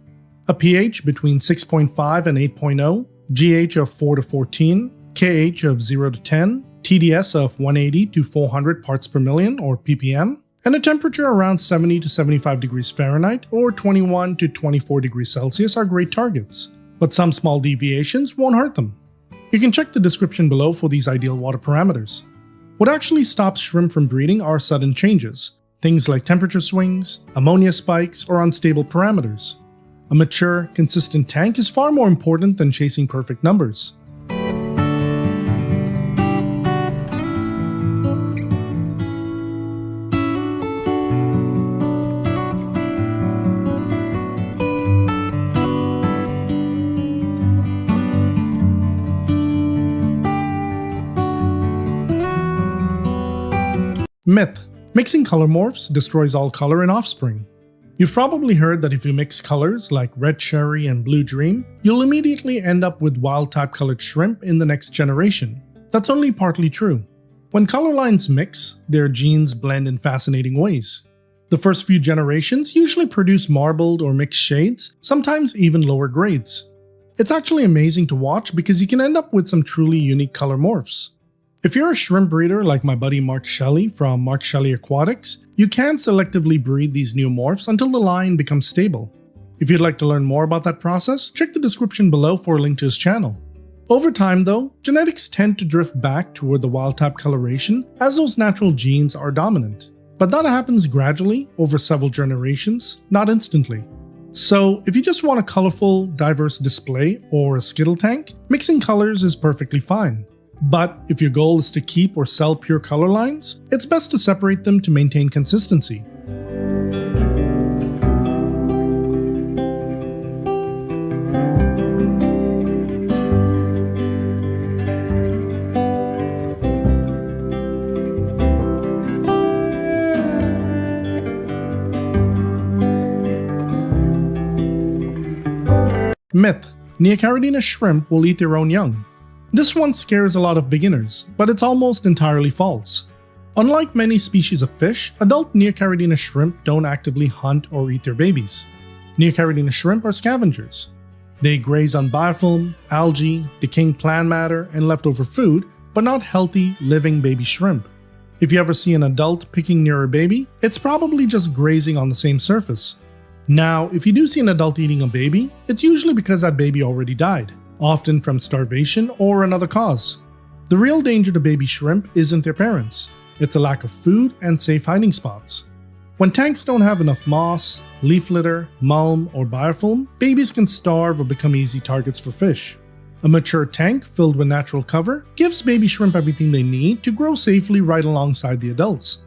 A: A pH between 6.5 and 8.0, GH of 4 to 14, KH of 0 to 10, TDS of 180 to 400 parts per million or ppm, and a temperature around 70 to 75 degrees Fahrenheit or 21 to 24 degrees Celsius are great targets, but some small deviations won't hurt them. You can check the description below for these ideal water parameters. What actually stops shrimp from breeding are sudden changes, things like temperature swings, ammonia spikes, or unstable parameters. A mature, consistent tank is far more important than chasing perfect numbers. Myth: mixing color morphs destroys all color and offspring. You've probably heard that if you mix colors like red cherry and blue dream, you'll immediately end up with wild-type colored shrimp in the next generation. That's only partly true. When color lines mix, their genes blend in fascinating ways. The first few generations usually produce marbled or mixed shades, sometimes even lower grades. It's actually amazing to watch because you can end up with some truly unique color morphs. If you're a shrimp breeder like my buddy Mark Shelley from Mark Shelley Aquatics, you can selectively breed these new morphs until the line becomes stable. If you'd like to learn more about that process, check the description below for a link to his channel. Over time though, genetics tend to drift back toward the wild-type coloration as those natural genes are dominant. But that happens gradually over several generations, not instantly. So if you just want a colorful, diverse display or a skittle tank, mixing colors is perfectly fine. But if your goal is to keep or sell pure color lines, it's best to separate them to maintain consistency. Myth: Neocaridina shrimp will eat their own young. This one scares a lot of beginners, but it's almost entirely false. Unlike many species of fish, adult Neocaridina shrimp don't actively hunt or eat their babies. Neocaridina shrimp are scavengers. They graze on biofilm, algae, decaying plant matter, and leftover food, but not healthy, living baby shrimp. If you ever see an adult picking near a baby, it's probably just grazing on the same surface. Now, if you do see an adult eating a baby, it's usually because that baby already died, often from starvation or another cause. The real danger to baby shrimp isn't their parents, it's a lack of food and safe hiding spots. When tanks don't have enough moss, leaf litter, mulm, or biofilm, babies can starve or become easy targets for fish. A mature tank filled with natural cover gives baby shrimp everything they need to grow safely right alongside the adults.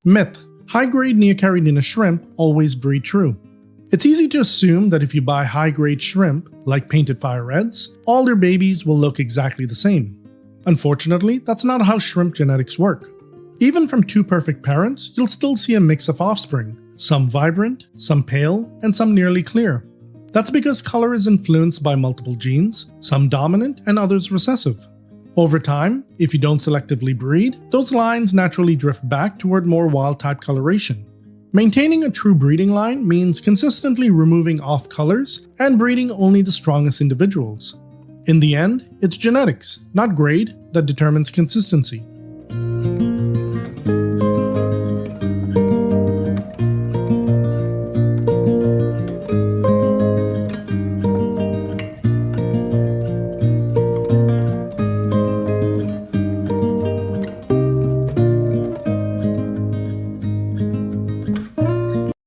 A: Myth: high-grade Neocaridina shrimp always breed true. It's easy to assume that if you buy high-grade shrimp, like painted fire reds, all their babies will look exactly the same. Unfortunately, that's not how shrimp genetics work. Even from two perfect parents, you'll still see a mix of offspring, some vibrant, some pale, and some nearly clear. That's because color is influenced by multiple genes, some dominant and others recessive. Over time, if you don't selectively breed, those lines naturally drift back toward more wild-type coloration. Maintaining a true breeding line means consistently removing off colors and breeding only the strongest individuals. In the end, it's genetics, not grade, that determines consistency.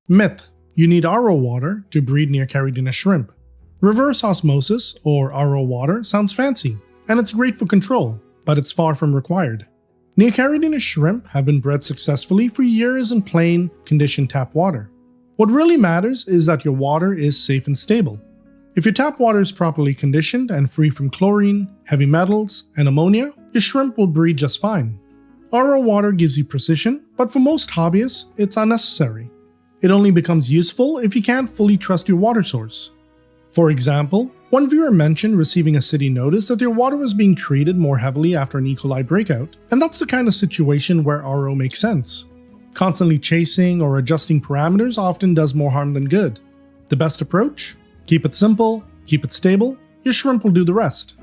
A: Myth: you need RO water to breed Neocaridina shrimp. Reverse osmosis, or RO water, sounds fancy, and it's great for control, but it's far from required. Neocaridina shrimp have been bred successfully for years in plain, conditioned tap water. What really matters is that your water is safe and stable. If your tap water is properly conditioned and free from chlorine, heavy metals, and ammonia, your shrimp will breed just fine. RO water gives you precision, but for most hobbyists, it's unnecessary. It only becomes useful if you can't fully trust your water source. For example, one viewer mentioned receiving a city notice that their water was being treated more heavily after an E. coli breakout, and that's the kind of situation where RO makes sense. Constantly chasing or adjusting parameters often does more harm than good. The best approach? Keep it simple, keep it stable, your shrimp will do the rest.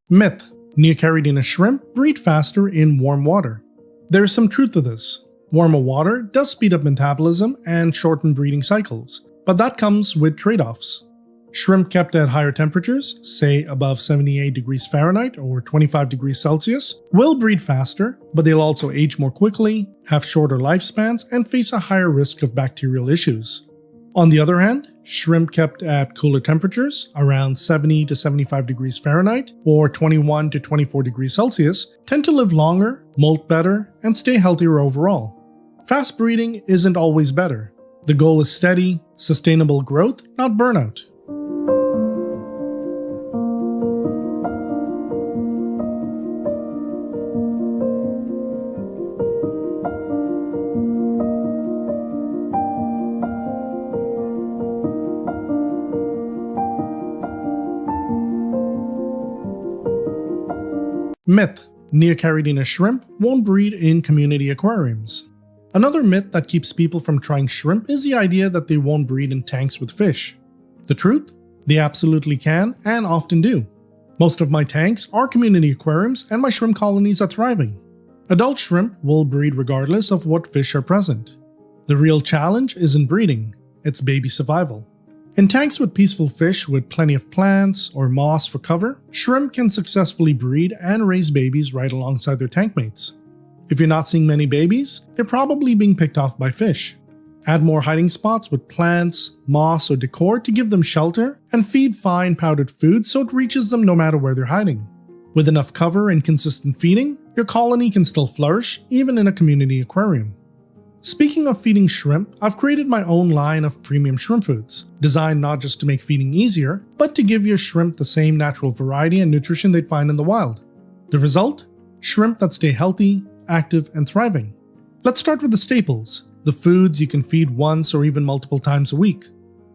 A: Myth: Neocaridina shrimp breed faster in warm water. There is some truth to this. Warmer water does speed up metabolism and shorten breeding cycles, but that comes with trade-offs. Shrimp kept at higher temperatures, say above 78 degrees Fahrenheit or 25 degrees Celsius, will breed faster, but they'll also age more quickly, have shorter lifespans, and face a higher risk of bacterial issues. On the other hand, shrimp kept at cooler temperatures, around 70 to 75 degrees Fahrenheit or 21 to 24 degrees Celsius, tend to live longer, molt better, and stay healthier overall. Fast breeding isn't always better. The goal is steady, sustainable growth, not burnout. Myth: Neocaridina shrimp won't breed in community aquariums. Another myth that keeps people from trying shrimp is the idea that they won't breed in tanks with fish. The truth? They absolutely can and often do. Most of my tanks are community aquariums and my shrimp colonies are thriving. Adult shrimp will breed regardless of what fish are present. The real challenge isn't breeding, it's baby survival. In tanks with peaceful fish with plenty of plants or moss for cover, shrimp can successfully breed and raise babies right alongside their tank mates. If you're not seeing many babies, they're probably being picked off by fish. Add more hiding spots with plants, moss, or decor to give them shelter, and feed fine powdered food so it reaches them no matter where they're hiding. With enough cover and consistent feeding, your colony can still flourish even in a community aquarium. Speaking of feeding shrimp, I've created my own line of premium shrimp foods, designed not just to make feeding easier, but to give your shrimp the same natural variety and nutrition they'd find in the wild. The result? Shrimp that stay healthy, active, and thriving. Let's start with the staples, the foods you can feed once or even multiple times a week.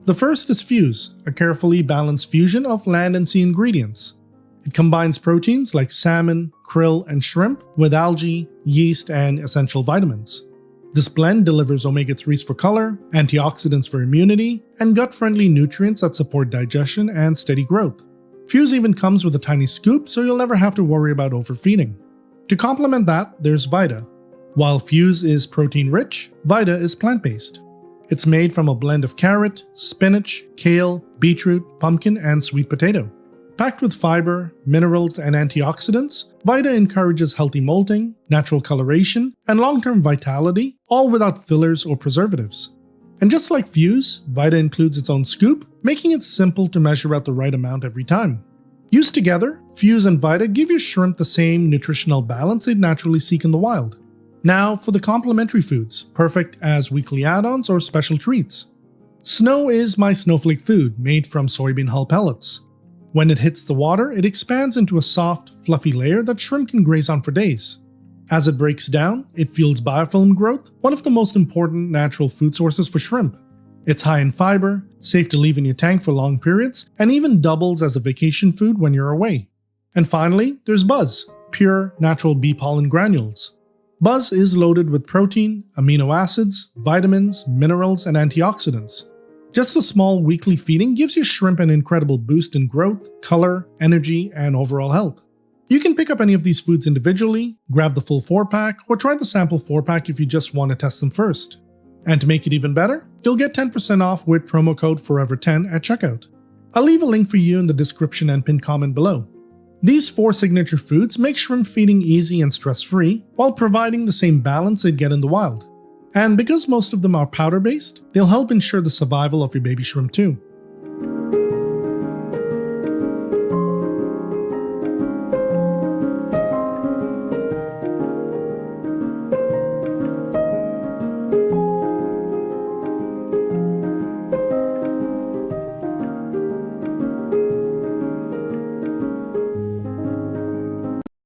A: The first is Fuse, a carefully balanced fusion of land and sea ingredients. It combines proteins like salmon, krill, and shrimp with algae, yeast, and essential vitamins. This blend delivers omega-3s for color, antioxidants for immunity, and gut-friendly nutrients that support digestion and steady growth. Fuse even comes with a tiny scoop, so you'll never have to worry about overfeeding. To complement that, there's Vita. While Fuse is protein-rich, Vita is plant-based. It's made from a blend of carrot, spinach, kale, beetroot, pumpkin, and sweet potato. Packed with fiber, minerals, and antioxidants, Vita encourages healthy molting, natural coloration, and long-term vitality, all without fillers or preservatives. And just like Fuse, Vita includes its own scoop, making it simple to measure out the right amount every time. Used together, Fuse and Vita give your shrimp the same nutritional balance they'd naturally seek in the wild. Now for the complementary foods, perfect as weekly add-ons or special treats. Snow is my snowflake food, made from soybean hull pellets. When it hits the water, it expands into a soft, fluffy layer that shrimp can graze on for days. As it breaks down, it fuels biofilm growth, one of the most important natural food sources for shrimp. It's high in fiber, safe to leave in your tank for long periods, and even doubles as a vacation food when you're away. And finally, there's Buzz, pure natural bee pollen granules. Buzz is loaded with protein, amino acids, vitamins, minerals, and antioxidants. Just a small weekly feeding gives your shrimp an incredible boost in growth, color, energy, and overall health. You can pick up any of these foods individually, grab the full 4-pack, or try the sample 4-pack if you just want to test them first. And to make it even better, you'll get 10% off with promo code FOREVER10 at checkout. I'll leave a link for you in the description and pinned comment below. These 4 signature foods make shrimp feeding easy and stress-free, while providing the same balance they'd get in the wild. And because most of them are powder-based, they'll help ensure the survival of your baby shrimp too.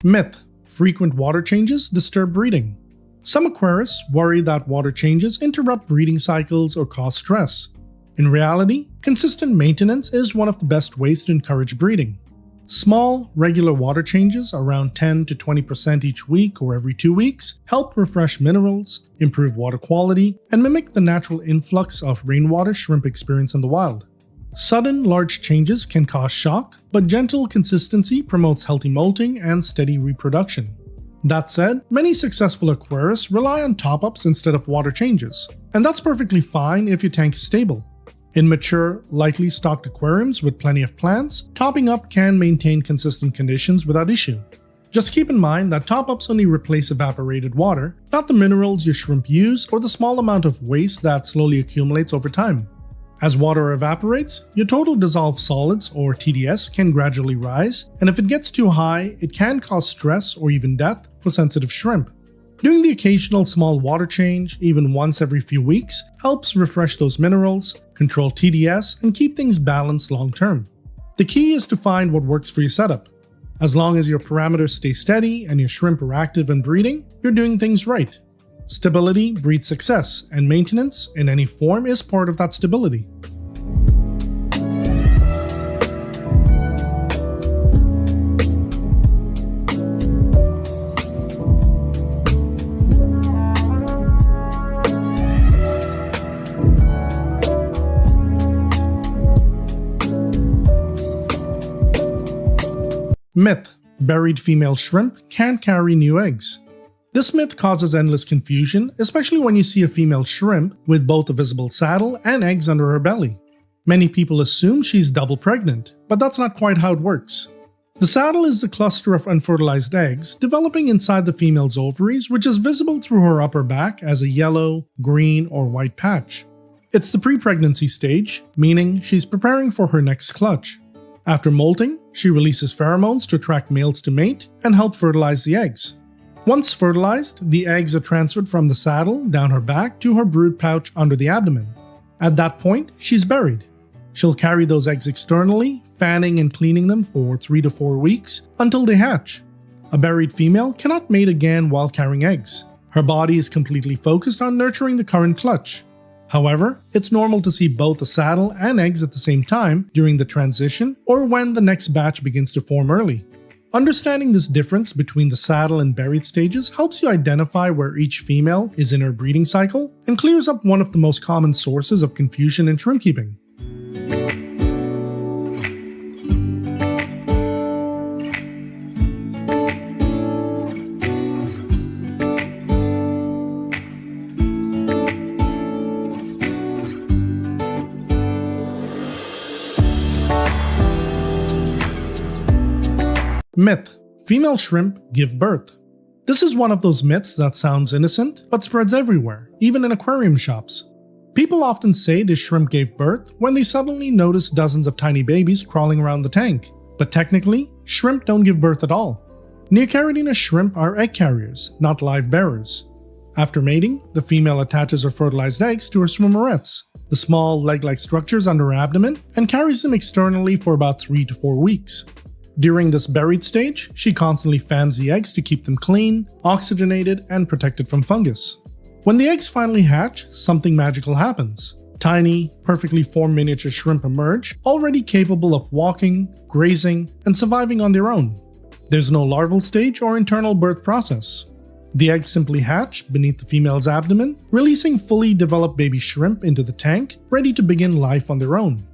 A: Myth: frequent water changes disturb breeding. Some aquarists worry that water changes interrupt breeding cycles or cause stress. In reality, consistent maintenance is one of the best ways to encourage breeding. Small, regular water changes around 10 to 20% each week or every 2 weeks help refresh minerals, improve water quality, and mimic the natural influx of rainwater shrimp experience in the wild. Sudden, large changes can cause shock, but gentle consistency promotes healthy molting and steady reproduction. That said, many successful aquarists rely on top-ups instead of water changes, and that's perfectly fine if your tank is stable. In mature, lightly stocked aquariums with plenty of plants, topping up can maintain consistent conditions without issue. Just keep in mind that top-ups only replace evaporated water, not the minerals your shrimp use or the small amount of waste that slowly accumulates over time. As water evaporates, your total dissolved solids, or TDS, can gradually rise, and if it gets too high, it can cause stress or even death for sensitive shrimp. Doing the occasional small water change, even once every few weeks, helps refresh those minerals, control TDS, and keep things balanced long term. The key is to find what works for your setup. As long as your parameters stay steady and your shrimp are active and breeding, you're doing things right. Stability breeds success, and maintenance in any form is part of that stability. Myth: buried female shrimp can't carry new eggs. This myth causes endless confusion, especially when you see a female shrimp with both a visible saddle and eggs under her belly. Many people assume she's double pregnant, but that's not quite how it works. The saddle is the cluster of unfertilized eggs developing inside the female's ovaries, which is visible through her upper back as a yellow, green, or white patch. It's the pre-pregnancy stage, meaning she's preparing for her next clutch. After molting, she releases pheromones to attract males to mate and help fertilize the eggs. Once fertilized, the eggs are transferred from the saddle down her back to her brood pouch under the abdomen. At that point, she's buried. She'll carry those eggs externally, fanning and cleaning them for 3 to 4 weeks until they hatch. A buried female cannot mate again while carrying eggs. Her body is completely focused on nurturing the current clutch. However, it's normal to see both the saddle and eggs at the same time during the transition or when the next batch begins to form early. Understanding this difference between the saddle and buried stages helps you identify where each female is in her breeding cycle and clears up one of the most common sources of confusion in shrimp keeping. Myth: female shrimp give birth. This is one of those myths that sounds innocent, but spreads everywhere, even in aquarium shops. People often say the shrimp gave birth when they suddenly notice dozens of tiny babies crawling around the tank. But technically, shrimp don't give birth at all. Neocaridina shrimp are egg carriers, not live bearers. After mating, the female attaches her fertilized eggs to her swimmerets, the small leg-like structures under her abdomen, and carries them externally for about 3 to 4 weeks. During this buried stage, she constantly fans the eggs to keep them clean, oxygenated, and protected from fungus. When the eggs finally hatch, something magical happens. Tiny, perfectly formed miniature shrimp emerge, already capable of walking, grazing, and surviving on their own. There's no larval stage or internal birth process. The eggs simply hatch beneath the female's abdomen, releasing fully developed baby shrimp into the tank, ready to begin life on their own.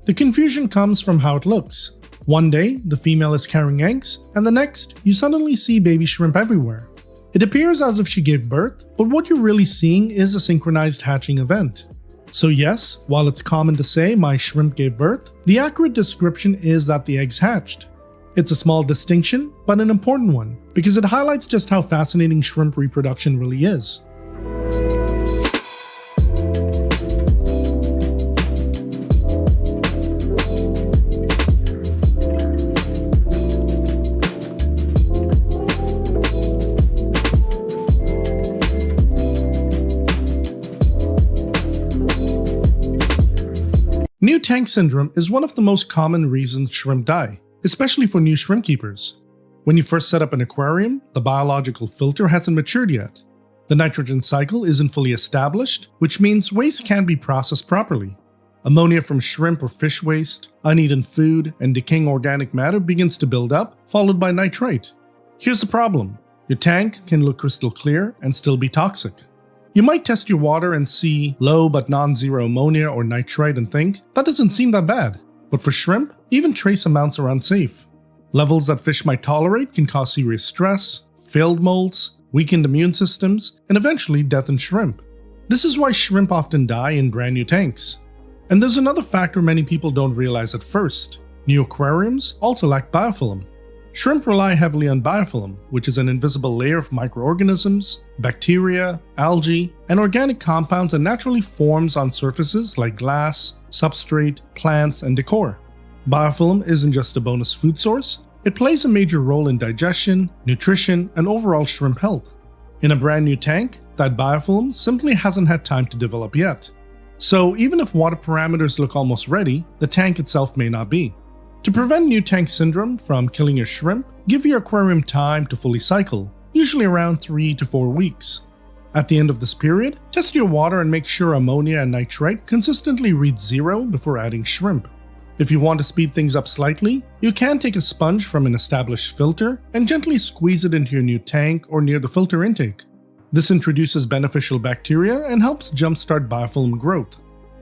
A: The confusion comes from how it looks. One day, the female is carrying eggs, and the next, you suddenly see baby shrimp everywhere. It appears as if she gave birth, but what you're really seeing is a synchronized hatching event. So yes, while it's common to say my shrimp gave birth, the accurate description is that the eggs hatched. It's a small distinction, but an important one, because it highlights just how fascinating shrimp reproduction really is. New tank syndrome is one of the most common reasons shrimp die, especially for new shrimp keepers. When you first set up an aquarium, the biological filter hasn't matured yet. The nitrogen cycle isn't fully established, which means waste can't be processed properly. Ammonia from shrimp or fish waste, uneaten food, and decaying organic matter begins to build up, followed by nitrite. Here's the problem. Your tank can look crystal clear and still be toxic. You might test your water and see low but non-zero ammonia or nitrite and think, that doesn't seem that bad. But for shrimp, even trace amounts are unsafe. Levels that fish might tolerate can cause serious stress, failed molts, weakened immune systems, and eventually death in shrimp. This is why shrimp often die in brand new tanks. And there's another factor many people don't realize at first. New aquariums also lack biofilm. Shrimp rely heavily on biofilm, which is an invisible layer of microorganisms, bacteria, algae, and organic compounds that naturally forms on surfaces like glass, substrate, plants, and decor. Biofilm isn't just a bonus food source, it plays a major role in digestion, nutrition, and overall shrimp health. In a brand new tank, that biofilm simply hasn't had time to develop yet. So even if water parameters look almost ready, the tank itself may not be. To prevent new tank syndrome from killing your shrimp, give your aquarium time to fully cycle, usually around 3 to 4 weeks. At the end of this period, test your water and make sure ammonia and nitrite consistently read 0 before adding shrimp. If you want to speed things up slightly, you can take a sponge from an established filter and gently squeeze it into your new tank or near the filter intake. This introduces beneficial bacteria and helps jumpstart biofilm growth.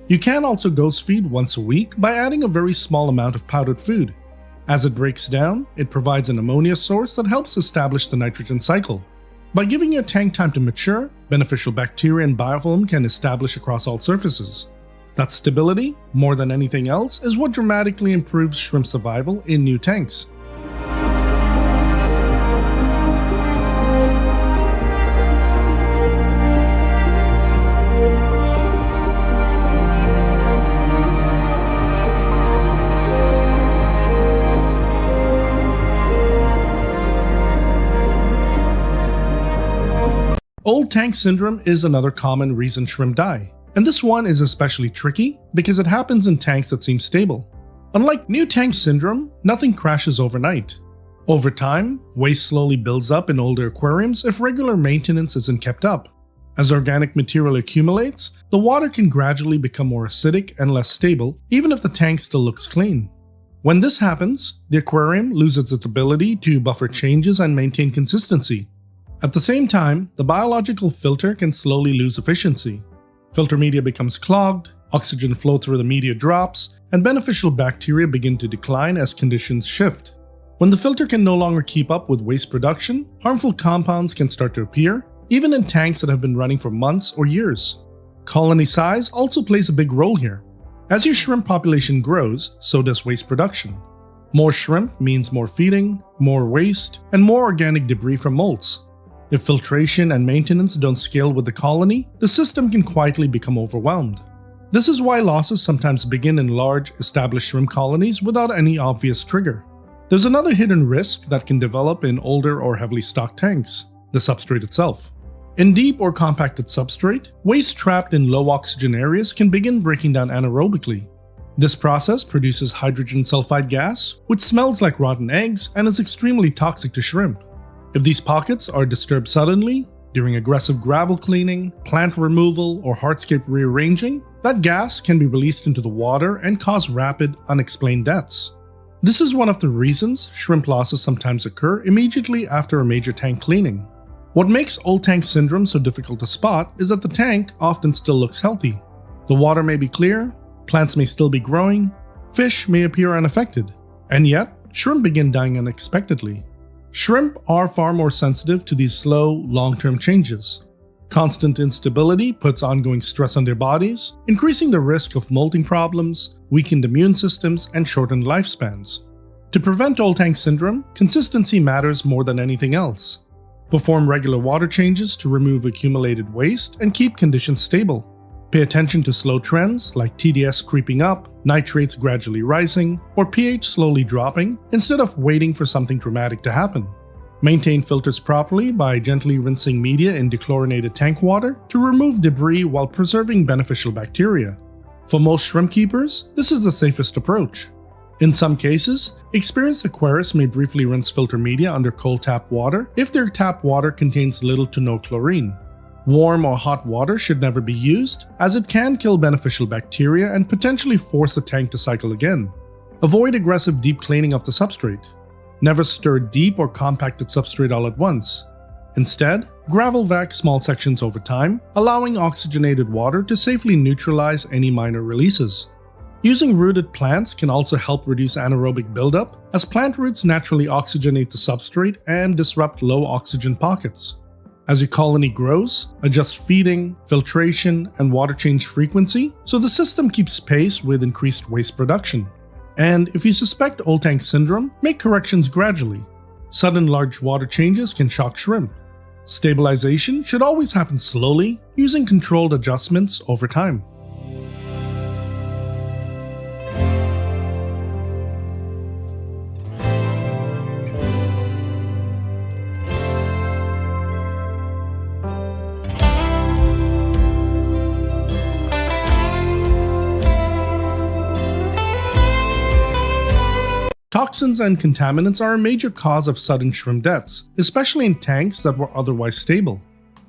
A: You can also ghost feed once a week by adding a very small amount of powdered food. As it breaks down, it provides an ammonia source that helps establish the nitrogen cycle. By giving your tank time to mature, beneficial bacteria and biofilm can establish across all surfaces. That stability, more than anything else, is what dramatically improves shrimp survival in new tanks. Old tank syndrome is another common reason shrimp die, and this one is especially tricky because it happens in tanks that seem stable. Unlike new tank syndrome, nothing crashes overnight. Over time, waste slowly builds up in older aquariums if regular maintenance isn't kept up. As organic material accumulates, the water can gradually become more acidic and less stable, even if the tank still looks clean. When this happens, the aquarium loses its ability to buffer changes and maintain consistency. At the same time, the biological filter can slowly lose efficiency. Filter media becomes clogged, oxygen flow through the media drops, and beneficial bacteria begin to decline as conditions shift. When the filter can no longer keep up with waste production, harmful compounds can start to appear, even in tanks that have been running for months or years. Colony size also plays a big role here. As your shrimp population grows, so does waste production. More shrimp means more feeding, more waste, and more organic debris from molts. If filtration and maintenance don't scale with the colony, the system can quietly become overwhelmed. This is why losses sometimes begin in large, established shrimp colonies without any obvious trigger. There's another hidden risk that can develop in older or heavily stocked tanks: the substrate itself. In deep or compacted substrate, waste trapped in low oxygen areas can begin breaking down anaerobically. This process produces hydrogen sulfide gas, which smells like rotten eggs and is extremely toxic to shrimp. If these pockets are disturbed suddenly, during aggressive gravel cleaning, plant removal, or hardscape rearranging, that gas can be released into the water and cause rapid, unexplained deaths. This is one of the reasons shrimp losses sometimes occur immediately after a major tank cleaning. What makes old tank syndrome so difficult to spot is that the tank often still looks healthy. The water may be clear, plants may still be growing, fish may appear unaffected, and yet shrimp begin dying unexpectedly. Shrimp are far more sensitive to these slow, long-term changes. Constant instability puts ongoing stress on their bodies, increasing the risk of molting problems, weakened immune systems, and shortened lifespans. To prevent old tank syndrome, consistency matters more than anything else. Perform regular water changes to remove accumulated waste and keep conditions stable. Pay attention to slow trends like TDS creeping up, nitrates gradually rising, or pH slowly dropping instead of waiting for something dramatic to happen. Maintain filters properly by gently rinsing media in dechlorinated tank water to remove debris while preserving beneficial bacteria. For most shrimp keepers, this is the safest approach. In some cases, experienced aquarists may briefly rinse filter media under cold tap water if their tap water contains little to no chlorine. Warm or hot water should never be used, as it can kill beneficial bacteria and potentially force the tank to cycle again. Avoid aggressive deep cleaning of the substrate. Never stir deep or compacted substrate all at once. Instead, gravel vac small sections over time, allowing oxygenated water to safely neutralize any minor releases. Using rooted plants can also help reduce anaerobic buildup, as plant roots naturally oxygenate the substrate and disrupt low oxygen pockets. As your colony grows, adjust feeding, filtration, and water change frequency so the system keeps pace with increased waste production. And if you suspect old tank syndrome, make corrections gradually. Sudden large water changes can shock shrimp. Stabilization should always happen slowly, using controlled adjustments over time. Toxins and contaminants are a major cause of sudden shrimp deaths, especially in tanks that were otherwise stable.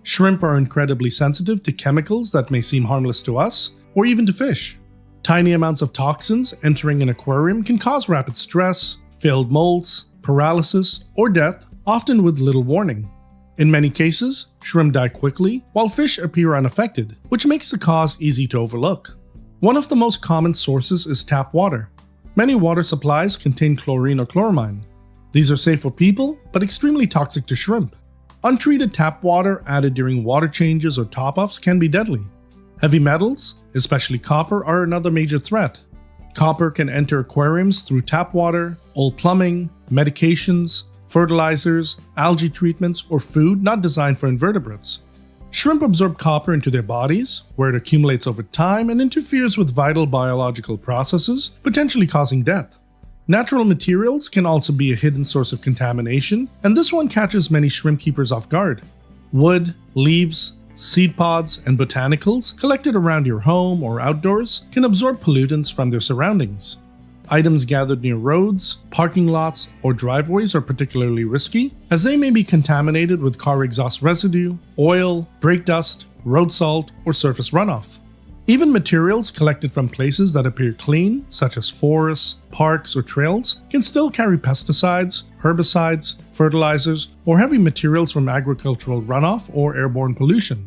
A: Shrimp are incredibly sensitive to chemicals that may seem harmless to us, or even to fish. Tiny amounts of toxins entering an aquarium can cause rapid stress, failed molts, paralysis, or death, often with little warning. In many cases, shrimp die quickly, while fish appear unaffected, which makes the cause easy to overlook. One of the most common sources is tap water. Many water supplies contain chlorine or chloramine. These are safe for people, but extremely toxic to shrimp. Untreated tap water added during water changes or top-offs can be deadly. Heavy metals, especially copper, are another major threat. Copper can enter aquariums through tap water, old plumbing, medications, fertilizers, algae treatments, or food not designed for invertebrates. Shrimp absorb copper into their bodies, where it accumulates over time and interferes with vital biological processes, potentially causing death. Natural materials can also be a hidden source of contamination, and this one catches many shrimp keepers off guard. Wood, leaves, seed pods, and botanicals collected around your home or outdoors can absorb pollutants from their surroundings. Items gathered near roads, parking lots, or driveways are particularly risky, as they may be contaminated with car exhaust residue, oil, brake dust, road salt, or surface runoff. Even materials collected from places that appear clean, such as forests, parks, or trails, can still carry pesticides, herbicides, fertilizers, or heavy materials from agricultural runoff or airborne pollution.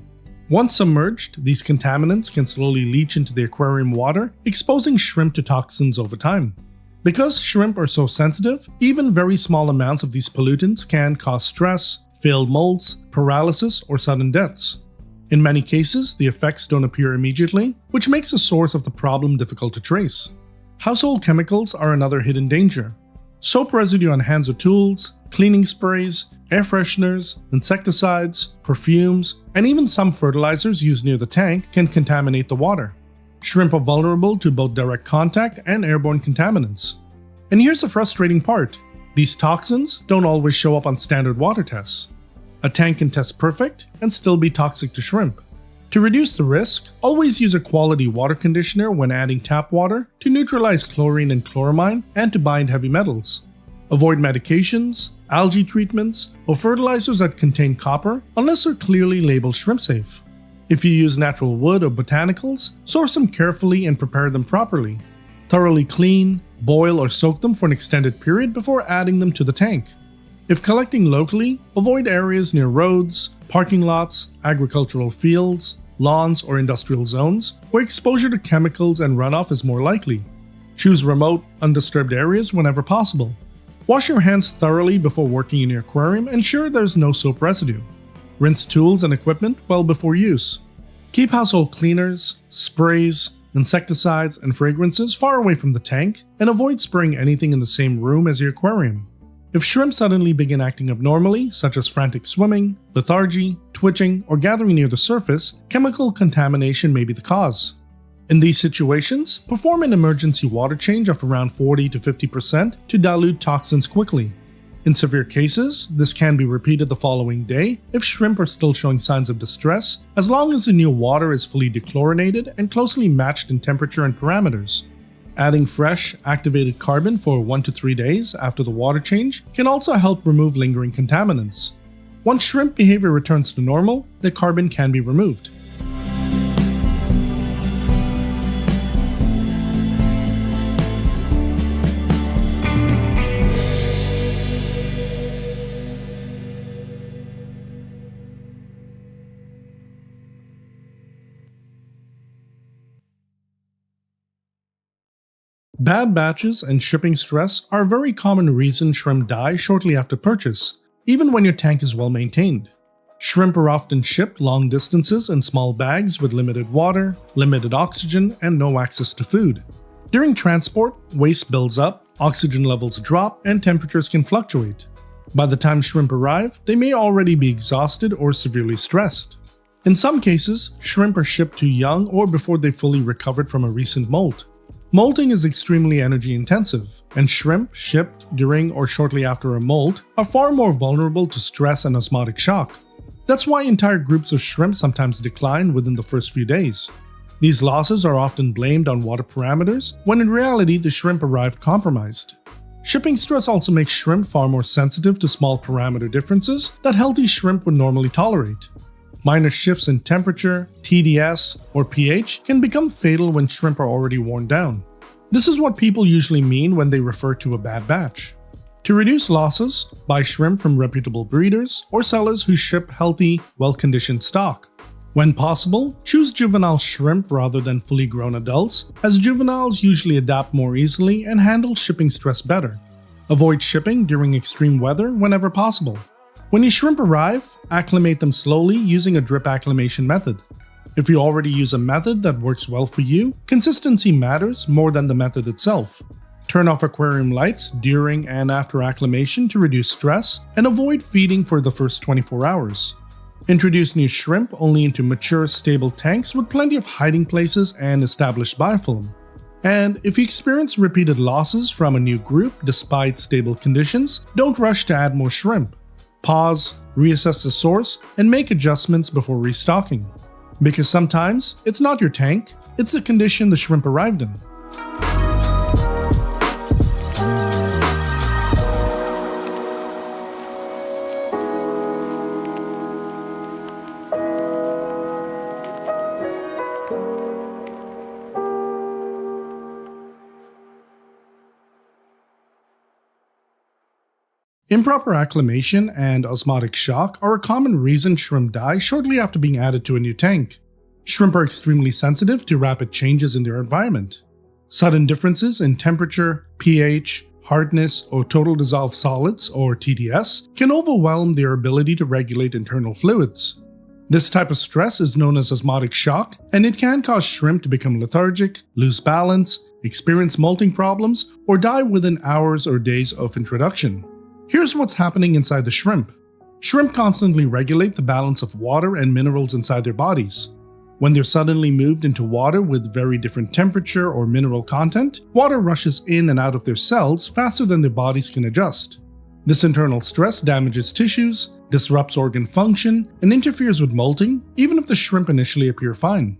A: Once submerged, these contaminants can slowly leach into the aquarium water, exposing shrimp to toxins over time. Because shrimp are so sensitive, even very small amounts of these pollutants can cause stress, failed molts, paralysis, or sudden deaths. In many cases, the effects don't appear immediately, which makes the source of the problem difficult to trace. Household chemicals are another hidden danger. Soap residue on hands or tools, cleaning sprays, air fresheners, insecticides, perfumes, and even some fertilizers used near the tank can contaminate the water. Shrimp are vulnerable to both direct contact and airborne contaminants. And here's the frustrating part. These toxins don't always show up on standard water tests. A tank can test perfect and still be toxic to shrimp. To reduce the risk, always use a quality water conditioner when adding tap water to neutralize chlorine and chloramine and to bind heavy metals. Avoid medications, algae treatments, or fertilizers that contain copper unless they're clearly labeled shrimp safe. If you use natural wood or botanicals, source them carefully and prepare them properly. Thoroughly clean, boil, or soak them for an extended period before adding them to the tank. If collecting locally, avoid areas near roads, parking lots, agricultural fields, lawns, or industrial zones where exposure to chemicals and runoff is more likely. Choose remote, undisturbed areas whenever possible. Wash your hands thoroughly before working in your aquarium and ensure there's no soap residue. Rinse tools and equipment well before use. Keep household cleaners, sprays, insecticides, and fragrances far away from the tank, and avoid spraying anything in the same room as your aquarium. If shrimp suddenly begin acting abnormally, such as frantic swimming, lethargy, twitching, or gathering near the surface, chemical contamination may be the cause. In these situations, perform an emergency water change of around 40 to 50% to dilute toxins quickly. In severe cases, this can be repeated the following day if shrimp are still showing signs of distress, as long as the new water is fully dechlorinated and closely matched in temperature and parameters. Adding fresh, activated carbon for 1 to 3 days after the water change can also help remove lingering contaminants. Once shrimp behavior returns to normal, the carbon can be removed. Bad batches and shipping stress are a very common reason shrimp die shortly after purchase, even when your tank is well maintained. Shrimp are often shipped long distances in small bags with limited water, limited oxygen, and no access to food. During transport, waste builds up, oxygen levels drop, and temperatures can fluctuate. By the time shrimp arrive, they may already be exhausted or severely stressed. In some cases, shrimp are shipped too young or before they fully recovered from a recent molt. Molting is extremely energy intensive, and shrimp shipped during or shortly after a molt are far more vulnerable to stress and osmotic shock. That's why entire groups of shrimp sometimes decline within the first few days. These losses are often blamed on water parameters, when in reality the shrimp arrived compromised. Shipping stress also makes shrimp far more sensitive to small parameter differences that healthy shrimp would normally tolerate. Minor shifts in temperature, TDS, or pH can become fatal when shrimp are already worn down. This is what people usually mean when they refer to a bad batch. To reduce losses, buy shrimp from reputable breeders or sellers who ship healthy, well-conditioned stock. When possible, choose juvenile shrimp rather than fully grown adults, as juveniles usually adapt more easily and handle shipping stress better. Avoid shipping during extreme weather whenever possible. When your shrimp arrive, acclimate them slowly using a drip acclimation method. If you already use a method that works well for you, consistency matters more than the method itself. Turn off aquarium lights during and after acclimation to reduce stress, and avoid feeding for the first 24 hours. Introduce new shrimp only into mature, stable tanks with plenty of hiding places and established biofilm. And if you experience repeated losses from a new group despite stable conditions, don't rush to add more shrimp. Pause, reassess the source, and make adjustments before restocking. Because sometimes, it's not your tank, it's the condition the shrimp arrived in. Improper acclimation and osmotic shock are a common reason shrimp die shortly after being added to a new tank. Shrimp are extremely sensitive to rapid changes in their environment. Sudden differences in temperature, pH, hardness, or total dissolved solids, or TDS, can overwhelm their ability to regulate internal fluids. This type of stress is known as osmotic shock, and it can cause shrimp to become lethargic, lose balance, experience molting problems, or die within hours or days of introduction. Here's what's happening inside the shrimp. Shrimp constantly regulate the balance of water and minerals inside their bodies. When they're suddenly moved into water with very different temperature or mineral content, water rushes in and out of their cells faster than their bodies can adjust. This internal stress damages tissues, disrupts organ function, and interferes with molting, even if the shrimp initially appear fine.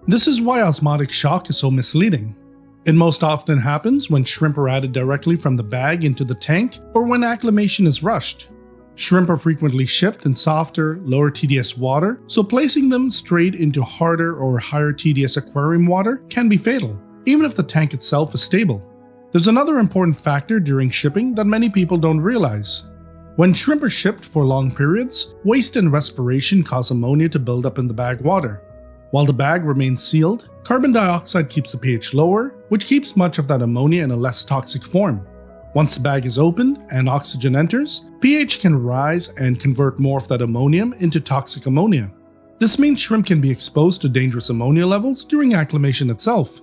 A: This is why osmotic shock is so misleading. It most often happens when shrimp are added directly from the bag into the tank or when acclimation is rushed. Shrimp are frequently shipped in softer, lower TDS water, so placing them straight into harder or higher TDS aquarium water can be fatal, even if the tank itself is stable. There's another important factor during shipping that many people don't realize. When shrimp are shipped for long periods, waste and respiration cause ammonia to build up in the bag water. While the bag remains sealed, carbon dioxide keeps the pH lower, which keeps much of that ammonia in a less toxic form. Once the bag is opened and oxygen enters, pH can rise and convert more of that ammonium into toxic ammonia. This means shrimp can be exposed to dangerous ammonia levels during acclimation itself.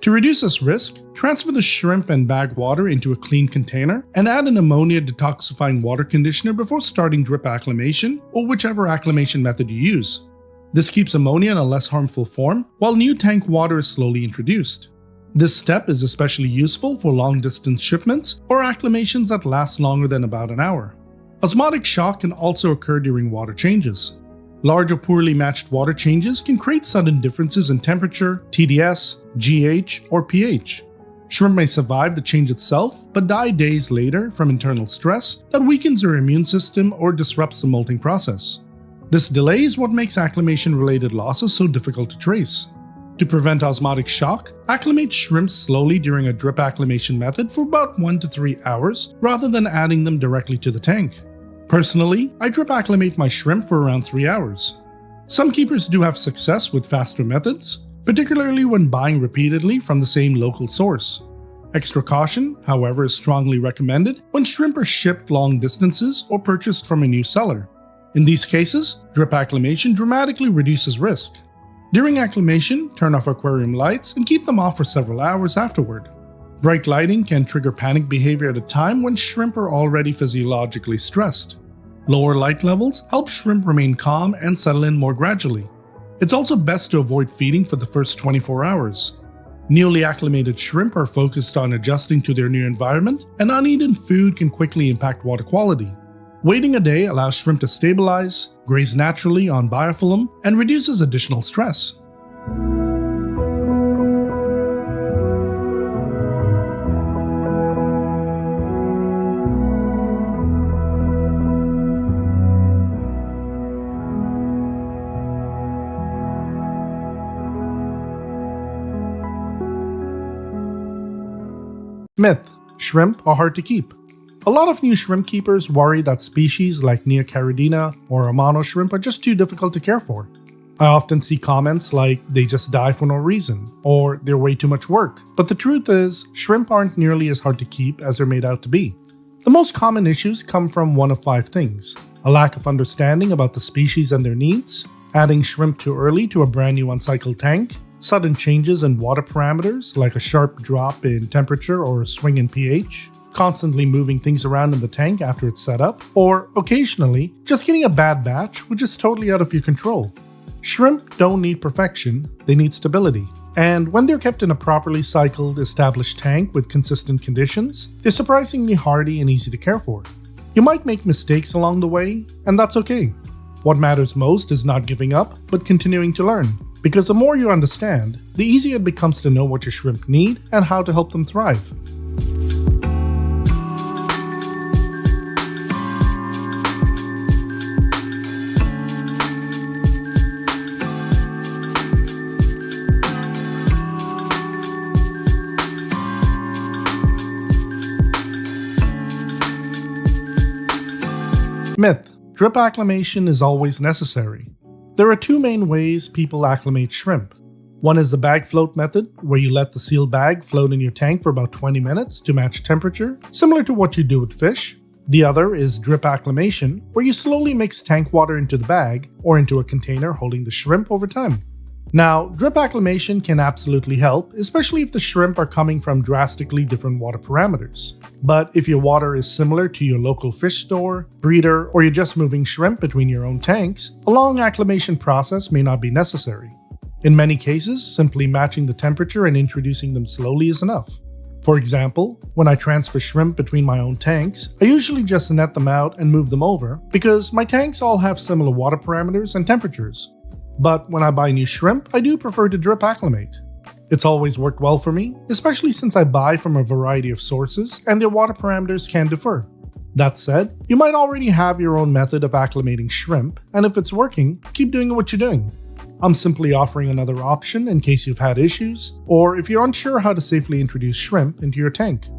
A: To reduce this risk, transfer the shrimp and bag water into a clean container and add an ammonia detoxifying water conditioner before starting drip acclimation or whichever acclimation method you use. This keeps ammonia in a less harmful form while new tank water is slowly introduced. This step is especially useful for long-distance shipments or acclimations that last longer than about an hour. Osmotic shock can also occur during water changes. Large or poorly matched water changes can create sudden differences in temperature, TDS, GH, or pH. Shrimp may survive the change itself, but die days later from internal stress that weakens their immune system or disrupts the molting process. This delay is what makes acclimation-related losses so difficult to trace. To prevent osmotic shock, acclimate shrimp slowly during a drip acclimation method for about 1 to 3 hours rather than adding them directly to the tank. Personally, I drip acclimate my shrimp for around 3 hours. Some keepers do have success with faster methods, particularly when buying repeatedly from the same local source. Extra caution, however, is strongly recommended when shrimp are shipped long distances or purchased from a new seller. In these cases, drip acclimation dramatically reduces risk. During acclimation, turn off aquarium lights and keep them off for several hours afterward. Bright lighting can trigger panic behavior at a time when shrimp are already physiologically stressed. Lower light levels help shrimp remain calm and settle in more gradually. It's also best to avoid feeding for the first 24 hours. Newly acclimated shrimp are focused on adjusting to their new environment, and uneaten food can quickly impact water quality. Waiting a day allows shrimp to stabilize, graze naturally on biofilm, and reduces additional stress. Myth: shrimp are hard to keep. A lot of new shrimp keepers worry that species like Neocaridina or Amano shrimp are just too difficult to care for. I often see comments like they just die for no reason, or they're way too much work. But the truth is, shrimp aren't nearly as hard to keep as they're made out to be. The most common issues come from one of 5 things: a lack of understanding about the species and their needs, adding shrimp too early to a brand new uncycled tank, sudden changes in water parameters like a sharp drop in temperature or a swing in pH, constantly moving things around in the tank after it's set up, or occasionally just getting a bad batch which is totally out of your control. Shrimp don't need perfection, they need stability. And when they're kept in a properly cycled, established tank with consistent conditions, they're surprisingly hardy and easy to care for. You might make mistakes along the way, and that's okay. What matters most is not giving up, but continuing to learn. Because the more you understand, the easier it becomes to know what your shrimp need and how to help them thrive. Myth: drip acclimation is always necessary. There are 2 main ways people acclimate shrimp. One is the bag float method, where you let the sealed bag float in your tank for about 20 minutes to match temperature, similar to what you do with fish. The other is drip acclimation, where you slowly mix tank water into the bag or into a container holding the shrimp over time. Now, drip acclimation can absolutely help, especially if the shrimp are coming from drastically different water parameters. But if your water is similar to your local fish store, breeder, or you're just moving shrimp between your own tanks, a long acclimation process may not be necessary. In many cases, simply matching the temperature and introducing them slowly is enough. For example, when I transfer shrimp between my own tanks, I usually just net them out and move them over because my tanks all have similar water parameters and temperatures. But when I buy new shrimp, I do prefer to drip acclimate. It's always worked well for me, especially since I buy from a variety of sources and their water parameters can differ. That said, you might already have your own method of acclimating shrimp, and if it's working, keep doing what you're doing. I'm simply offering another option in case you've had issues, or if you're unsure how to safely introduce shrimp into your tank.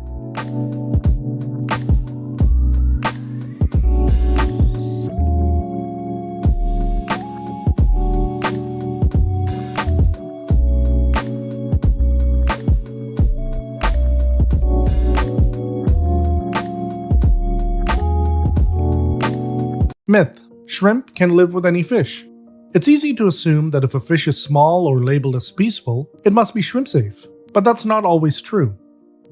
A: Myth: shrimp can live with any fish. It's easy to assume that if a fish is small or labeled as peaceful, it must be shrimp safe, but that's not always true.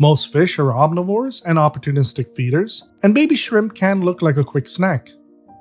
A: Most fish are omnivores and opportunistic feeders, and baby shrimp can look like a quick snack.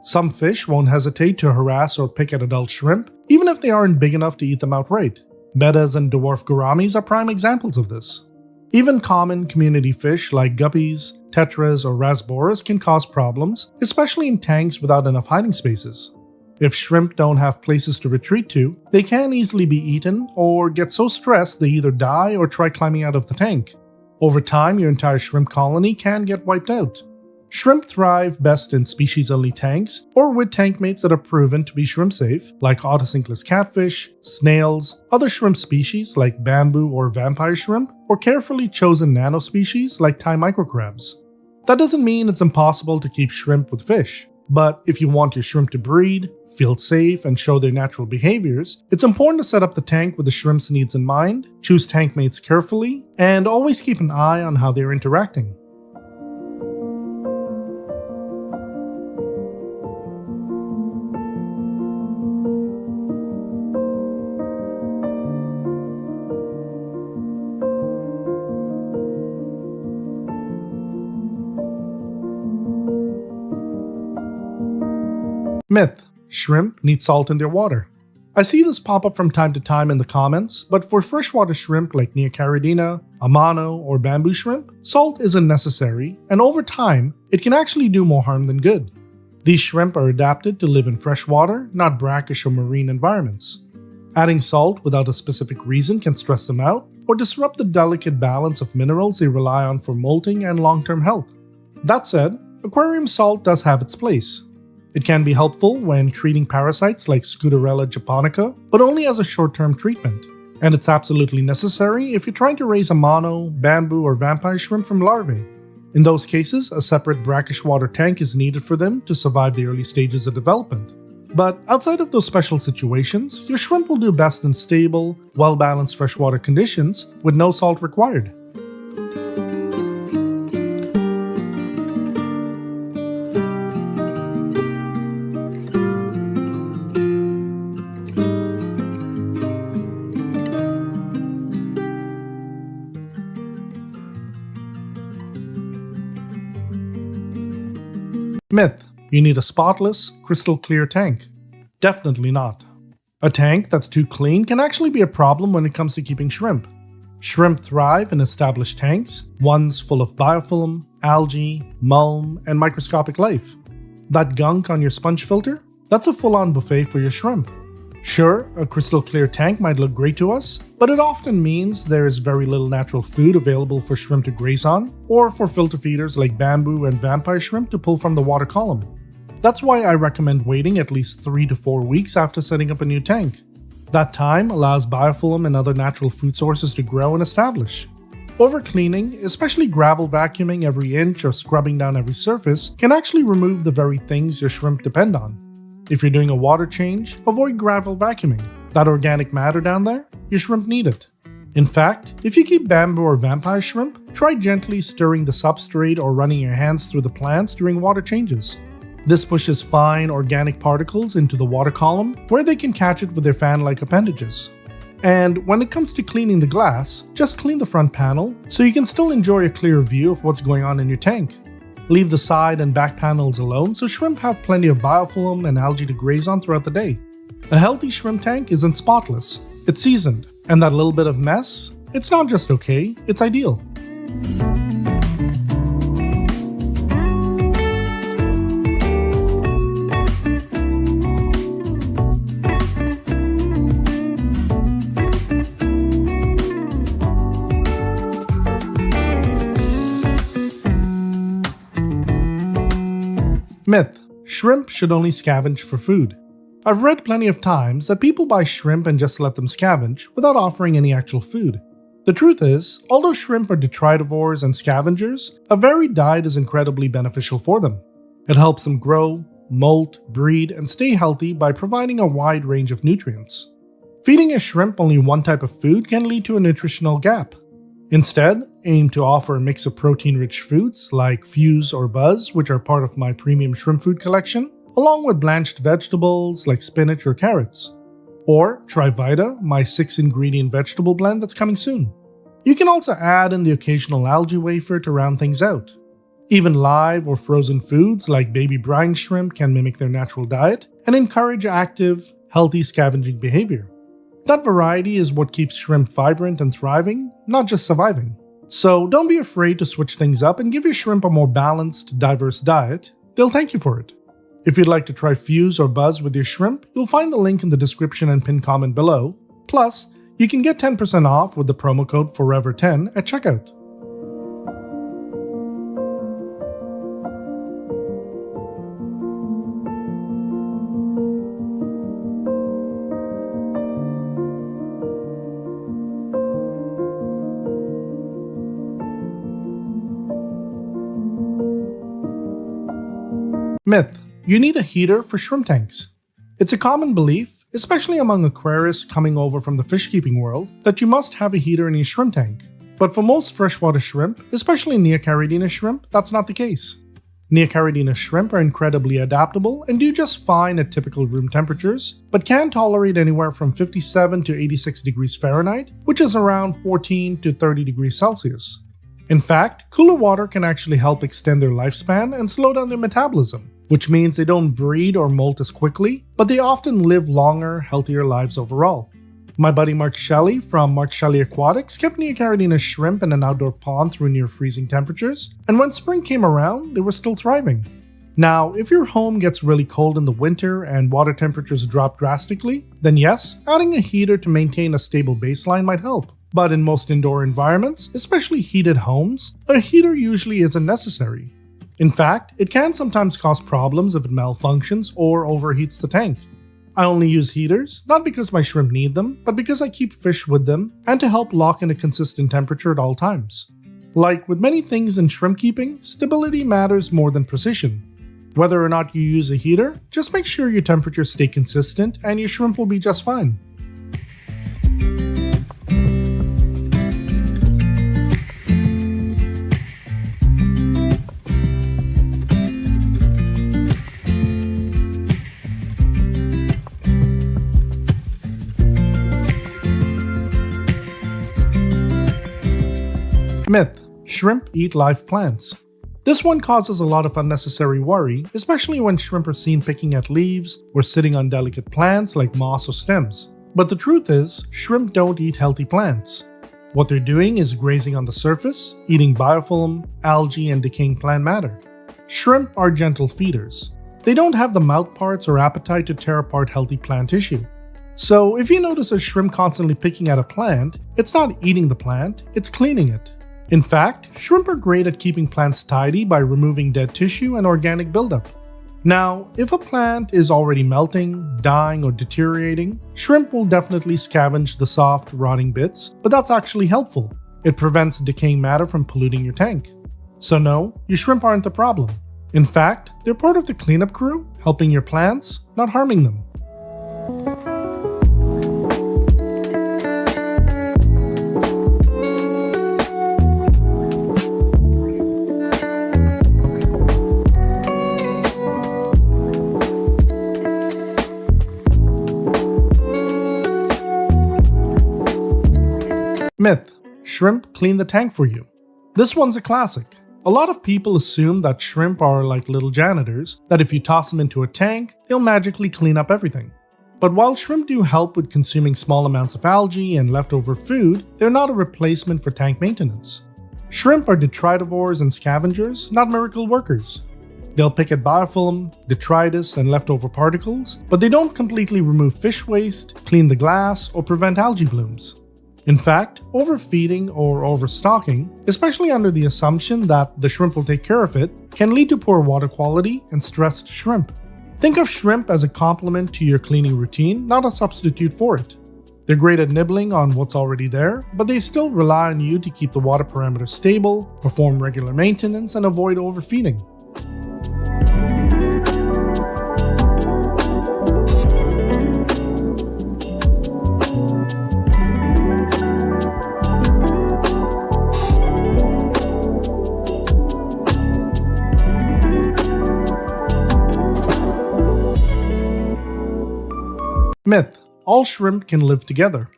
A: Some fish won't hesitate to harass or pick at adult shrimp, even if they aren't big enough to eat them outright. Bettas and dwarf gouramis are prime examples of this. Even common community fish like guppies, tetras, or rasboras can cause problems, especially in tanks without enough hiding spaces. If shrimp don't have places to retreat to, they can easily be eaten or get so stressed they either die or try climbing out of the tank. Over time, your entire shrimp colony can get wiped out. Shrimp thrive best in species-only tanks or with tank mates that are proven to be shrimp safe, like autosynclus catfish, snails, other shrimp species like bamboo or vampire shrimp, or carefully chosen nanospecies like Thai microcrabs. That doesn't mean it's impossible to keep shrimp with fish. But if you want your shrimp to breed, feel safe, and show their natural behaviors, it's important to set up the tank with the shrimp's needs in mind, choose tank mates carefully, and always keep an eye on how they're interacting. Myth: shrimp need salt in their water. I see this pop up from time to time in the comments, but for freshwater shrimp like Neocaridina, Amano, or bamboo shrimp, salt isn't necessary, and over time, it can actually do more harm than good. These shrimp are adapted to live in freshwater, not brackish or marine environments. Adding salt without a specific reason can stress them out or disrupt the delicate balance of minerals they rely on for molting and long-term health. That said, aquarium salt does have its place. It can be helpful when treating parasites like Scudarella japonica, but only as a short-term treatment. And it's absolutely necessary if you're trying to raise Amano, bamboo, or vampire shrimp from larvae. In those cases, a separate brackish water tank is needed for them to survive the early stages of development. But outside of those special situations, your shrimp will do best in stable, well-balanced freshwater conditions with no salt required. Myth: you need a spotless, crystal clear tank. Definitely not. A tank that's too clean can actually be a problem when it comes to keeping shrimp. Shrimp thrive in established tanks, ones full of biofilm, algae, mulm, and microscopic life. That gunk on your sponge filter? That's a full-on buffet for your shrimp. Sure, a crystal clear tank might look great to us, but it often means there is very little natural food available for shrimp to graze on, or for filter feeders like bamboo and vampire shrimp to pull from the water column. That's why I recommend waiting at least 3 to 4 weeks after setting up a new tank. That time allows biofilm and other natural food sources to grow and establish. Overcleaning, especially gravel vacuuming every inch or scrubbing down every surface, can actually remove the very things your shrimp depend on. If you're doing a water change, avoid gravel vacuuming. That organic matter down there, your shrimp need it. In fact, if you keep bamboo or vampire shrimp, try gently stirring the substrate or running your hands through the plants during water changes. This pushes fine organic particles into the water column, where they can catch it with their fan-like appendages. And when it comes to cleaning the glass, just clean the front panel so you can still enjoy a clear view of what's going on in your tank. Leave the side and back panels alone so shrimp have plenty of biofilm and algae to graze on throughout the day. A healthy shrimp tank isn't spotless, it's seasoned, and that little bit of mess, it's not just okay, it's ideal. Myth: shrimp should only scavenge for food. I've read plenty of times that people buy shrimp and just let them scavenge without offering any actual food. The truth is, although shrimp are detritivores and scavengers, a varied diet is incredibly beneficial for them. It helps them grow, molt, breed, and stay healthy by providing a wide range of nutrients. Feeding a shrimp only one type of food can lead to a nutritional gap. Instead, aim to offer a mix of protein-rich foods like Fuse or Buzz, which are part of my premium shrimp food collection, along with blanched vegetables like spinach or carrots. Or try Vita, my 6-ingredient vegetable blend that's coming soon. You can also add in the occasional algae wafer to round things out. Even live or frozen foods like baby brine shrimp can mimic their natural diet and encourage active, healthy scavenging behavior. That variety is what keeps shrimp vibrant and thriving, not just surviving. So don't be afraid to switch things up and give your shrimp a more balanced, diverse diet. They'll thank you for it. If you'd like to try Fuse or Buzz with your shrimp, you'll find the link in the description and pinned comment below. Plus, you can get 10% off with the promo code FOREVER10 at checkout. Myth: you need a heater for shrimp tanks. It's a common belief, especially among aquarists coming over from the fish keeping world, that you must have a heater in your shrimp tank. But for most freshwater shrimp, especially Neocaridina shrimp, that's not the case. Neocaridina shrimp are incredibly adaptable and do just fine at typical room temperatures, but can tolerate anywhere from 57 to 86 degrees Fahrenheit, which is around 14 to 30 degrees Celsius. In fact, cooler water can actually help extend their lifespan and slow down their metabolism, which means they don't breed or molt as quickly, but they often live longer, healthier lives overall. My buddy Mark Shelley from Mark Shelley Aquatics kept Neocaridina shrimp in an outdoor pond through near freezing temperatures, and when spring came around, they were still thriving. Now, if your home gets really cold in the winter and water temperatures drop drastically, then yes, adding a heater to maintain a stable baseline might help. But in most indoor environments, especially heated homes, a heater usually isn't necessary. In fact, it can sometimes cause problems if it malfunctions or overheats the tank. I only use heaters, not because my shrimp need them, but because I keep fish with them and to help lock in a consistent temperature at all times. Like with many things in shrimp keeping, stability matters more than precision. Whether or not you use a heater, just make sure your temperatures stay consistent and your shrimp will be just fine. Myth: shrimp eat live plants. This one causes a lot of unnecessary worry, especially when shrimp are seen picking at leaves or sitting on delicate plants like moss or stems. But the truth is, shrimp don't eat healthy plants. What they're doing is grazing on the surface, eating biofilm, algae, and decaying plant matter. Shrimp are gentle feeders. They don't have the mouth parts or appetite to tear apart healthy plant tissue. So if you notice a shrimp constantly picking at a plant, it's not eating the plant, it's cleaning it. In fact, shrimp are great at keeping plants tidy by removing dead tissue and organic buildup. Now, if a plant is already melting, dying, or deteriorating, shrimp will definitely scavenge the soft, rotting bits, but that's actually helpful. It prevents decaying matter from polluting your tank. So no, your shrimp aren't the problem. In fact, they're part of the cleanup crew, helping your plants, not harming them. Myth: shrimp clean the tank for you. This one's a classic. A lot of people assume that shrimp are like little janitors, that if you toss them into a tank, they'll magically clean up everything. But while shrimp do help with consuming small amounts of algae and leftover food, they're not a replacement for tank maintenance. Shrimp are detritivores and scavengers, not miracle workers. They'll pick at biofilm, detritus, and leftover particles, but they don't completely remove fish waste, clean the glass, or prevent algae blooms. In fact, overfeeding or overstocking, especially under the assumption that the shrimp will take care of it, can lead to poor water quality and stressed shrimp. Think of shrimp as a complement to your cleaning routine, not a substitute for it. They're great at nibbling on what's already there, but they still rely on you to keep the water parameters stable, perform regular maintenance, and avoid overfeeding. Myth: all shrimp can live together.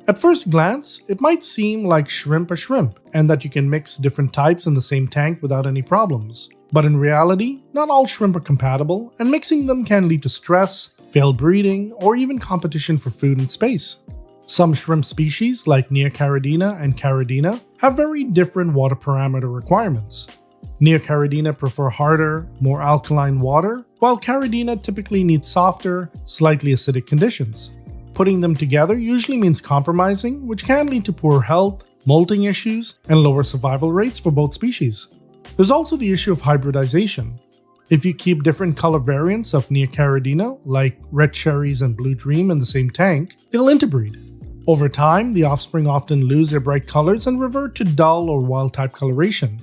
A: At first glance, it might seem like shrimp are shrimp, and that you can mix different types in the same tank without any problems. But in reality, not all shrimp are compatible, and mixing them can lead to stress, failed breeding, or even competition for food and space. Some shrimp species, like Neocaridina and Caridina, have very different water parameter requirements. Neocaridina prefer harder, more alkaline water, while Caridina typically needs softer, slightly acidic conditions. Putting them together usually means compromising, which can lead to poor health, molting issues, and lower survival rates for both species. There's also the issue of hybridization. If you keep different color variants of Neocaridina, like red cherries and blue dream, in the same tank, they'll interbreed. Over time, the offspring often lose their bright colors and revert to dull or wild-type coloration.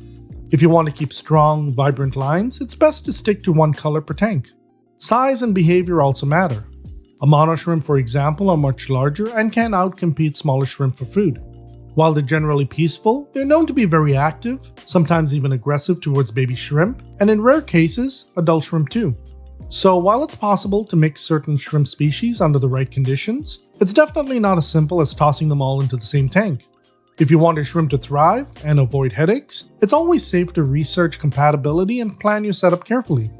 A: If you want to keep strong, vibrant lines, it's best to stick to one color per tank. Size and behavior also matter. A monoshrimp, for example, are much larger and can outcompete smaller shrimp for food. While they're generally peaceful, they're known to be very active, sometimes even aggressive towards baby shrimp, and in rare cases, adult shrimp too. So while it's possible to mix certain shrimp species under the right conditions, it's definitely not as simple as tossing them all into the same tank. If you want your shrimp to thrive and avoid headaches, it's always safe to research compatibility and plan your setup carefully.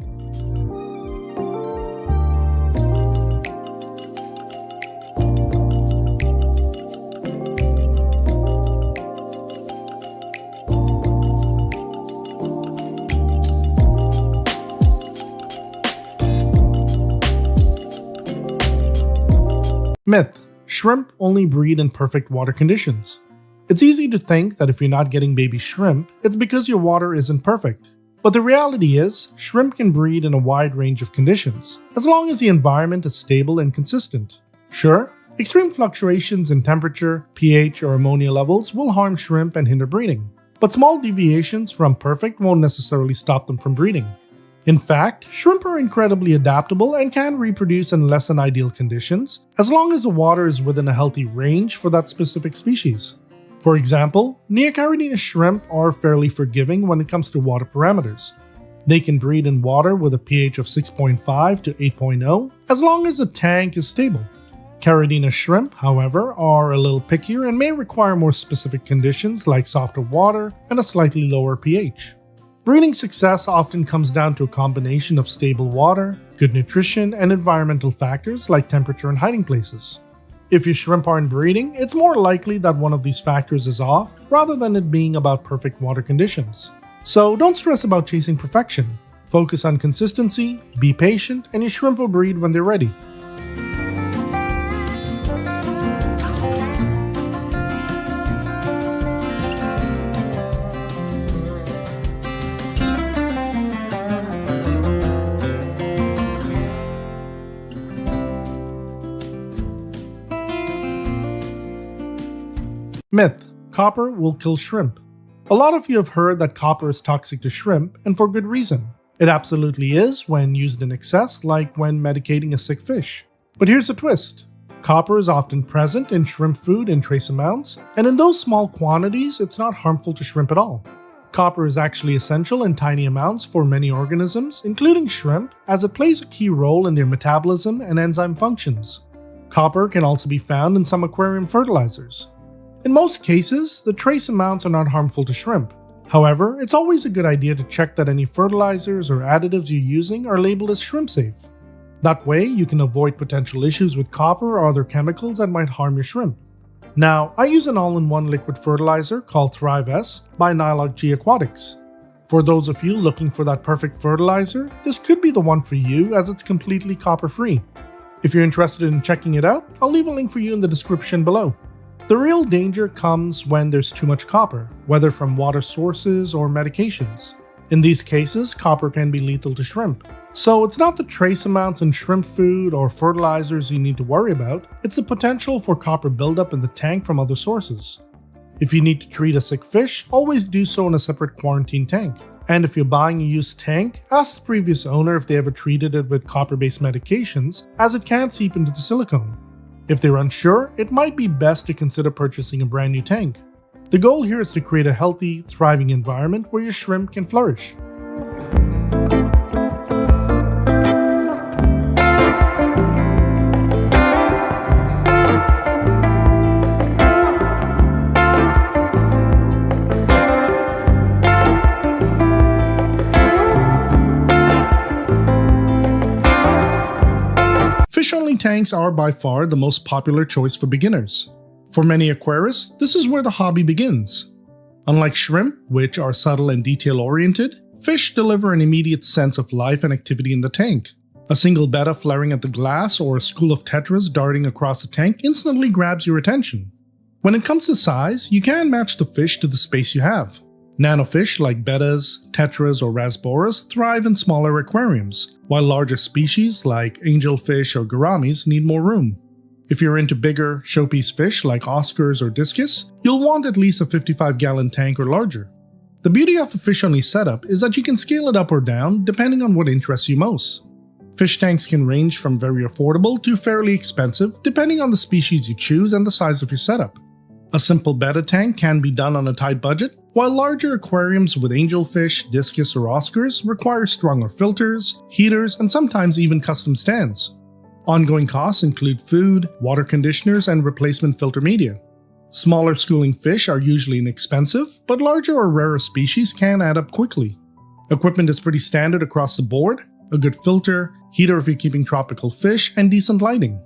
A: Myth: shrimp only breed in perfect water conditions. It's easy to think that if you're not getting baby shrimp, it's because your water isn't perfect. But the reality is, shrimp can breed in a wide range of conditions, as long as the environment is stable and consistent. Sure, extreme fluctuations in temperature, pH, or ammonia levels will harm shrimp and hinder breeding, but small deviations from perfect won't necessarily stop them from breeding. In fact, shrimp are incredibly adaptable and can reproduce in less than ideal conditions, as long as the water is within a healthy range for that specific species. For example, Neocaridina shrimp are fairly forgiving when it comes to water parameters. They can breed in water with a pH of 6.5 to 8.0, as long as the tank is stable. Caridina shrimp, however, are a little pickier and may require more specific conditions like softer water and a slightly lower pH. Breeding success often comes down to a combination of stable water, good nutrition, and environmental factors like temperature and hiding places. If your shrimp aren't breeding, it's more likely that one of these factors is off, rather than it being about perfect water conditions. So don't stress about chasing perfection. Focus on consistency, be patient, and your shrimp will breed when they're ready. Myth: copper will kill shrimp. A lot of you have heard that copper is toxic to shrimp, and for good reason. It absolutely is when used in excess, like when medicating a sick fish. But here's a twist. Copper is often present in shrimp food in trace amounts, and in those small quantities, it's not harmful to shrimp at all. Copper is actually essential in tiny amounts for many organisms, including shrimp, as it plays a key role in their metabolism and enzyme functions. Copper can also be found in some aquarium fertilizers. In most cases, the trace amounts are not harmful to shrimp. However, it's always a good idea to check that any fertilizers or additives you're using are labeled as shrimp safe. That way, you can avoid potential issues with copper or other chemicals that might harm your shrimp. Now, I use an all-in-one liquid fertilizer called Thrive S by Nylog G Aquatics. For those of you looking for that perfect fertilizer, this could be the one for you as it's completely copper-free. If you're interested in checking it out, I'll leave a link for you in the description below. The real danger comes when there's too much copper, whether from water sources or medications. In these cases, copper can be lethal to shrimp. So it's not the trace amounts in shrimp food or fertilizers you need to worry about, it's the potential for copper buildup in the tank from other sources. If you need to treat a sick fish, always do so in a separate quarantine tank. And if you're buying a used tank, ask the previous owner if they ever treated it with copper-based medications, as it can seep into the silicone. If they're unsure, it might be best to consider purchasing a brand new tank. The goal here is to create a healthy, thriving environment where your shrimp can flourish. Fish-only tanks are by far the most popular choice for beginners. For many aquarists, this is where the hobby begins. Unlike shrimp, which are subtle and detail-oriented, fish deliver an immediate sense of life and activity in the tank. A single betta flaring at the glass or a school of tetras darting across the tank instantly grabs your attention. When it comes to size, you can match the fish to the space you have. Nanofish like bettas, tetras, or rasboras thrive in smaller aquariums, while larger species like angelfish or gouramis need more room. If you're into bigger, showpiece fish like Oscars or discus, you'll want at least a 55-gallon tank or larger. The beauty of a fish-only setup is that you can scale it up or down depending on what interests you most. Fish tanks can range from very affordable to fairly expensive depending on the species you choose and the size of your setup. A simple betta tank can be done on a tight budget, while larger aquariums with angelfish, discus, or Oscars require stronger filters, heaters, and sometimes even custom stands. Ongoing costs include food, water conditioners, and replacement filter media. Smaller schooling fish are usually inexpensive, but larger or rarer species can add up quickly. Equipment is pretty standard across the board: a good filter, heater if you're keeping tropical fish, and decent lighting.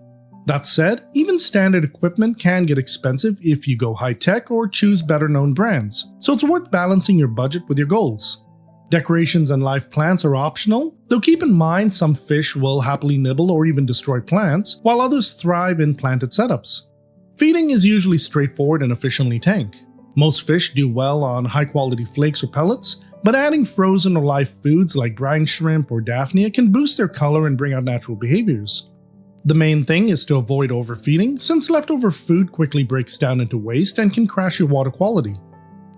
A: That said, even standard equipment can get expensive if you go high-tech or choose better-known brands, so it's worth balancing your budget with your goals. Decorations and live plants are optional, though keep in mind some fish will happily nibble or even destroy plants, while others thrive in planted setups. Feeding is usually straightforward in a fish-only tank. Most fish do well on high-quality flakes or pellets, but adding frozen or live foods like brine shrimp or Daphnia can boost their color and bring out natural behaviors. The main thing is to avoid overfeeding, since leftover food quickly breaks down into waste and can crash your water quality.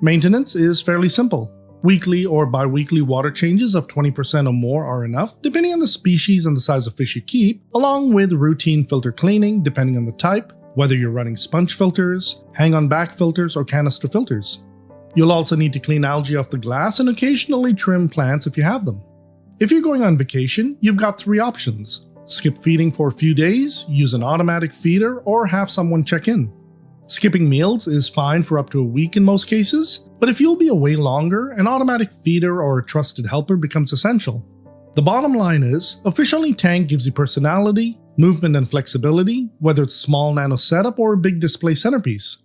A: Maintenance is fairly simple. Weekly or bi-weekly water changes of 20% or more are enough, depending on the species and the size of fish you keep, along with routine filter cleaning depending on the type, whether you're running sponge filters, hang-on back filters, or canister filters. You'll also need to clean algae off the glass and occasionally trim plants if you have them. If you're going on vacation, you've got 3 options. Skip feeding for a few days, use an automatic feeder, or have someone check in. Skipping meals is fine for up to a week in most cases, but if you'll be away longer, an automatic feeder or a trusted helper becomes essential. The bottom line is, a fish-only tank gives you personality, movement, and flexibility, whether it's a small nano setup or a big display centerpiece.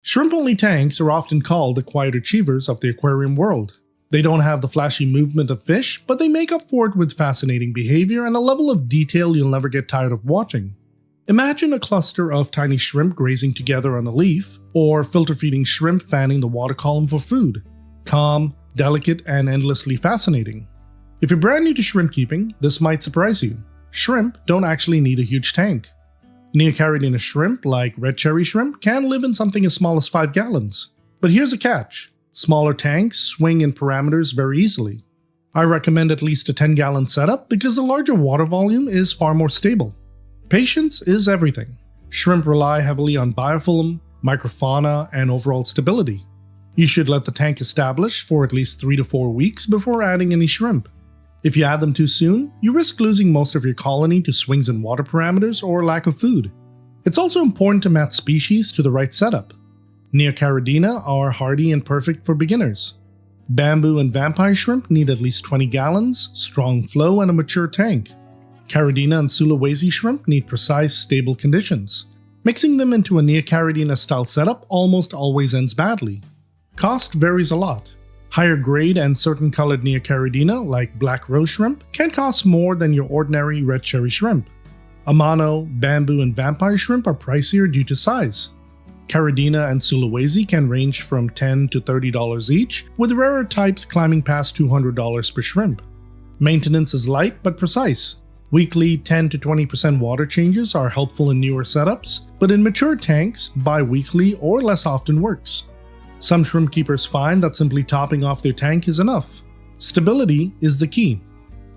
A: Shrimp-only tanks are often called the quiet achievers of the aquarium world. They don't have the flashy movement of fish, but they make up for it with fascinating behavior and a level of detail you'll never get tired of watching. Imagine a cluster of tiny shrimp grazing together on a leaf, or filter-feeding shrimp fanning the water column for food. Calm, delicate, and endlessly fascinating. If you're brand new to shrimp keeping, this might surprise you. Shrimp don't actually need a huge tank. Neocaridina shrimp, like red cherry shrimp, can live in something as small as 5 gallons. But here's a catch. Smaller tanks swing in parameters very easily. I recommend at least a 10-gallon setup because the larger water volume is far more stable. Patience is everything. Shrimp rely heavily on biofilm, microfauna, and overall stability. You should let the tank establish for at least 3 to 4 weeks before adding any shrimp. If you add them too soon, you risk losing most of your colony to swings in water parameters or lack of food. It's also important to match species to the right setup. Neocaridina are hardy and perfect for beginners. Bamboo and vampire shrimp need at least 20 gallons, strong flow, and a mature tank. Caridina and Sulawesi shrimp need precise, stable conditions. Mixing them into a Neocaridina style setup almost always ends badly. Cost varies a lot. Higher grade and certain colored Neocaridina, like black rose shrimp, can cost more than your ordinary red cherry shrimp. Amano, bamboo, and vampire shrimp are pricier due to size. Caridina and Sulawesi can range from $10 to $30 each, with rarer types climbing past $200 per shrimp. Maintenance is light but precise. Weekly 10 to 20% water changes are helpful in newer setups, but in mature tanks, bi-weekly or less often works. Some shrimp keepers find that simply topping off their tank is enough. Stability is the key.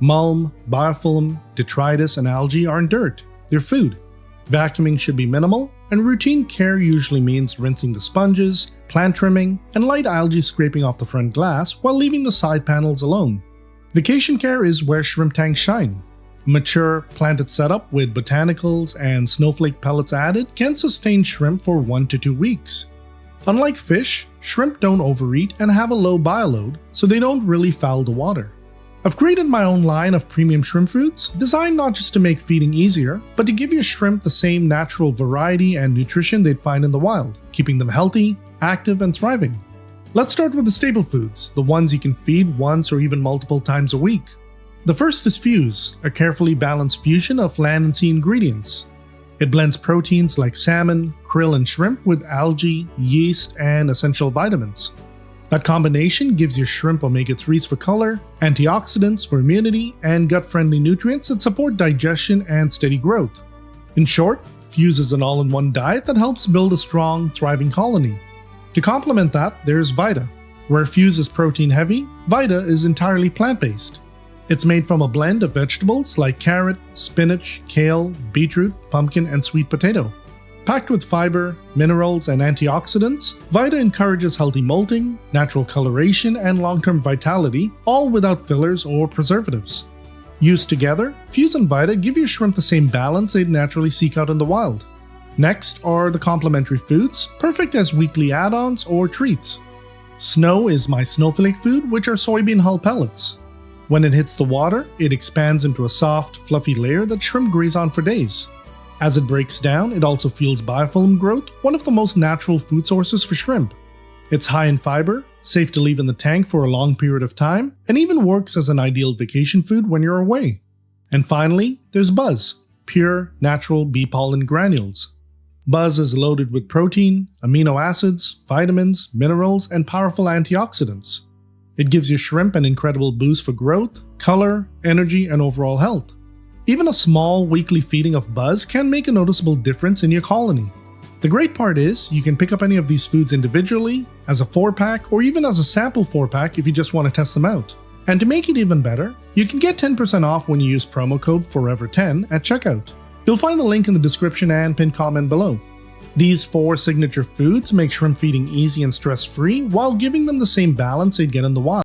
A: Mulm, biofilm, detritus, and algae aren't dirt, they're food. Vacuuming should be minimal, and routine care usually means rinsing the sponges, plant trimming, and light algae scraping off the front glass while leaving the side panels alone. Vacation care is where shrimp tanks shine. A mature, planted setup with botanicals and snowflake pellets added can sustain shrimp for 1 to 2 weeks. Unlike fish, shrimp don't overeat and have a low bioload, so they don't really foul the water. I've created my own line of premium shrimp foods, designed not just to make feeding easier, but to give your shrimp the same natural variety and nutrition they'd find in the wild, keeping them healthy, active, and thriving. Let's start with the staple foods, the ones you can feed once or even multiple times a week. The first is Fuse, a carefully balanced fusion of land and sea ingredients. It blends proteins like salmon, krill, and shrimp with algae, yeast, and essential vitamins. That combination gives your shrimp omega-3s for color, antioxidants for immunity, and gut-friendly nutrients that support digestion and steady growth. In short, Fuse is an all-in-one diet that helps build a strong, thriving colony. To complement that, there's Vita. Where Fuse is protein-heavy, Vita is entirely plant-based. It's made from a blend of vegetables like carrot, spinach, kale, beetroot, pumpkin, and sweet potato. Packed with fiber, minerals, and antioxidants, Vita encourages healthy molting, natural coloration, and long-term vitality, all without fillers or preservatives. Used together, Fuse and Vita give your shrimp the same balance they'd naturally seek out in the wild. Next are the complementary foods, perfect as weekly add-ons or treats. Snow is my snowflake food, which are soybean hull pellets. When it hits the water, it expands into a soft, fluffy layer that shrimp graze on for days. As it breaks down, it also fuels biofilm growth, one of the most natural food sources for shrimp. It's high in fiber, safe to leave in the tank for a long period of time, and even works as an ideal vacation food when you're away. And finally, there's Buzz, pure, natural bee pollen granules. Buzz is loaded with protein, amino acids, vitamins, minerals, and powerful antioxidants. It gives your shrimp an incredible boost for growth, color, energy, and overall health. Even a small weekly feeding of Buzz can make a noticeable difference in your colony. The great part is, you can pick up any of these foods individually, as a 4-pack, or even as a sample 4-pack if you just want to test them out. And to make it even better, you can get 10% off when you use promo code FOREVER10 at checkout. You'll find the link in the description and pinned comment below. These 4 signature foods make shrimp feeding easy and stress-free while giving them the same balance they'd get in the wild.